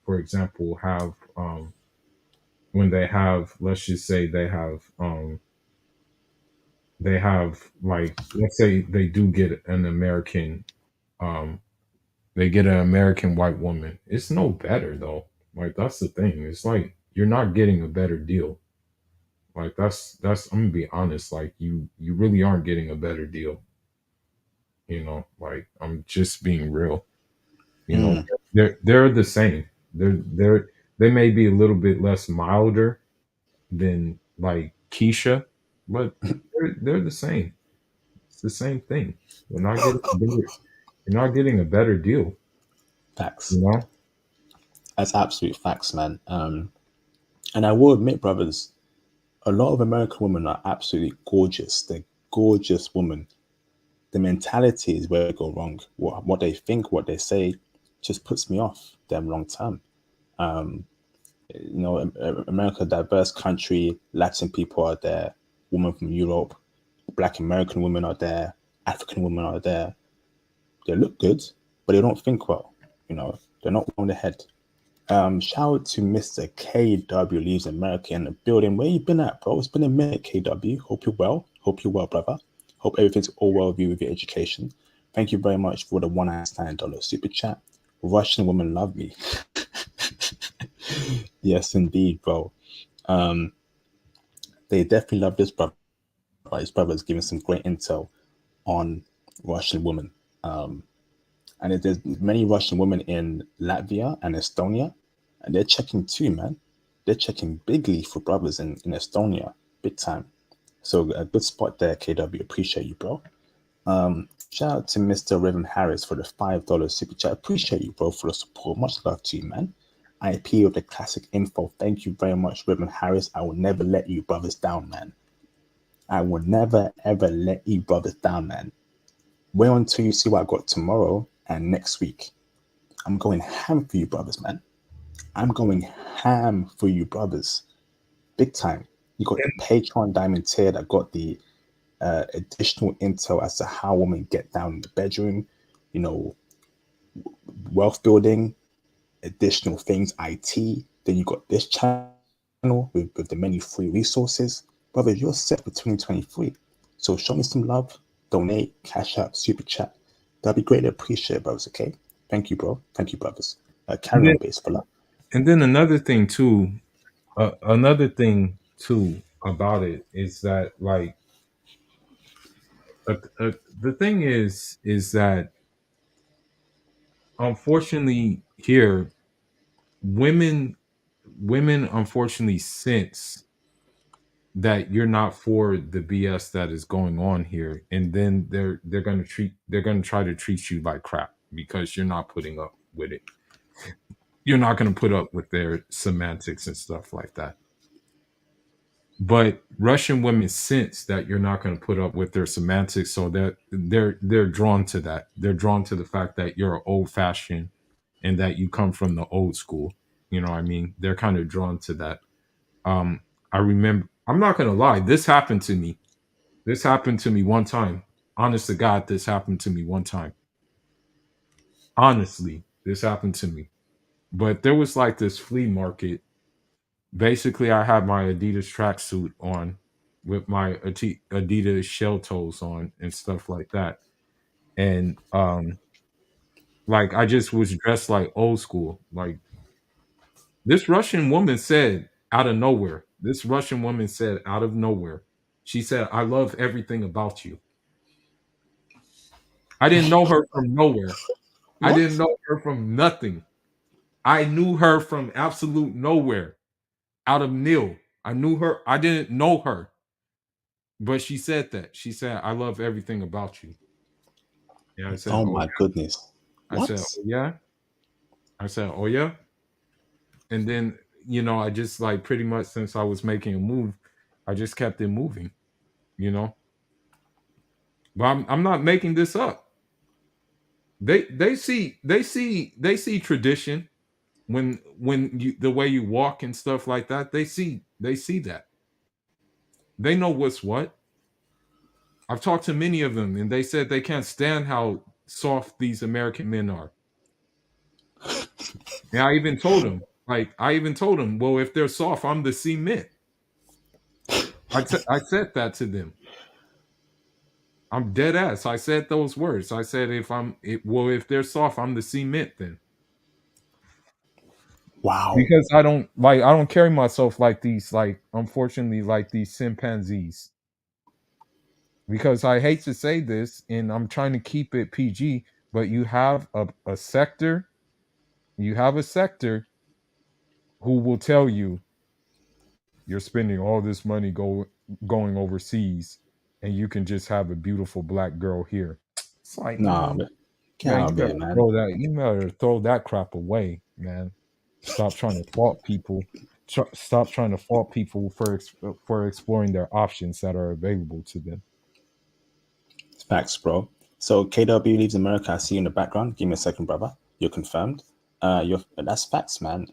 for example, have when they have, let's just say they have like, let's say they do get an American um they get an American white woman. It's no better though. Like that's the thing. It's like you're not getting a better deal. Like that's I'm gonna be honest. Like you really aren't getting a better deal. Like I'm just being real. You know, Mm, they're the same. They may be a little bit less milder than like Keisha, but they're the same. It's the same thing. You're not getting a better, you're not getting a better deal. You facts. know, That's absolute facts, man. And I will admit, brothers, a lot of American women are absolutely gorgeous. They're gorgeous women. The mentality is where they go wrong. What they think, what they say, just puts me off them long term. America, diverse country, Latin people are there, women from Europe, Black American women are there, African women are there. They look good, but they don't think well. They're not on the head. Shout out to Mr. KW leaves America in the building. Where you been at, bro? It's been a minute, KW. Hope you're well. Hope you're well, brother. Hope everything's all well with you with your education. Thank you very much for the $199 super chat. Russian women love me. Yes, indeed, bro. They definitely love this brother. His brother is giving some great intel on Russian women. And there's many Russian women in Latvia and Estonia, and they're checking too, man. They're checking bigly for brothers in Estonia, big time. So a good spot there, KW. Appreciate you, bro. Shout out to Mr. Reverend Harris for the $5 super chat. Appreciate you, bro, for the support. Much love to you, man. IP of the classic info. Thank you very much, Reverend Harris. I will never let you brothers down, man. I will never ever let you brothers down, man. Wait until you see what I got tomorrow and next week. I'm going ham for you, brothers, man. I'm going ham for you, brothers. Big time. You got the Patreon diamond tier that got the additional intel as to how women get down in the bedroom, you know, wealth building, additional things, IT. Then you got this channel with the many free resources. Brothers, you're set for 2023. So show me some love, donate, cash out, super chat. That'd be greatly appreciated, brothers, okay? Thank you, bro. Thank you, brothers. and Carry then on, base for love. another thing too about it is that like the thing is that unfortunately here women women unfortunately sense that you're not for the BS that is going on here, and then they're gonna try to treat you like crap because you're not putting up with it. You're not gonna put up with their semantics and stuff like that. But Russian women sense that you're not going to put up with their semantics, so that they're drawn to that. They're drawn to the fact that you're old fashioned and that you come from the old school. You know what I mean? They're kind of drawn to that. Um, I remember. I'm not going to lie. This happened to me. This happened to me one time. Honest to God, this happened to me one time. Honestly, this happened to me. But there was like this flea market. Basically, I had my Adidas tracksuit on with my Adidas shell toes on and stuff like that. And like I just was dressed like old school. Like this Russian woman said out of nowhere. This Russian woman said out of nowhere. She said, "I love everything about you." I didn't know her from nowhere. I didn't What? know her from nothing. I knew her from absolute nowhere. Out of nil. I knew her. I didn't know her. But she said that. She said, "I love everything about you." Yeah, I said, Oh "Oh my yeah." goodness. I said, What? "Oh yeah." I said, "Oh yeah." And then, I just like pretty much since I was making a move, I just kept it moving, you know. But I'm not making this up. They see tradition when you the way you walk and stuff like that. They see that. They know what's what. I've talked to many of them and they said they can't stand how soft these American men are. And I even told them, well, if they're soft, I'm the cement. I said that to them. I'm dead ass. I said those words. I said, if they're soft, I'm the cement then. Wow. Because I don't carry myself like these, like, unfortunately, like these chimpanzees. Because I hate to say this, and I'm trying to keep it PG, but you have a sector who will tell you you're spending all this money going overseas and you can just have a beautiful black girl here. It's like, Nah, man. Get man, out of here, man. you better throw that crap away, man. Stop trying to fault people. Stop trying to fault people for exploring their options that are available to them. Facts, bro. So KW leaves America. I see you in the background. Give me a second, brother. You're confirmed. That's facts, man.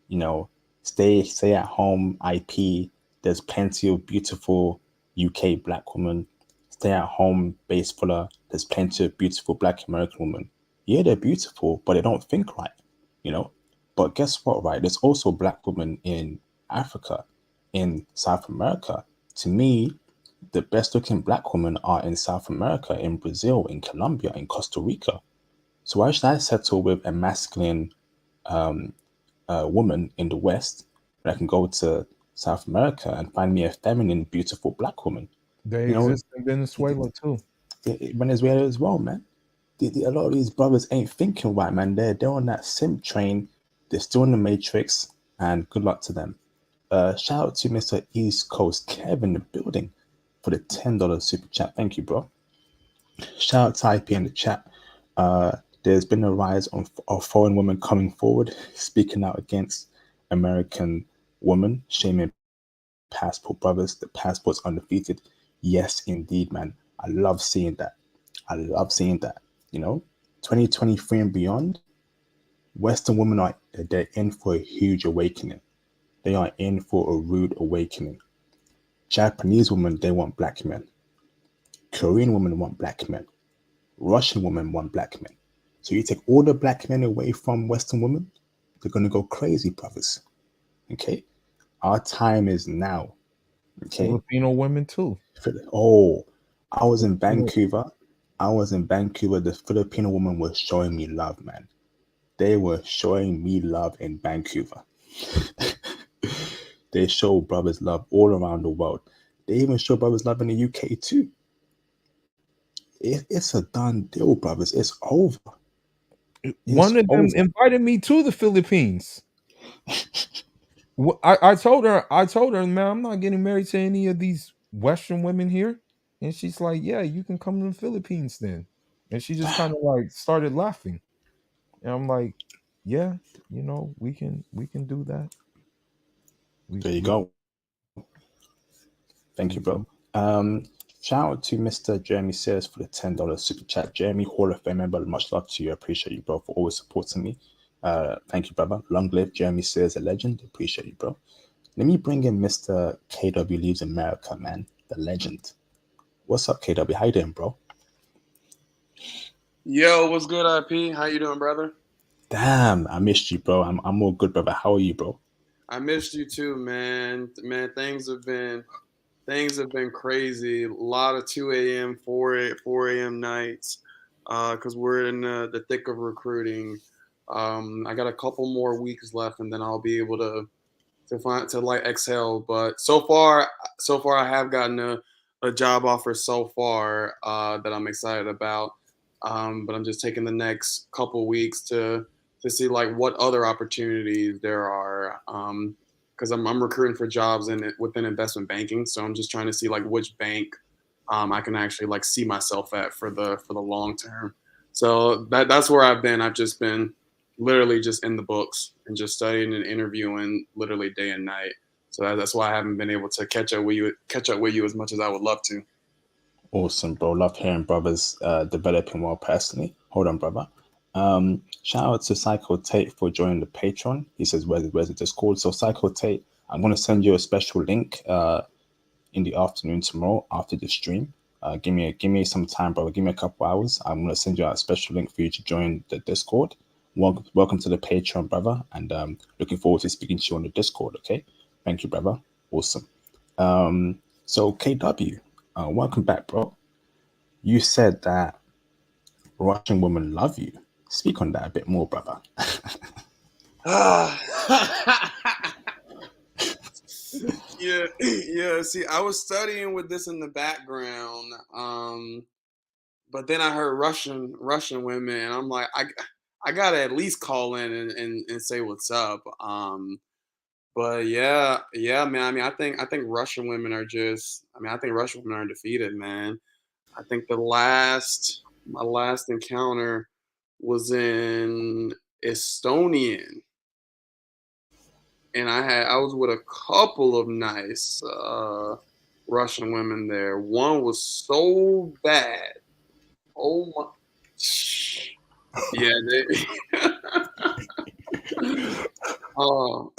You know, stay at home. IP. There's plenty of beautiful UK black women. Stay at home, base fuller. There's plenty of beautiful black American women. Yeah, they're beautiful, but they don't think right. You know. But guess what? Right? There's also black women in Africa, in South America. To me, the best looking black women are in South America, in Brazil, in Colombia, in Costa Rica. So why should I settle with a masculine woman in the West when I can go to South America and find me a feminine, beautiful black woman? They You know, exist in Venezuela too. Venezuela as well, man. A lot of these brothers ain't thinking right, man. They're on that simp train. They're still in the matrix, and good luck to them. Shout out to Mr. East Coast Kev in the building for the $10 super chat. Thank you, bro. Shout out to IP in the chat. There's been a rise of foreign women coming forward, speaking out against American women, shaming passport brothers. The passport's undefeated. Yes, indeed, man. I love seeing that. I love seeing that. You know, 2023 and beyond, Western women they're in for a huge awakening. They are in for a rude awakening. Japanese women, they want black men. Korean women want black men. Russian women want black men. So you take all the black men away from Western women, they're gonna go crazy, brothers. Okay, our time is now. Okay. Filipino women too. Oh, I was in Filipino, Vancouver. I was in Vancouver. The Filipino woman was showing me love, man. They were showing me love in Vancouver. They show brothers love all around the world. They even show brothers love in the UK too. It's a done deal, brothers. It's over. It's one of them over. invited me to the Philippines. I told her, man, I'm not getting married to any of these Western women here. And she's like, yeah, you can come to the Philippines then. And she just kind of like started laughing. And I'm like, yeah, we can do that. We There you we go. Thank you, we, bro. Shout out to Mr. Jeremy Sears for the $10 super chat. Jeremy, Hall of Fame member, much love to you. I appreciate you, bro, for always supporting me. Thank you, brother. Long live Jeremy Sears, a legend. Appreciate you, bro. Let me bring in Mr. KW Leaves America, man, the legend. What's up, KW? How you doing, bro? Yo, what's good, IP? How you doing, brother? Damn, I missed you, bro. I'm all good, brother. How are you, bro? I missed you too, man. Man, things have been crazy. A lot of 2 a.m., 4 a.m. nights, because we're in the thick of recruiting. I got a couple more weeks left, and then I'll be able to like exhale. But so far, I have gotten a job offer so far that I'm excited about. But I'm just taking the next couple weeks to see like what other opportunities there are. Because I'm recruiting for jobs within investment banking, so I'm just trying to see like which bank I can actually like see myself at for the long term. So that's where I've been. I've just been literally just in the books and just studying and interviewing literally day and night. So that's why I haven't been able to catch up with you as much as I would love to. Awesome, bro. Love hearing brothers developing well personally. Hold on, brother. Shout out to Psycho Tate for joining the Patreon. He says, where's the Discord? So Psycho Tate, I'm gonna send you a special link in the afternoon tomorrow after the stream. Give me some time, brother. Give me a couple hours. I'm gonna send you out a special link for you to join the Discord. Welcome to the Patreon, brother, and looking forward to speaking to you on the Discord. Okay, thank you, brother. Awesome. So KW, welcome back, bro. You said that Russian women love you. Speak on that a bit more, brother. Yeah, yeah. See, I was studying with this in the background, but then I heard Russian women, and I'm like, I gotta at least call in and say what's up. But yeah, yeah, man. I think Russian women are just. I think Russian women are undefeated, man. I think my last encounter was in Estonian, and I was with a couple of nice Russian women there. One was so bad. Oh my, yeah, they, oh,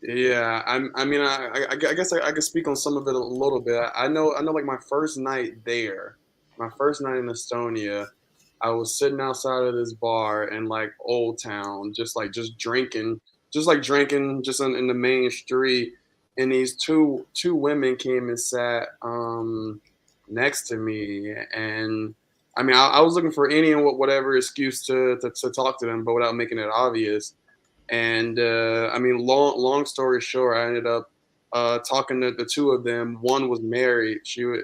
yeah. I guess I could speak on some of it a little bit. I know, like my first night in Estonia. I was sitting outside of this bar in like Old Town, just drinking, just in the main street. And these two women came and sat next to me, and I was looking for any and whatever excuse to talk to them, but without making it obvious. And long story short, I ended up talking to the two of them. One was married,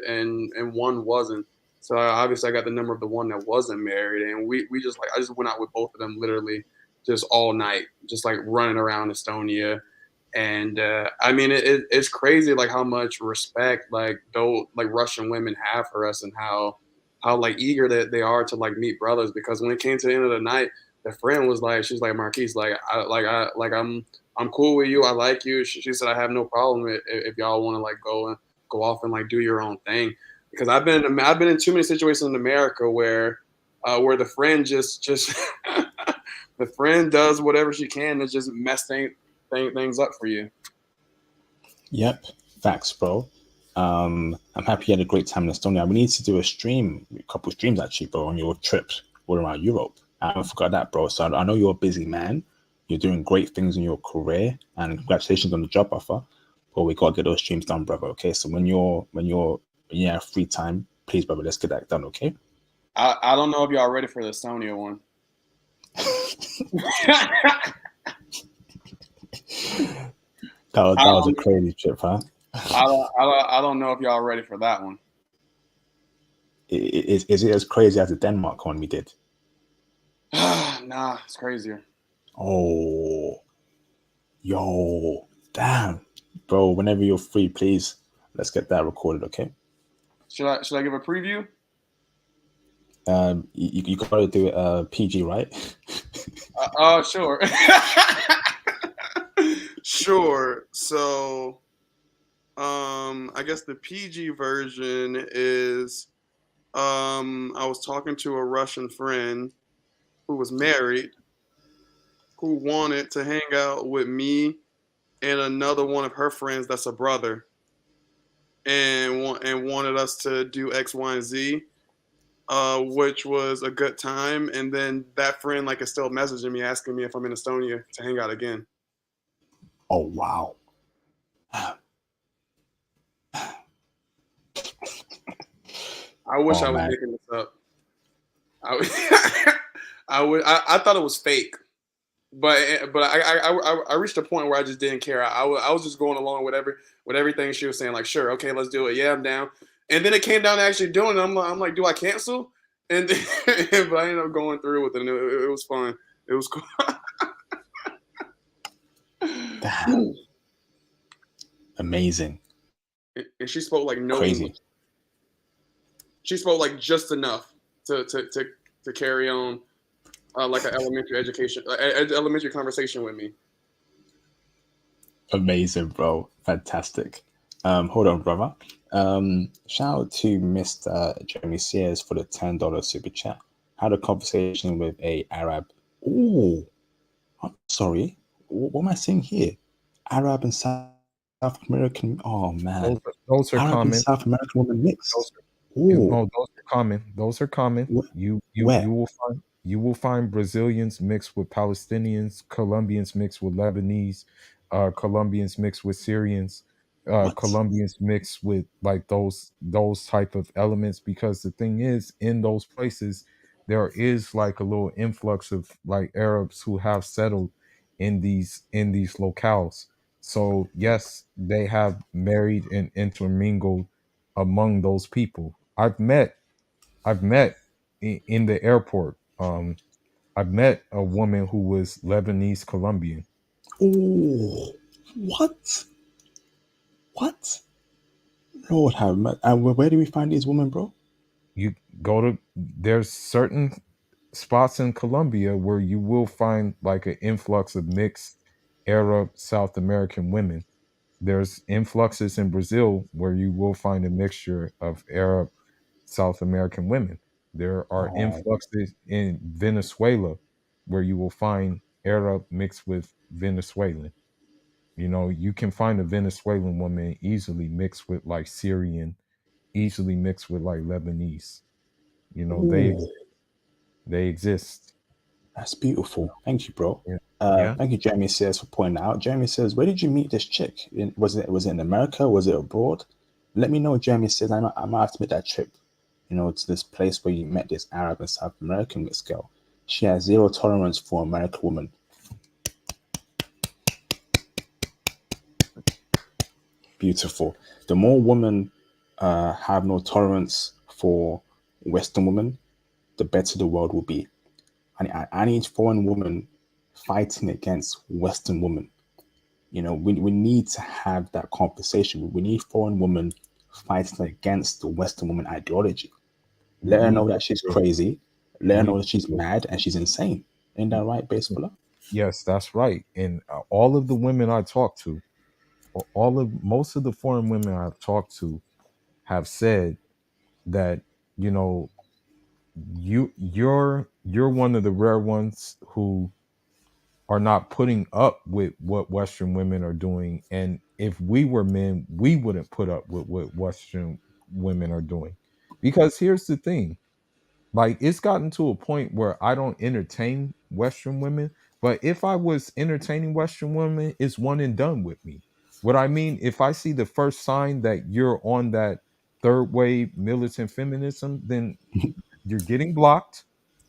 and one wasn't. So obviously, I got the number of the one that wasn't married, and we just like I just went out with both of them literally just all night, just like running around Estonia. And it's crazy like how much respect like though like Russian women have for us, and how like eager that they are to like meet brothers. Because when it came to the end of the night, the friend was like, she's like, Marquise, I'm cool with you. I like you. She said, I have no problem if y'all want to like go off and like do your own thing. Because I've been in too many situations in America where the friend just the friend does whatever she can to just mess things up for you. Yep, facts, bro. I'm happy you had a great time in Estonia. We need to do a couple streams actually, bro, on your trips all around Europe. I haven't forgot that, bro. So I know you're a busy man. You're doing great things in your career, and congratulations on the job offer. But we gotta get those streams done, brother. Okay, so when you have free time, please, brother, let's get that done. Okay. I don't know if y'all ready for the Estonia one. That was a crazy trip, huh? I don't know if y'all ready for that one. Is it as crazy as the Denmark one we did? Nah, it's crazier. Oh, yo, damn, bro. Whenever you're free, please let's get that recorded, okay? Should I give a preview? You gotta do it PG, right? Sure. Sure. So, I guess the PG version is, I was talking to a Russian friend who was married, who wanted to hang out with me and another one of her friends that's a brother, and wanted us to do X, Y, and Z. Which was a good time. And then that friend like is still messaging me asking me if I'm in Estonia to hang out again. Oh wow. I wish Oh I was man. making this up. I, I thought it was fake, but I reached a point where I just didn't care. I was just going along with everything she was saying. Like, sure, okay, let's do it. Yeah, I'm down. And then it came down to actually doing it. I'm like, do I cancel? And then, but I ended up going through with it. And it was fun. It was cool. Damn. Amazing. And she spoke like no Crazy. English. She spoke like just enough to carry on like an elementary education, elementary conversation with me. Amazing, bro. Fantastic. Hold on, brother. Shout out to Mr. Jeremy Sears for the $10 super chat. Had a conversation with a Arab. Oh, I'm sorry. What am I saying here? Arab and South American. Oh man, Those are Arab and common. South American women Those mixed. No, Oh, those are common. Those are common. where? You will find Brazilians mixed with Palestinians, Colombians mixed with Lebanese, Colombians mixed with Syrians, What? Colombians mixed with like those type of elements. Because the thing is, in those places, there is like a little influx of like Arabs who have settled in these locales. So yes, they have married and intermingled among those people. I've met in the airport. I've met a woman who was Lebanese Colombian. Oh, what? What? Lord have mercy. And where do we find these women, bro? You go to There's certain spots in Colombia where you will find like an influx of mixed Arab South American women. There's influxes in Brazil where you will find a mixture of Arab South American women. There are Oh, influxes in Venezuela where you will find Arab mixed with Venezuelan. You know, you can find a Venezuelan woman easily mixed with like Syrian, easily mixed with like Lebanese. You know, ooh, they exist. that's beautiful. Thank you, bro. Yeah. Yeah. Thank you, Jeremy says, for pointing out. Jeremy says, where did you meet this chick? Was it in America? Was it abroad? Let me know, Jeremy says. I might have to make that trip, to this place where you met this Arab and South American mixed girl. She has zero tolerance for American women. Beautiful. The more women have no tolerance for Western women, the better the world will be. And I need foreign women fighting against Western women. We need to have that conversation. We need foreign women fighting against the Western woman ideology. Let her We know that she's do. crazy. Let her We know that she's do. mad and she's insane. Ain't that right, baseball? Yes, that's right. And all of the women I talk to, most of the foreign women I've talked to have said that, you know, you're one of the rare ones who are not putting up with what Western women are doing. And if we were men, we wouldn't put up with what Western women are doing. Because here's the thing, like it's gotten to a point where I don't entertain Western women, but if I was entertaining Western women, it's one and done with me. What I mean, if I see the first sign that you're on that third wave militant feminism, then you're getting blocked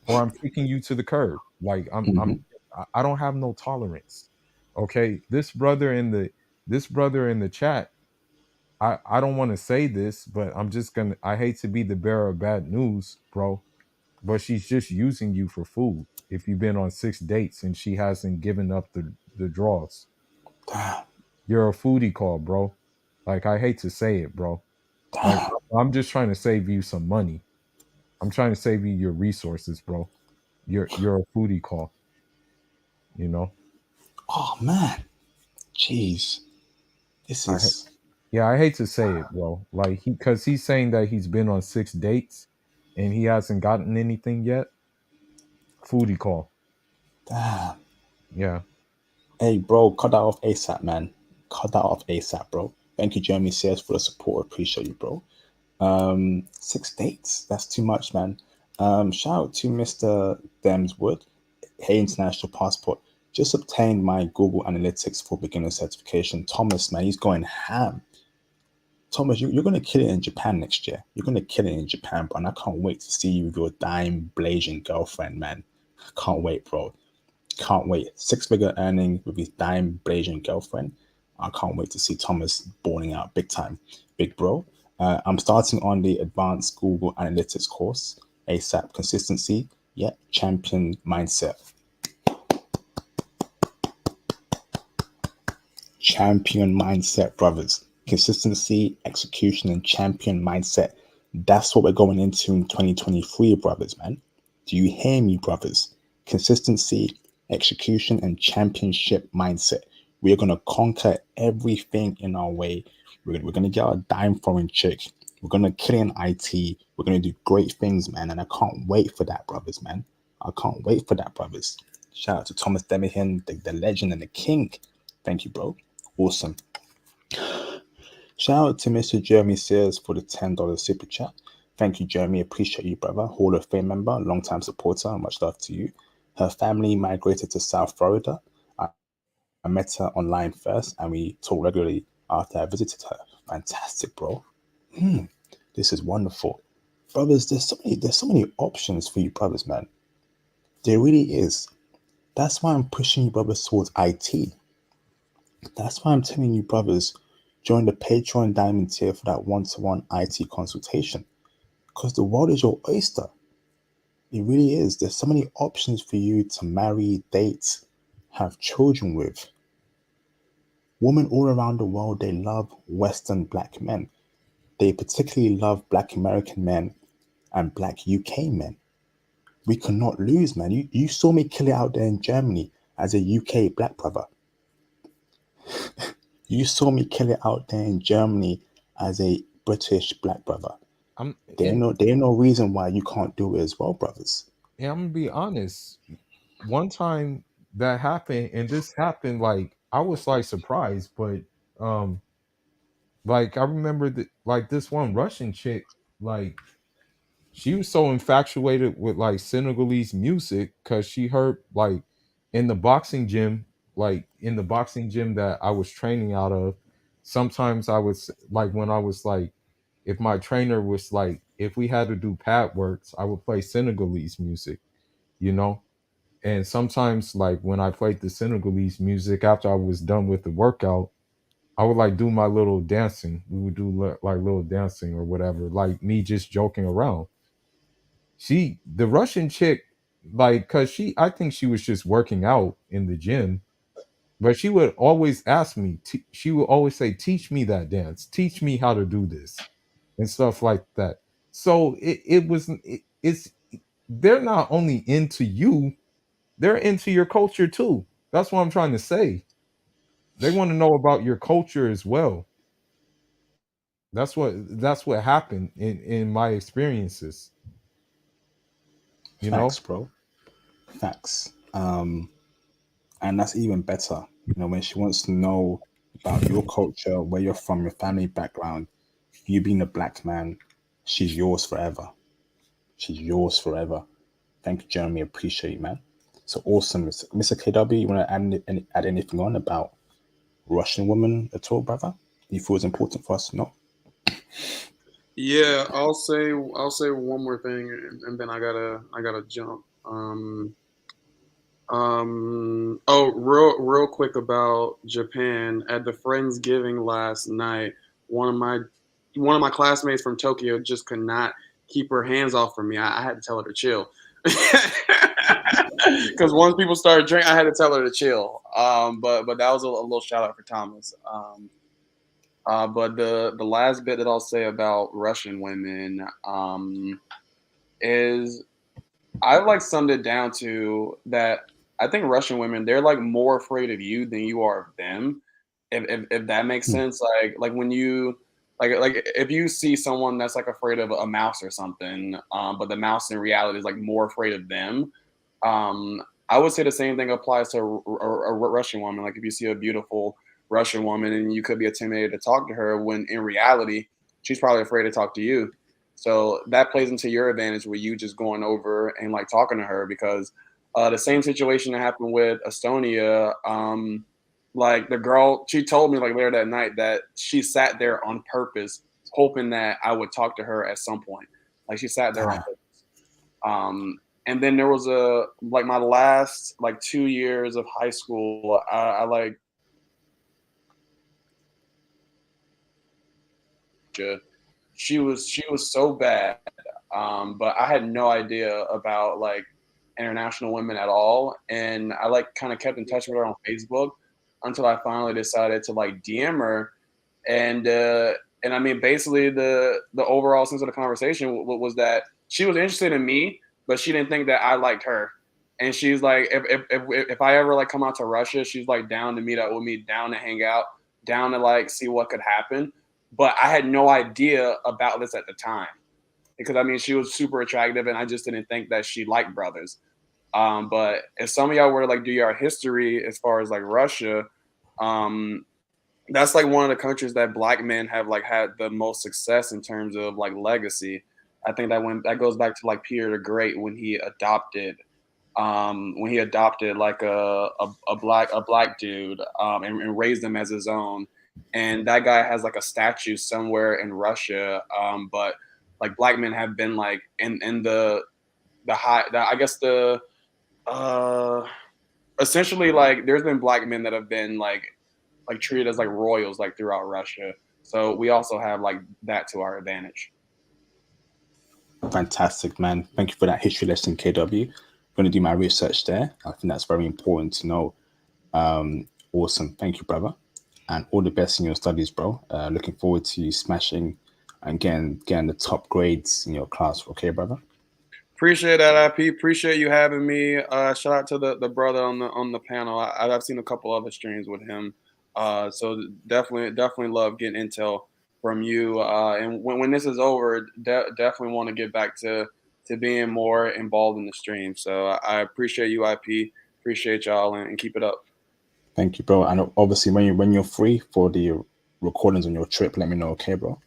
or I'm kicking you to the curb. Like Hmm. I don't have no tolerance. Okay. This brother in the chat, I don't want to say this, but I hate to be the bearer of bad news, bro. but she's just using you for food. If you've been on 6 dates and she hasn't given up the draws, Damn. you're a foodie call, bro. Like, I hate to say it, bro. Like, Damn. I'm just trying to save you some money. I'm trying to save you your resources, bro. You're a foodie call, you know. Oh man. Jeez. This I is Yeah, I hate to say it, bro. Like, because he's saying that he's been on 6 dates and he hasn't gotten anything yet. Foodie call. damn. Yeah. Hey bro, cut that off ASAP, man. Cut that off ASAP, bro. Thank you, Jeremy Sayers, for the support. Appreciate you, bro. 6 dates. That's too much, man. Shout out to Mr. Demswood. Hey, International Passport. Just obtained my Google Analytics for Beginner certification. Thomas, man, he's going ham. Thomas, you're going to kill it in Japan next year. You're going to kill it in Japan, bro. And I can't wait to see you with your dime blazing girlfriend, man. Can't wait, bro. Can't wait. Six-figure earning with his dime blazing girlfriend. I can't wait to see Thomas balling out big time. Big bro. I'm starting on the advanced Google Analytics course. ASAP consistency. Yeah. Champion mindset. Champion mindset, brothers. Consistency, execution, and champion mindset. That's what we're going into in 2023, brothers, man. Do you hear me, brothers? Consistency, execution, and championship mindset. We're going to conquer everything in our way. We're going to get our dime foreign chick. We're going to kill in IT. We're going to do great things, man. And I can't wait for that, brothers, man. I can't wait for that, brothers. Shout out to Thomas Demihan, the legend and the king. Thank you, bro. Awesome. Shout out to Mr. Jeremy Sears for the $10 super chat. Thank you, Jeremy. Appreciate you, brother. Hall of Fame member, long-time supporter. Much love to you. Her family migrated to South Florida. I met her online first, and we talk regularly after I visited her. Fantastic, bro. This is wonderful, brothers. There's so many options for you, brothers, man. There really is. That's why I'm pushing you, brothers, towards IT. That's why I'm telling you, brothers, join the Patreon Diamond tier for that one-to-one IT consultation. Because the world is your oyster. It really is. There's so many options for you to marry, date, have children with. Women all around the world, they love Western black men. They particularly love Black American men and Black UK men. We cannot lose, man. You saw me kill it out there in Germany as a UK black brother. You saw me kill it out there in Germany as a British black brother. I'm There and ain't no reason why you can't do it as well, brothers. I'm gonna be honest. One time that happened, and this happened, like, I was like surprised, but um like, I remember that, like, this one Russian chick, like, she was so infatuated with like Senegalese music because she heard, like, in the boxing gym, like in the boxing gym that I was training out of. Sometimes I was like, when I was like, if my trainer was like, if we had to do pad works, I would play Senegalese music, you know. And sometimes, like, when I played the Senegalese music after I was done with the workout, I would like do my little dancing. We would do like little dancing or whatever, like me just joking around. The Russian chick, like, cause I think she was just working out in the gym, but she would always ask me, she would always say, teach me that dance, teach me how to do this and stuff like that. So it's, they're not only into you, they're into your culture too. That's what I'm trying to say. They want to know about your culture as well. That's what happened in my experiences, you Facts, know. bro. Facts. And that's even better. When she wants to know about your culture, where you're from, your family background, you being a black man, she's yours forever. She's yours forever. Thank you, Jeremy. Appreciate you, man. So awesome. Mr. KW, you want to add anything on about Russian women at all, brother? You feel it's important for us to know? Yeah, I'll say one more thing, and then I gotta jump. Oh, real quick about Japan. At the Friendsgiving last night, one of my classmates from Tokyo just could not keep her hands off from me. I had to tell her to chill. Because once people started drinking, I had to tell her to chill. But that was a little shout out for Thomas. But the last bit that I'll say about Russian women is I've like summed it down to that I think Russian women, they're like more afraid of you than you are of them. If that makes Hmm. sense. Like when you like if you see someone that's like afraid of a mouse or something, but the mouse in reality is like more afraid of them. I would say the same thing applies to a Russian woman. Like if you see a beautiful Russian woman and you could be intimidated to talk to her, when in reality she's probably afraid to talk to you. So that plays into your advantage with you just going over and like talking to her because the same situation that happened with Estonia. Like the girl, she told me like later that night that she sat there on purpose, hoping that I would talk to her at some point. Like she sat there on Ah, purpose. And then there was a like my last like 2 years of high school. I like she was so bad. But I had no idea about like international women at all, and I like kind of kept in touch with her on Facebook until I finally decided to like DM her, and and I mean basically the overall sense of the conversation was that she was interested in me, but she didn't think that I liked her. And she's like, if I ever like come out to Russia, she's like down to meet up with me, down to hang out, down to like see what could happen. But I had no idea about this at the time because I mean she was super attractive, and I just didn't think that she liked brothers. But if some of y'all were to like do your history as far as like Russia, um, that's like one of the countries that black men have like had the most success in terms of like legacy. I think that goes back to like Peter the Great when he adopted like a black dude and raised him as his own. And that guy has like a statue somewhere in Russia. But like black men have been like in the high I guess the uh essentially like there's been black men that have been like treated as like royals like throughout Russia. So we also have like that to our advantage. fantastic, man. Thank you for that history lesson, KW. I'm going to do my research there. I think that's very important to know. Awesome. Thank you, brother. And all the best in your studies, bro. Looking forward to you smashing and getting the top grades in your class. Okay, brother? Appreciate that, IP. Appreciate you having me. Shout out to the brother on the panel. I've seen a couple other streams with him. So definitely love getting intel from you. And when this is over, definitely want to get back to being more involved in the stream. So I appreciate you, IP. Appreciate y'all and keep it up. Thank you, bro. And obviously, when you're free for the recordings on your trip, let me know, okay, bro?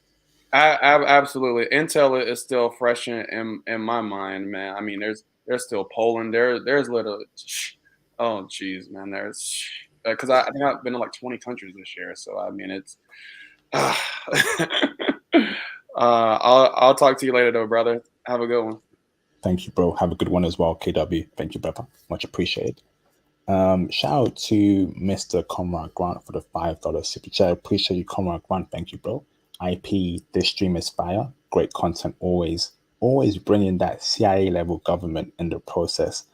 Absolutely. Intel is still fresh in my mind, man. I mean, there's still Poland. There's literally, oh geez, man. There's because I think I've been to like 20 countries this year. So I mean, it's. I'll talk to you later, though, brother. Have a good one. Thank you, bro. Have a good one as well, KW. Thank you, brother. Much appreciated. Shout out to Mr. Conrad Grant for the $5 super chat. Appreciate you, Conrad Grant. Thank you, bro. IP, this stream is fire. Great content always. Always bringing that CIA level government in the process.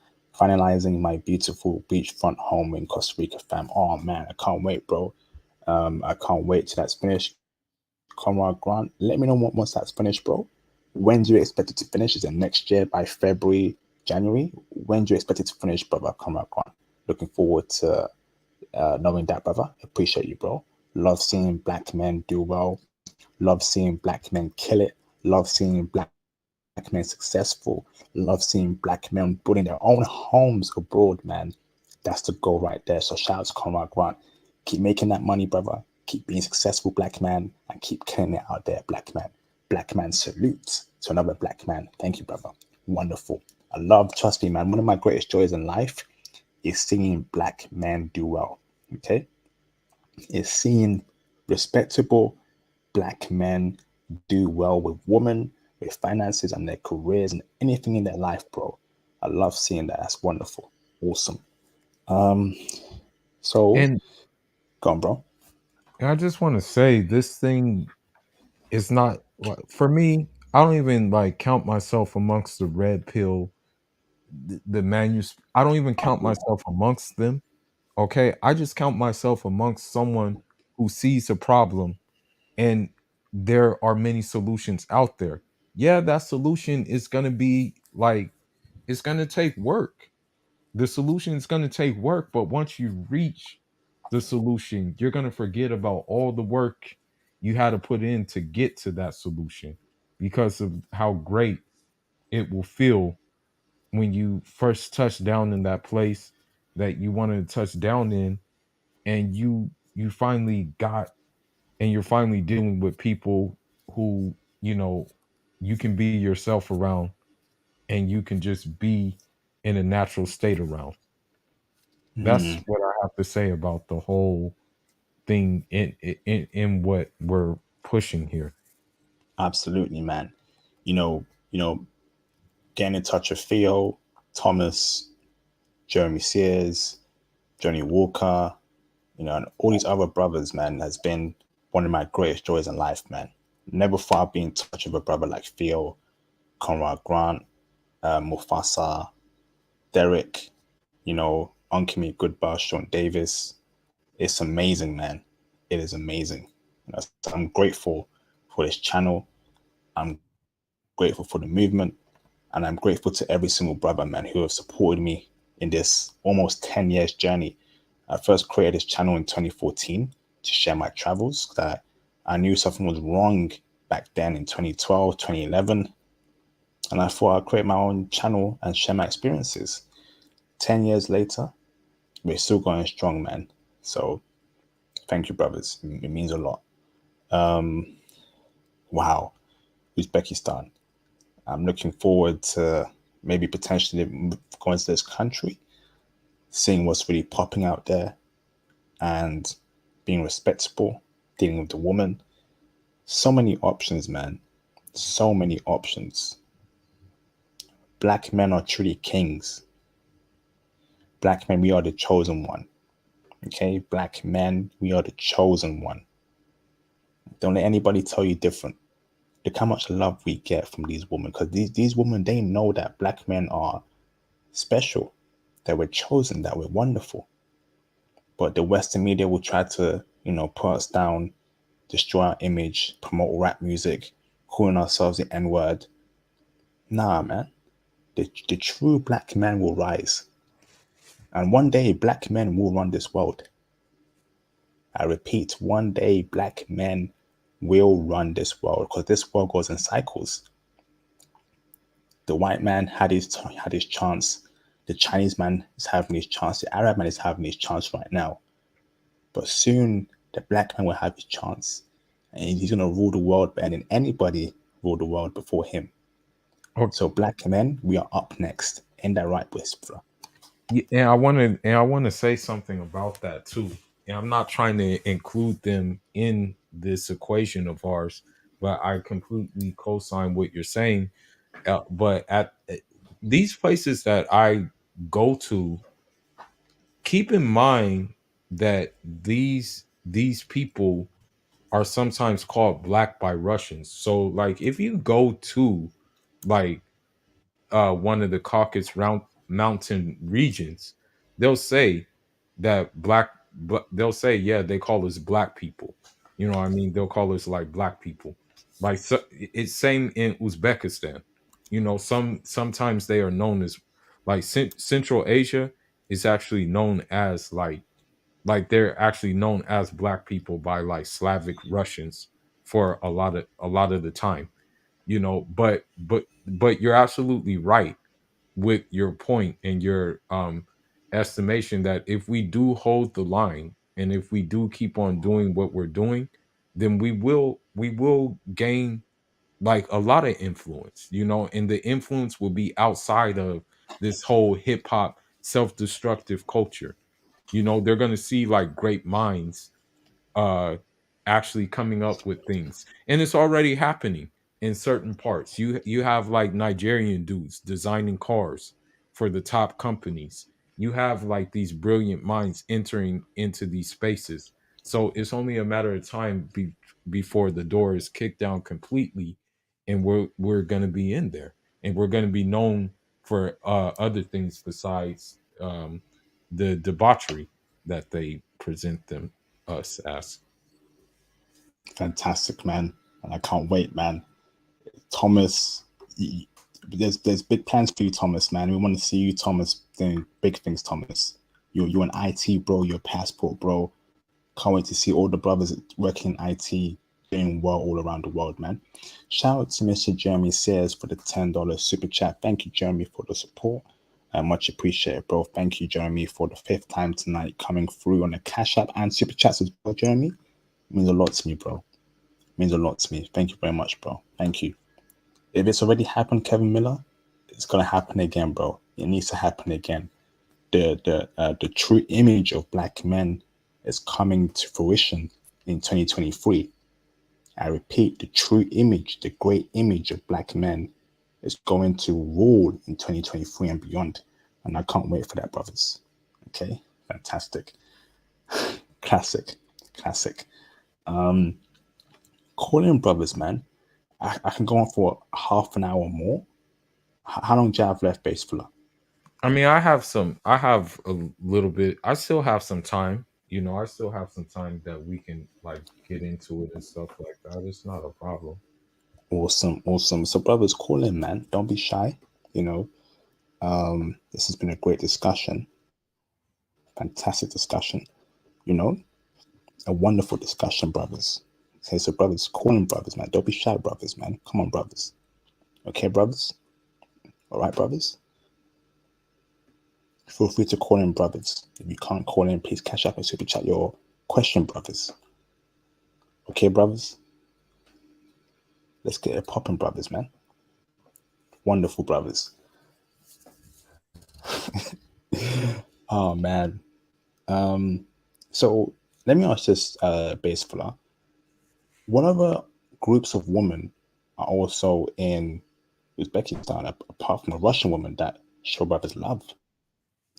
Finalizing my beautiful beachfront home in Costa Rica, fam. Oh man, I can't wait, bro. I can't wait till that's finished. Conrad Grant, let me know once that's finished, bro. When do you expect it to finish? Is it next year by February, January? When do you expect it to finish, brother? Conrad Grant. Looking forward to knowing that, brother. Appreciate you, bro. Love seeing black men do well. Love seeing black men kill it. Love seeing black men successful. Love seeing black men building their own homes abroad, man. That's the goal right there. So shout out to Conrad Grant. Keep making that money, brother. Keep being successful, black man, and keep killing it out there, black man. Black man salute to another black man. Thank you, brother. Wonderful. I love, trust me, man. One of my greatest joys in life is seeing black men do well. Okay, is seeing respectable black men do well with women, with finances and their careers and anything in their life, bro. I love seeing that. That's wonderful. Awesome. So And go on, bro. I just want to say this thing is not for me. I don't even like count myself amongst the red pill the manus. I don't even count myself amongst them. Okay, I just count myself amongst someone who sees a problem, and there are many solutions out there. Yeah, that solution is going to be like, it's going to take work. The solution is going to take work, but once you reach the solution, you're going to forget about all the work you had to put in to get to that solution, because of how great it will feel when you first touch down in that place that you wanted to touch down in, and you finally got, and you're finally dealing with people who, you can be yourself around, and you can just be in a natural state around. That's Hmm, what I have to say about the whole thing in what we're pushing here. absolutely, man. You know, getting in touch with Theo, Thomas, Jeremy Sears, Johnny Walker, and all these other brothers, man, has been one of my greatest joys in life, man. Never thought I'd be in touch with a brother like Theo, Conrad Grant, Mufasa, Derek, Uncle Goodbar, Sean Davis. It's amazing, man. It is amazing. So I'm grateful for this channel. I'm grateful for the movement. And I'm grateful to every single brother, man, who have supported me in this almost 10 years journey. I first created this channel in 2014 to share my travels. That I knew something was wrong back then in 2012, 2011. And I thought I'd create my own channel and share my experiences. 10 years later, we're still going strong, man. So thank you, brothers. It means a lot. Wow. Uzbekistan. I'm looking forward to maybe potentially going to this country, seeing what's really popping out there, and being respectable, dealing with the woman. So many options, man. So many options. Black men are truly kings. Black men, we are the chosen one. Okay? Black men, we are the chosen one. Don't let anybody tell you different. Look how much love we get from these women, because these women, they know that black men are special, that we're chosen, that we're wonderful. But the Western media will try to, put us down, destroy our image, promote rap music, calling ourselves the N word. Nah, man. The true black man will rise. And one day, black men will run this world. I repeat, one day, black men will run this world, because this world goes in cycles. The white man had his chance. The Chinese man is having his chance. The Arab man is having his chance right now. But soon, the black man will have his chance, and he's gonna rule the world better than anybody ruled the world before him. Okay. So, black men, we are up next. Ain't that right, Whisperer? Yeah, and I want to say something about that too. And I'm not trying to include them in this equation of ours, but I completely co-sign what you're saying. But at these places that I go to, keep in mind that these people are sometimes called black by Russians. So like if you go to like one of the Caucasus round mountain regions, they'll say that they'll say, yeah, they call us black people. You know what I mean? They'll call us like black people. Like so, it's same in Uzbekistan. Sometimes they are known as like Central Asia is actually known as like they're actually known as black people by like Slavic Russians for a lot of the time. But you're absolutely right with your point and your estimation that if we do hold the line and if we do keep on doing what we're doing, then we will gain like a lot of influence, and the influence will be outside of this whole hip hop self-destructive culture. They're going to see like great minds uh actually coming up with things, and it's already happening in certain parts. You have like Nigerian dudes designing cars for the top companies. You have like these brilliant minds entering into these spaces, so it's only a matter of time before the door is kicked down completely, and we're going to be in there, and we're going to be known for other things besides the debauchery that they present them us as. Fantastic, man. And I can't wait, man. Thomas, there's big plans for you, Thomas, man. We want to see you, Thomas, doing big things, Thomas. You're an IT bro, you're a passport bro. Can't wait to see all the brothers working in IT doing well all around the world, man. Shout out to Mr. Jeremy Sayers for the $10 super chat. Thank you, Jeremy, for the support. Much appreciated, bro. Thank you, Jeremy, for the 5th time tonight coming through on the Cash App and super chats as well, Jeremy. It means a lot to me, bro. It means a lot to me. Thank you very much, bro. Thank you. If it's already happened, Kevin Miller, it's gonna happen again, bro. It needs to happen again. The true image of black men is coming to fruition in 2023. I repeat, the true image, the great image of black men is going to rule in 2023 and beyond. And I can't wait for that, brothers. Okay, fantastic. Classic. Calling brothers, man. I can go on for half an hour more. How long do you have left, Basefuller? I mean, I have a little bit. I still have some time. I still have some time that we can like get into it and stuff like that. It's not a problem. Awesome. So, brothers, call in, man. Don't be shy. This has been a great discussion. Fantastic discussion. A wonderful discussion, brothers. Okay, so brothers, call in, brothers, man. Don't be shy, brothers, man. Come on, brothers. Okay, brothers. All right, brothers. Feel free to call in, brothers. If you can't call in, please cash up and super chat your question, brothers. Okay, brothers. Let's get it popping, brothers, man. Wonderful, brothers. Oh man. So let me ask this, Basefuller. What other groups of women are also in Uzbekistan apart from the Russian women that show brothers love?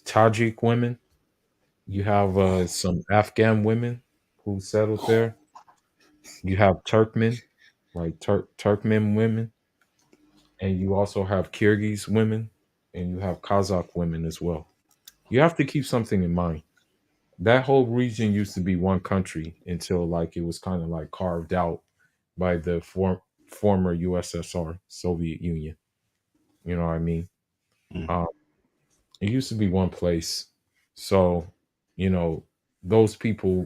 Tajik women. You have some Afghan women who settled there. You have Turkmen, like Turkmen women, and you also have Kyrgyz women, and you have Kazakh women as well. You have to keep something in mind. That whole region used to be one country until like it was kind of like carved out by the former USSR, Soviet Union. You know what I mean? Mm. Um, it used to be one place. So, you know, those people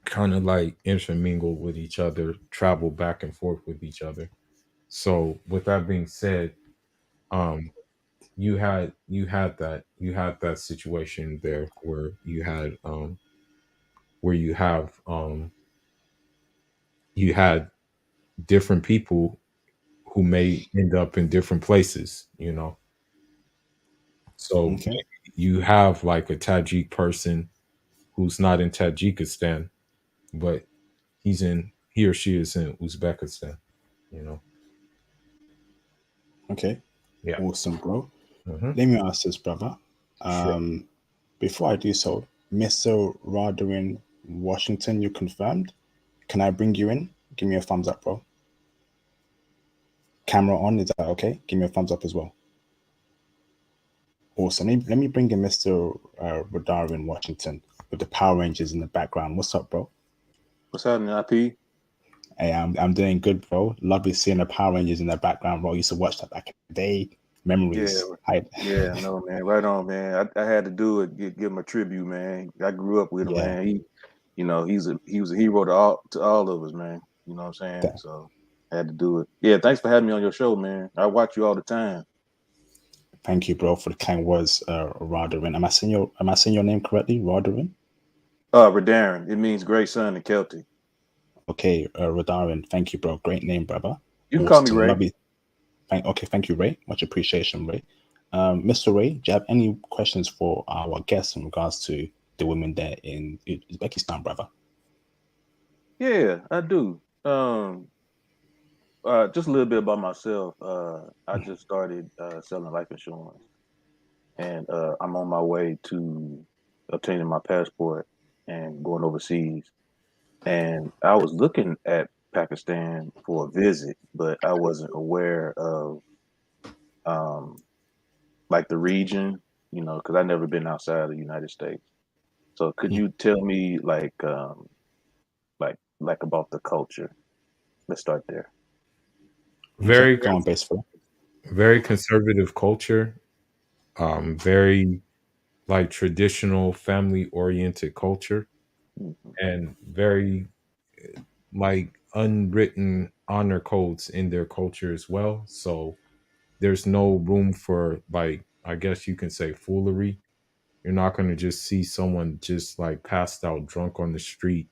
kind of like intermingle with each other, travel back and forth with each other. So, with that being said, um, you had that situation there where you have you had different people who may end up in different places. So Okay. you have like a Tajik person who's not in Tajikistan, but he or she is in Uzbekistan, you know. Okay. Yeah. Awesome, bro. Hmm. Let me ask this, brother. Sure. Before I do so, Mr. Radarin Washington, you confirmed? Can I bring you in? Give me a thumbs up, bro. Camera on, is that okay? Give me a thumbs up as well. Awesome. Let me bring in Mr. Radarin Washington with the Power Rangers in the background. What's up, bro? What's happening, IP? Hey, I'm doing good, bro. Lovely seeing the Power Rangers in the background, bro. I used to watch that back in the day. Yeah, Memories. Hi. yeah, no, man. Right on, man. I had to do it, give him a tribute, man. I grew up with him, Yeah. man. He was a hero to all of us, man. You know what I'm saying? That, So I had to do it. Yeah, thanks for having me on your show, man. I watch you all the time. thank you, bro, for the kind words, Radarin. Am I saying your name correctly, Radarin? Radarin. It means great son in Celtic. Okay, Radarin. Thank you, bro. Great name, brother. You can call me Awesome. Ray. Lovely. Thank you, Ray. Much appreciation, Ray. Mr. Ray, do you have any questions for our guests in regards to the women there in Uzbekistan, brother? Yeah, I do. Just a little bit about myself. I just started selling life insurance, and I'm on my way to obtaining my passport and going overseas. And I was looking at Pakistan for a visit, but I wasn't aware of um, like the region, because I've never been outside of the United States. So could Mm. you tell me like about the culture? Let's start there. Okay, Very go on, basically. very conservative culture. Very like traditional family oriented culture, Mhm. and very like unwritten honor codes in their culture as well. So there's no room for, like, I guess you can say, foolery. You're not going to just see someone just like passed out drunk on the street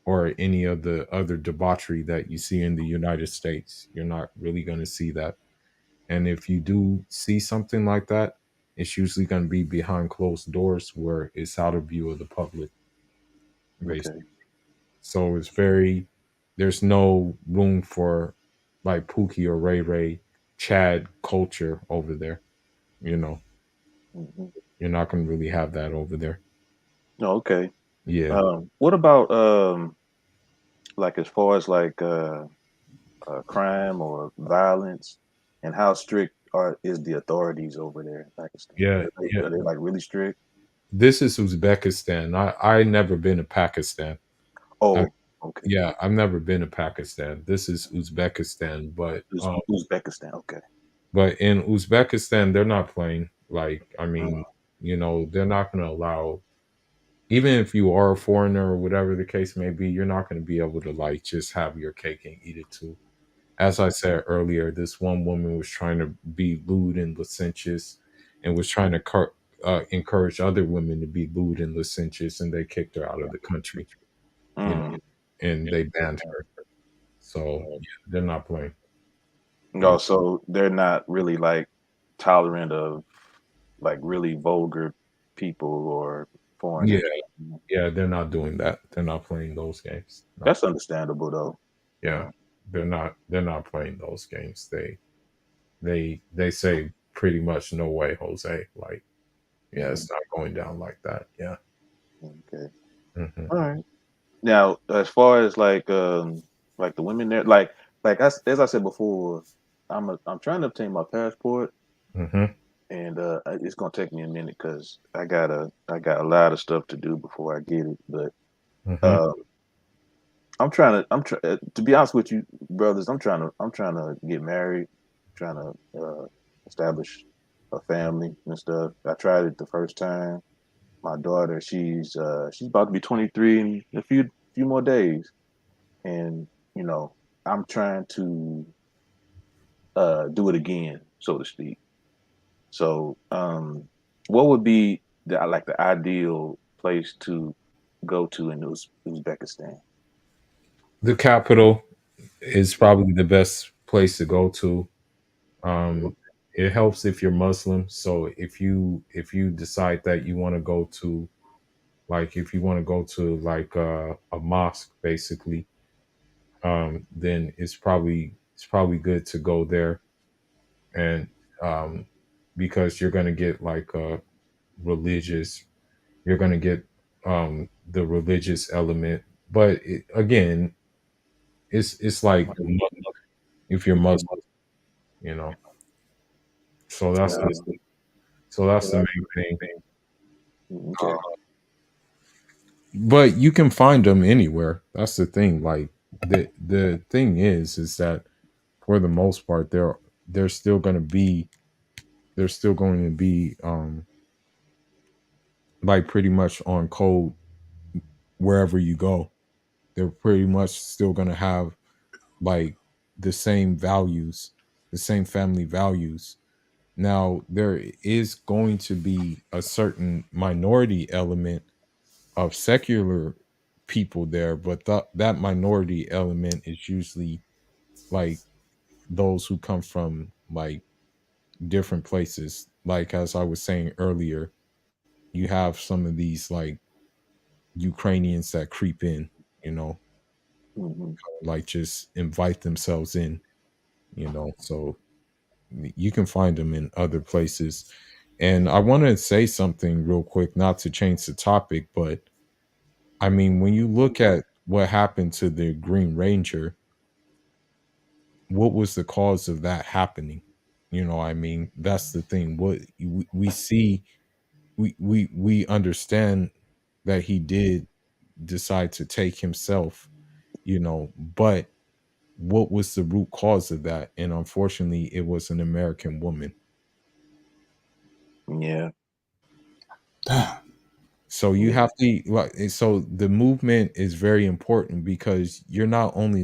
or any of the other debauchery that you see in the United States. You're not really going to see that. And if you do see something like that, it's usually going to be behind closed doors where it's out of view of the public, Okay. basically. So it's very, there's no room for like Pookie or Ray Ray Chad culture over there. You know, Hmm. you're not going to really have that over there. Okay. Yeah. What about like as far as like crime or violence, and how strict are is the authorities over there in Pakistan? Yeah. Yeah. Are they like really strict? This is Uzbekistan. I never been to Pakistan. I, Oh, okay. yeah, I've never been to Pakistan. This is Uzbekistan, Uzbekistan. Okay. but in Uzbekistan they're not playing. Like, I Mm, mean, they're not going to allow, even if you are a foreigner or whatever the case may be, you're not going to be able to like just have your cake and eat it too. As I said earlier, this one woman was trying to be lewd and licentious, and was trying to encourage other women to be lewd and licentious, and they kicked her out of the country. You know, mm. and they banned her. So yeah, they're not playing. You No, so they're not really like tolerant of like really vulgar people or Yeah, foreigners. yeah, they're not doing that. They're not playing those games. No. That's understandable though. Yeah, they're not playing those games. They say pretty much no way, Jose. Like, yeah, Mm, it's not going down like that. Yeah. okay. Hmm. All right. Now, as far as like the women there, as I said before, I'm trying to obtain my passport, Hmm. and it's gonna take me a minute because I got a lot of stuff to do before I get it. But Hmm. uh, to be honest with you, brothers. I'm trying to get married, trying to establish a family and stuff. I tried it the first time. My daughter, she's about to be 23 in a few more days, and you know I'm trying to do it again, so to speak. So, what would be the ideal place to go to in Uzbekistan? The capital is probably the best place to go to. Um, it helps if you're Muslim. So if you decide that you want to go to, like, if you want to go to like a mosque, basically, then it's probably good to go there, and um, because you're gonna get like religious, you're gonna get the religious element. But again, it's like if you're Muslim, you know. So that's the Uh, so that's the main thing. okay. But you can find them anywhere. That's the thing. Like, the thing is that for the most part, they're still going to be they're still going to be like pretty much on code wherever you go. They're pretty much still going to have like the same values, the same family values. Now, there is going to be a certain minority element of secular people there, but that minority element is usually like those who come from like different places. Like, as I was saying earlier, you have some of these like Ukrainians that creep in, you know, Hmm. like just invite themselves in, so you can find them in other places. And I want to say something real quick, not to change the topic, but I mean, when you look at what happened to the Green Ranger, what was the cause of that happening? You know, I mean, that's the thing. What we see, we understand that he did decide to take himself, you know, but what was the root cause of that? And unfortunately, it was an American woman. Yeah. Damn. So you Yeah. have to like so the movement is very important because you're not only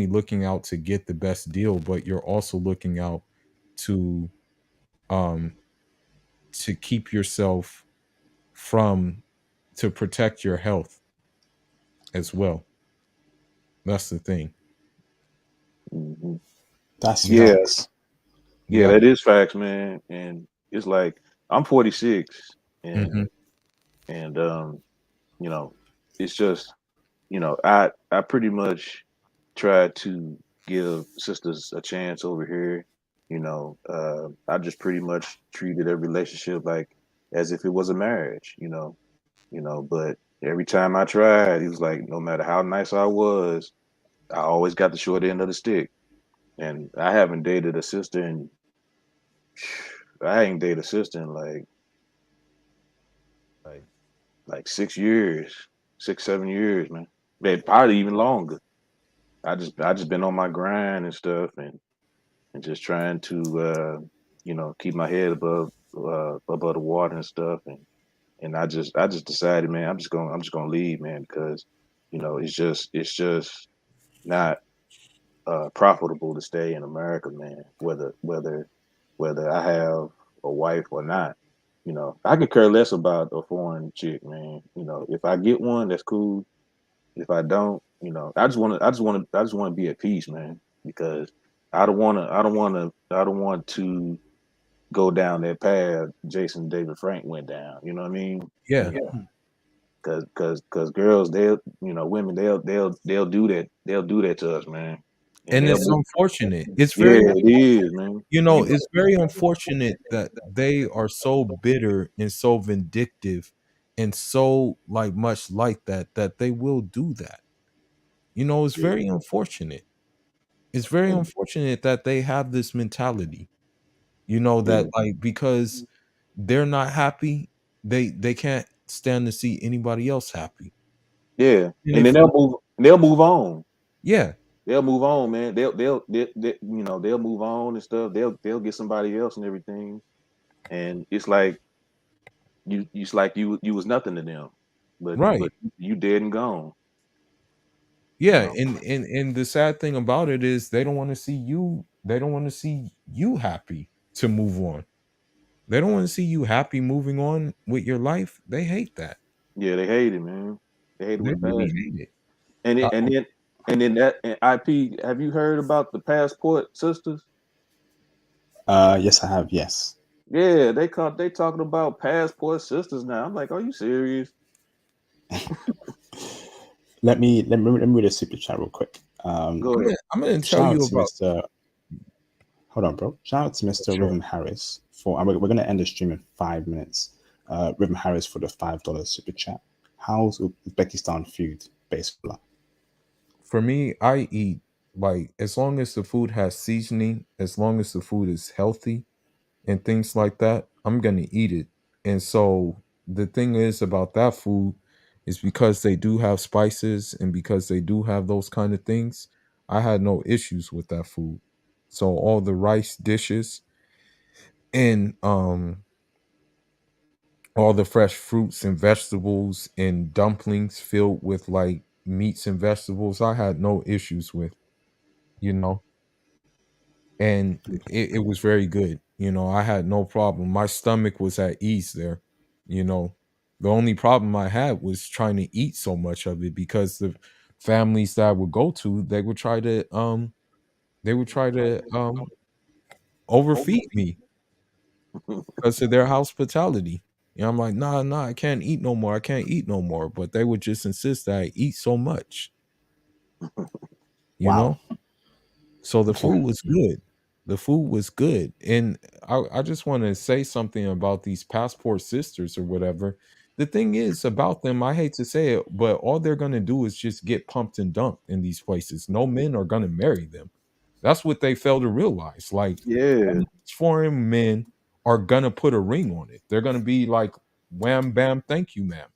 looking out to get the best deal, but you're also looking out to um to keep yourself from to protect your health as well. That's the thing. Hmm. That's You have Yeah. facts. you Yeah, have that is facts, man. And it's like I'm 46, mhm, and you know, it's just, I pretty much try to give sisters a chance over here. I just pretty much treated a relationship like as if it was a marriage, but every time I tried, it was like no matter how nice I was, I always got the short end of the stick. And I haven't dated a sister in I ain't dated a sister in like like 6 years, 6, 7 years, man. Man, probably even longer. I just been on my grind and stuff, and just trying to keep my head above the water and stuff, and I just decided, man, I'm just gonna leave, man, because it's just not profitable to stay in America, man. Whether I have a wife or not, I could care less about a foreign chick, man. If I get one, that's cool. If I don't, I just want to be at peace, man, because I don't want to go down that path Jason David Frank went down. You know what I mean? yeah. Because girls, women, they'll do that. They'll do that to us, man. And And they'll it's move. unfortunate. It's Yeah, very it is, man. you know, it's very unfortunate that they are so bitter and so vindictive and so like much like that that they will do that. You know, it's Yeah. very unfortunate. It's very And unfortunate that they have this mentality. You know that yeah, like because they're not happy, they can't stand to see anybody else happy. yeah. And And then if they'll move on. yeah, They'll move on, man. They'll move on and stuff. They'll get somebody else and everything. And it's like you was nothing to them, but right. you dead and gone. You Yeah, know. and the sad thing about it is they don't want to see you happy to move on. They don't want to see you happy moving on with your life. They hate that. Yeah, they hate it, man. They hate it They with really passion. hate it. And Uh, it, and then that and IP. Have you heard about the passport sisters? Yes, I have. Yes. Yeah, they talking about passport sisters now. I'm like, are you serious? Let me read a super chat real quick. Go ahead. I'm gonna tell Shout out you to about Mr. Hold on, bro. Shout out to Mr. sure. Rhythm Harris for. We're gonna end the stream in 5 minutes. Rhythm Harris for the $5 super chat. How's Uzbekistan food based? For me, I eat like as long as the food has seasoning, as long as the food is healthy and things like that, I'm gonna eat it. And so the thing is about that food is because they do have spices and because they do have those kind of things, I had no issues with that food. So all the rice dishes and all the fresh fruits and vegetables and dumplings filled with like meats and vegetables, I had no issues with, you know. And it was very good. You know, I had no problem. My stomach was at ease there. You know, the only problem I had was trying to eat so much of it because the families that I would go to, they would try to overfeed me because of their hospitality. And I'm like, nah, nah, I can't eat no more. I can't eat no more. But they would just insist that I eat so much, you Wow. know? So the Okay. food was good. The food was good. And I just want to say something about these passport sisters or whatever. The thing is about them, I hate to say it, but all they're going to do is just get pumped and dumped in these places. No men are going to marry them. That's what they fail to realize. Like, Yeah. foreign men are gonna put a ring on it. They're gonna be like, wham bam, thank you, ma'am.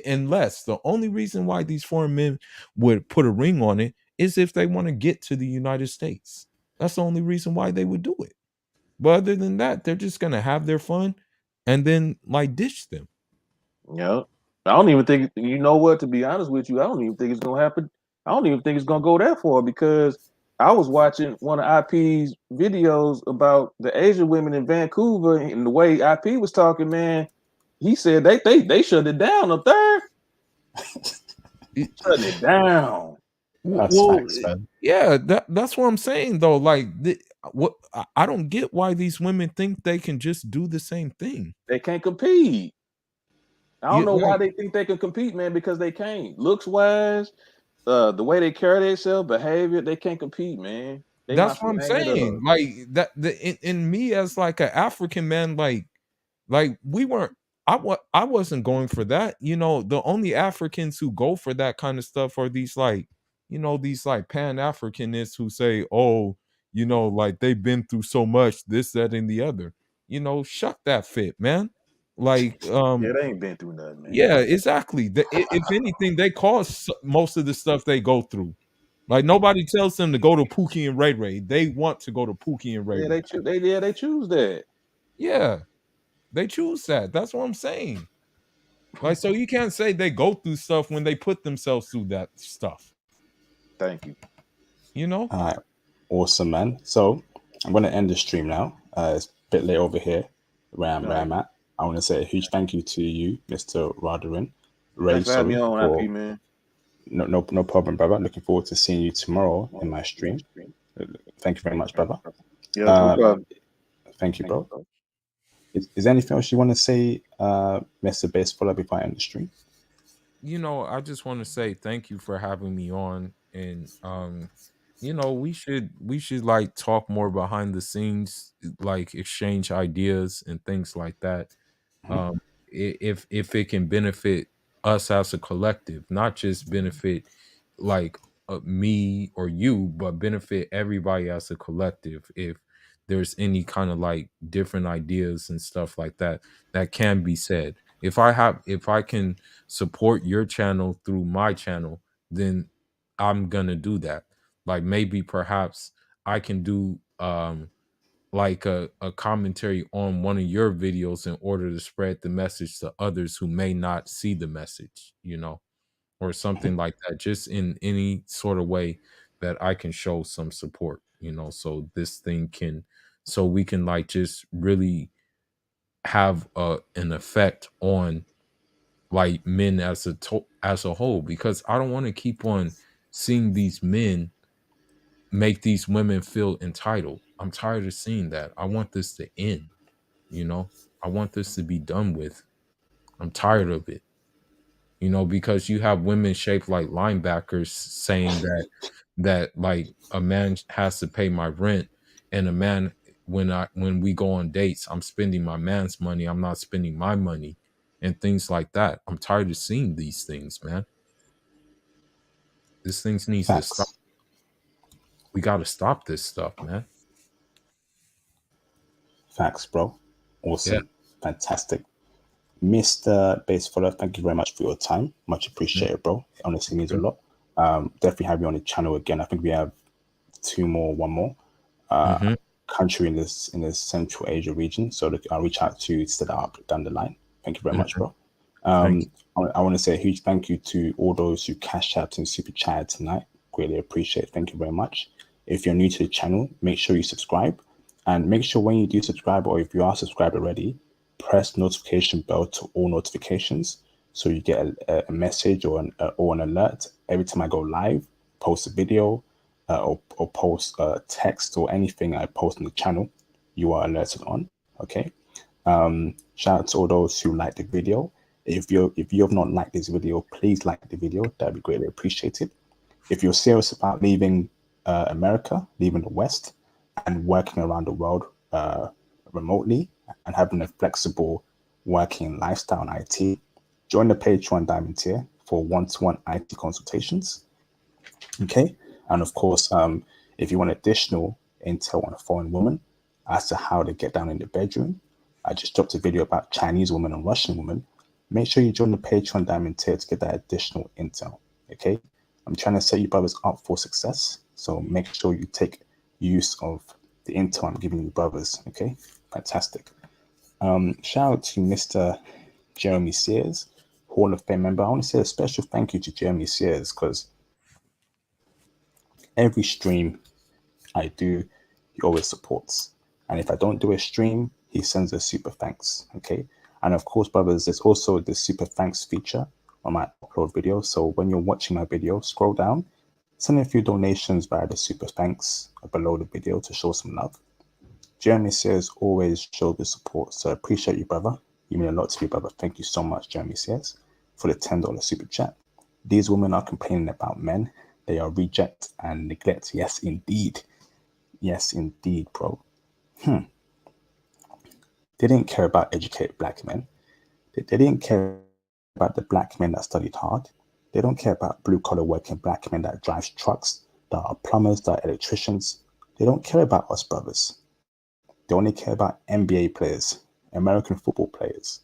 Unless the only reason why these foreign men would put a ring on it is if they want to get to the United States. That's the only reason why they would do it. But other than that, they're just gonna have their fun and then like ditch them. Yeah. I don't even think, you know what, to be honest with you, I don't even think it's gonna happen. I don't even think it's gonna go that far, because I was watching one of IP's videos about the Asian women in Vancouver, and the way IP was talking, man, he said they shut it down up there. Shutting it down. That's Well, facts, man. yeah, that's what I'm saying though. Like, what I don't get why these women think they can just do the same thing. They can't compete. I don't know why Like, they think they can compete, man, because they can't. Looks wise, the way they carry themselves, behavior, they can't compete, man. They that's might what I'm hang it up. saying. Like that, in me as like an African man, like we weren't. I wasn't going for that. You know, the only Africans who go for that kind of stuff are these like, these like Pan-Africanists who say, oh, like they've been through so much, this, that, and the other. Shut that fit, man. Like, Yeah, they ain't been through nothing, man. yeah, exactly. If anything, they cause most of the stuff they go through. Like nobody tells them to go to Pookie and Ray Ray. They want to go to Pookie and Ray Yeah, Ray. they choose that. Yeah, they choose that. That's what I'm saying. Like, so you can't say they go through stuff when they put themselves through that stuff. Thank you. You know? All right, awesome, man. So I'm going to end the stream now. It's a bit late over here where I'm at. I want to say a huge thank you to you, Mr. Radarin. Ray, Thanks for having me sorry, on, IP, man. no problem, brother. Looking forward to seeing you tomorrow in my stream. Thank you very much, brother. Yeah, no problem. Thank you, bro. Is there anything else you want to say, Mr. Basefuller, before I end the stream? I just want to say thank you for having me on, and we should like talk more behind the scenes, like exchange ideas and things like that. um if it can benefit us as a collective, not just benefit like me or you, but benefit everybody as a collective. If there's any kind of like different ideas and stuff like that that can be said, if I can support your channel through my channel, then I'm gonna do that. Like maybe perhaps I can do like a commentary on one of your videos in order to spread the message to others who may not see the message, or something like that, just in any sort of way that I can show some support, so this thing can, so we can like just really have an effect on like men as as a whole, because I don't want to keep on seeing these men make these women feel entitled. I'm tired of seeing that. I want this to end, I want this to be done with. I'm tired of it, because you have women shaped like linebackers saying that like a man has to pay my rent, and a man, when we go on dates, I'm spending my man's money, I'm not spending my money, and things like that. I'm tired of seeing these things, man. This thing needs to stop. Facts. We got to stop this stuff, man. Facts, bro. Awesome. Yeah. Fantastic. Mr. Basefuller, thank you very much for your time. Much appreciated, bro. It honestly means a lot. Definitely have you on the channel again. I think we have one more country in this Central Asia region. So I'll reach out to you to set that up down the line. Thank you very much, bro. I want to say a huge thank you to all those who cashed out and super chatted tonight. Greatly appreciate it. Thank you very much. If you're new to the channel, make sure you subscribe, and make sure when you do subscribe, or if you are subscribed already, press notification bell to all notifications, so you get a message or an alert every time I go live, post a video, or post text or anything I post on the channel. You are alerted on. Okay. Shout out to all those who like the video. If you have not liked this video, please like the video. That'd be greatly appreciated. If you're serious about leaving America, leaving the West, and working around the world remotely, and having a flexible working lifestyle in IT, join the Patreon Diamond tier for one-to-one IT consultations. Okay, and of course, If you want additional intel on foreign women as to how to get down in the bedroom, I just dropped a video about Chinese women and Russian women. Make sure you join the Patreon Diamond tier to get that additional intel. Okay, I'm trying to set you brothers up for success, so make sure you take use of the intel I'm giving you brothers. Okay, fantastic. Shout out to Mr. Jeremy Sears, Hall of Fame member. I want to say a special thank you to Jeremy Sears because every stream I do, he always supports. And if I don't do a stream, he sends a super thanks. Okay. And of course, brothers, there's also the super thanks feature on my upload video. So when you're watching my video, scroll down, send a few donations via the super thanks below the video to show some love. Jeremy Sears always showed the support. So I appreciate you, brother. You mean a lot to me, brother. Thank you so much, Jeremy Sears, for the $10 super chat. These women are complaining about men. They are reject and neglect. Yes, indeed. Yes, indeed, bro. They didn't care about educated black men. They didn't care about the black men that studied hard. They don't care about blue-collar working black men that drive trucks, that are plumbers, that are electricians. They don't care about us, brothers. They only care about NBA players, American football players,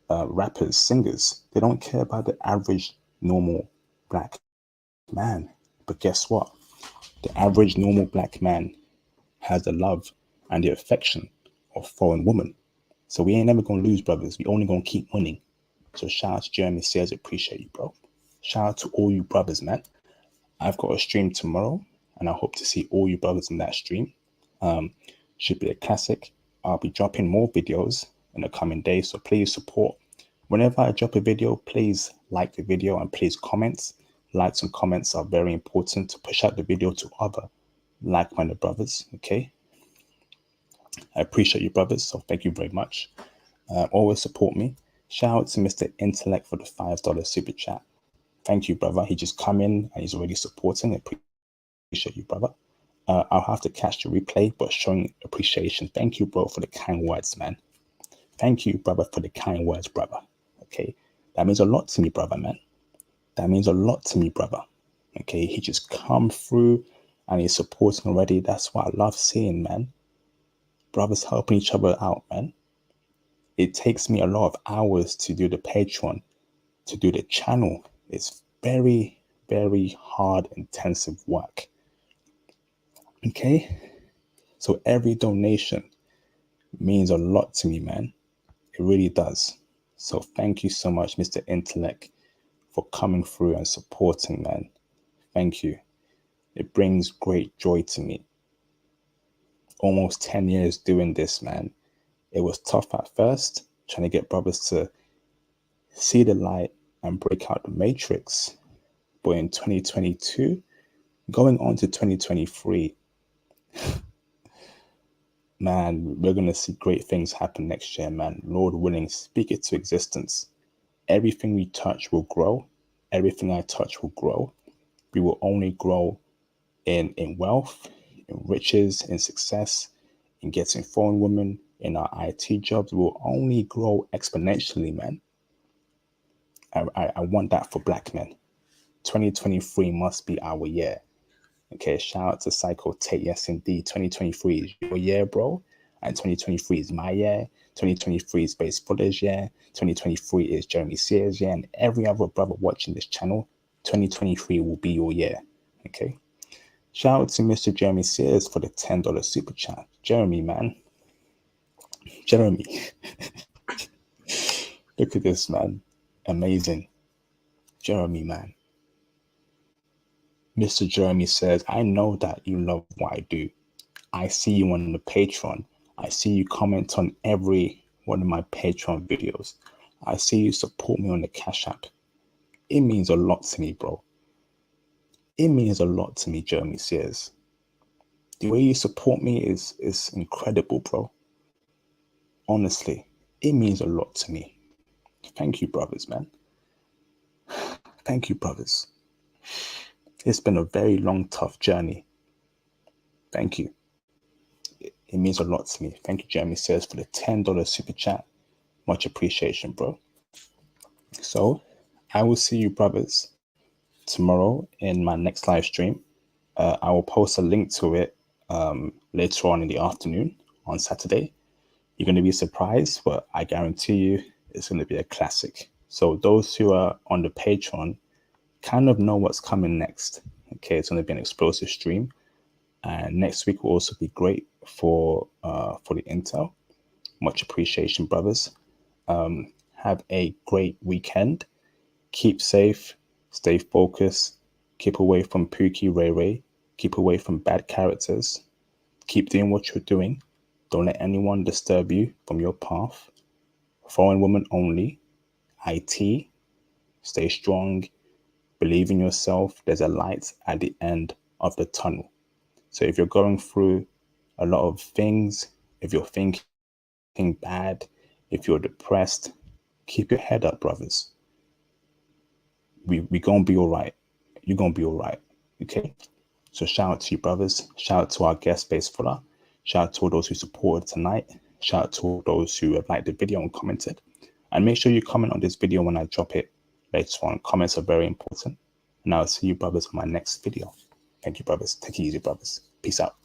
rappers, singers. They don't care about the average, normal black man. But guess what? The average, normal black man has the love and the affection of foreign women. So we ain't never gonna lose, brothers. We only gonna keep winning. So shout out to Jeremy Sears, appreciate you, bro. Shout out to all you brothers, man. I've got a stream tomorrow, and I hope to see all you brothers in that stream. Should be a classic. I'll be dropping more videos in the coming days, so please support. Whenever I drop a video, please like the video and please comment. Likes and comments are very important to push out the video to other like-minded brothers. Okay, I appreciate you, brothers, so thank you very much. Always support me. Shout out to Mr. Intellect for the $5 super chat. Thank you, brother. He just come in and he's already supporting. I appreciate you, brother. I'll have to catch the replay, but showing appreciation. Thank you, bro, for the kind words, man. Thank you, brother, for the kind words, brother. Okay, that means a lot to me, brother, man. That means a lot to me, brother. Okay, he just come through and he's supporting already. That's what I love seeing, man. Brothers helping each other out, man. It takes me a lot of hours to do the Patreon, to do the channel. It's very, very hard, intensive work. Okay, so every donation means a lot to me, man. It really does. So thank you so much, Mr. Intellect, for coming through and supporting, man. Thank you. It brings great joy to me. Almost 10 years doing this, man. It was tough at first, trying to get brothers to see the light and break out the matrix. But in 2022, going on to 2023, man, we're going to see great things happen next year, man. Lord willing, speak it to existence. Everything we touch will grow. Everything I touch will grow. We will only grow in wealth, in riches, in success, in getting foreign women, in our IT jobs. We will only grow exponentially, man. I want that for black men. 2023 must be our year. Okay, shout out to Psycho Tate. Yes, indeed. 2023 is your year, bro. And 2023 is my year. 2023 is Base Fuller's year. 2023 is Jeremy Sears' year. And every other brother watching this channel, 2023 will be your year. Okay. Shout out to Mr. Jeremy Sears for the $10 super chat. Jeremy, man. Jeremy. Look at this, man. Amazing. Jeremy, man. Mr. Jeremy says, I know that you love what I do. I see you on the Patreon. I see you comment on every one of my Patreon videos. I see you support me on the Cash App. It means a lot to me, bro. It means a lot to me, Jeremy says. The way you support me is incredible, bro. Honestly, it means a lot to me. Thank you, brothers, man. Thank you, brothers. It's been a very long, tough journey. Thank you. It means a lot to me. Thank you, Jeremy says, for the $10 super chat. Much appreciation, bro. So, I will see you, brothers, tomorrow in my next live stream. I will post a link to it later on in the afternoon on Saturday. You're going to be surprised, but I guarantee you it's going to be a classic. So those who are on the Patreon kind of know what's coming next. Okay, it's going to be an explosive stream, and next week will also be great for the intel. Much appreciation, brothers. Have a great weekend. Keep safe, stay focused, keep away from Pookie Ray Ray, keep away from bad characters, keep doing what you're doing. Don't let anyone disturb you from your path. Foreign women only. IT, stay strong, believe in yourself. There's a light at the end of the tunnel. So if you're going through a lot of things, if you're thinking bad, if you're depressed, keep your head up, brothers. We gonna be all right. You're gonna be all right. Okay. So shout out to you, brothers. Shout out to our guest base fuller. Shout out to all those who supported tonight. Shout out to all those who have liked the video and commented. And make sure you comment on this video when I drop it later on. Comments are very important. And I'll see you, brothers, on my next video. Thank you, brothers. Take it easy, brothers. Peace out.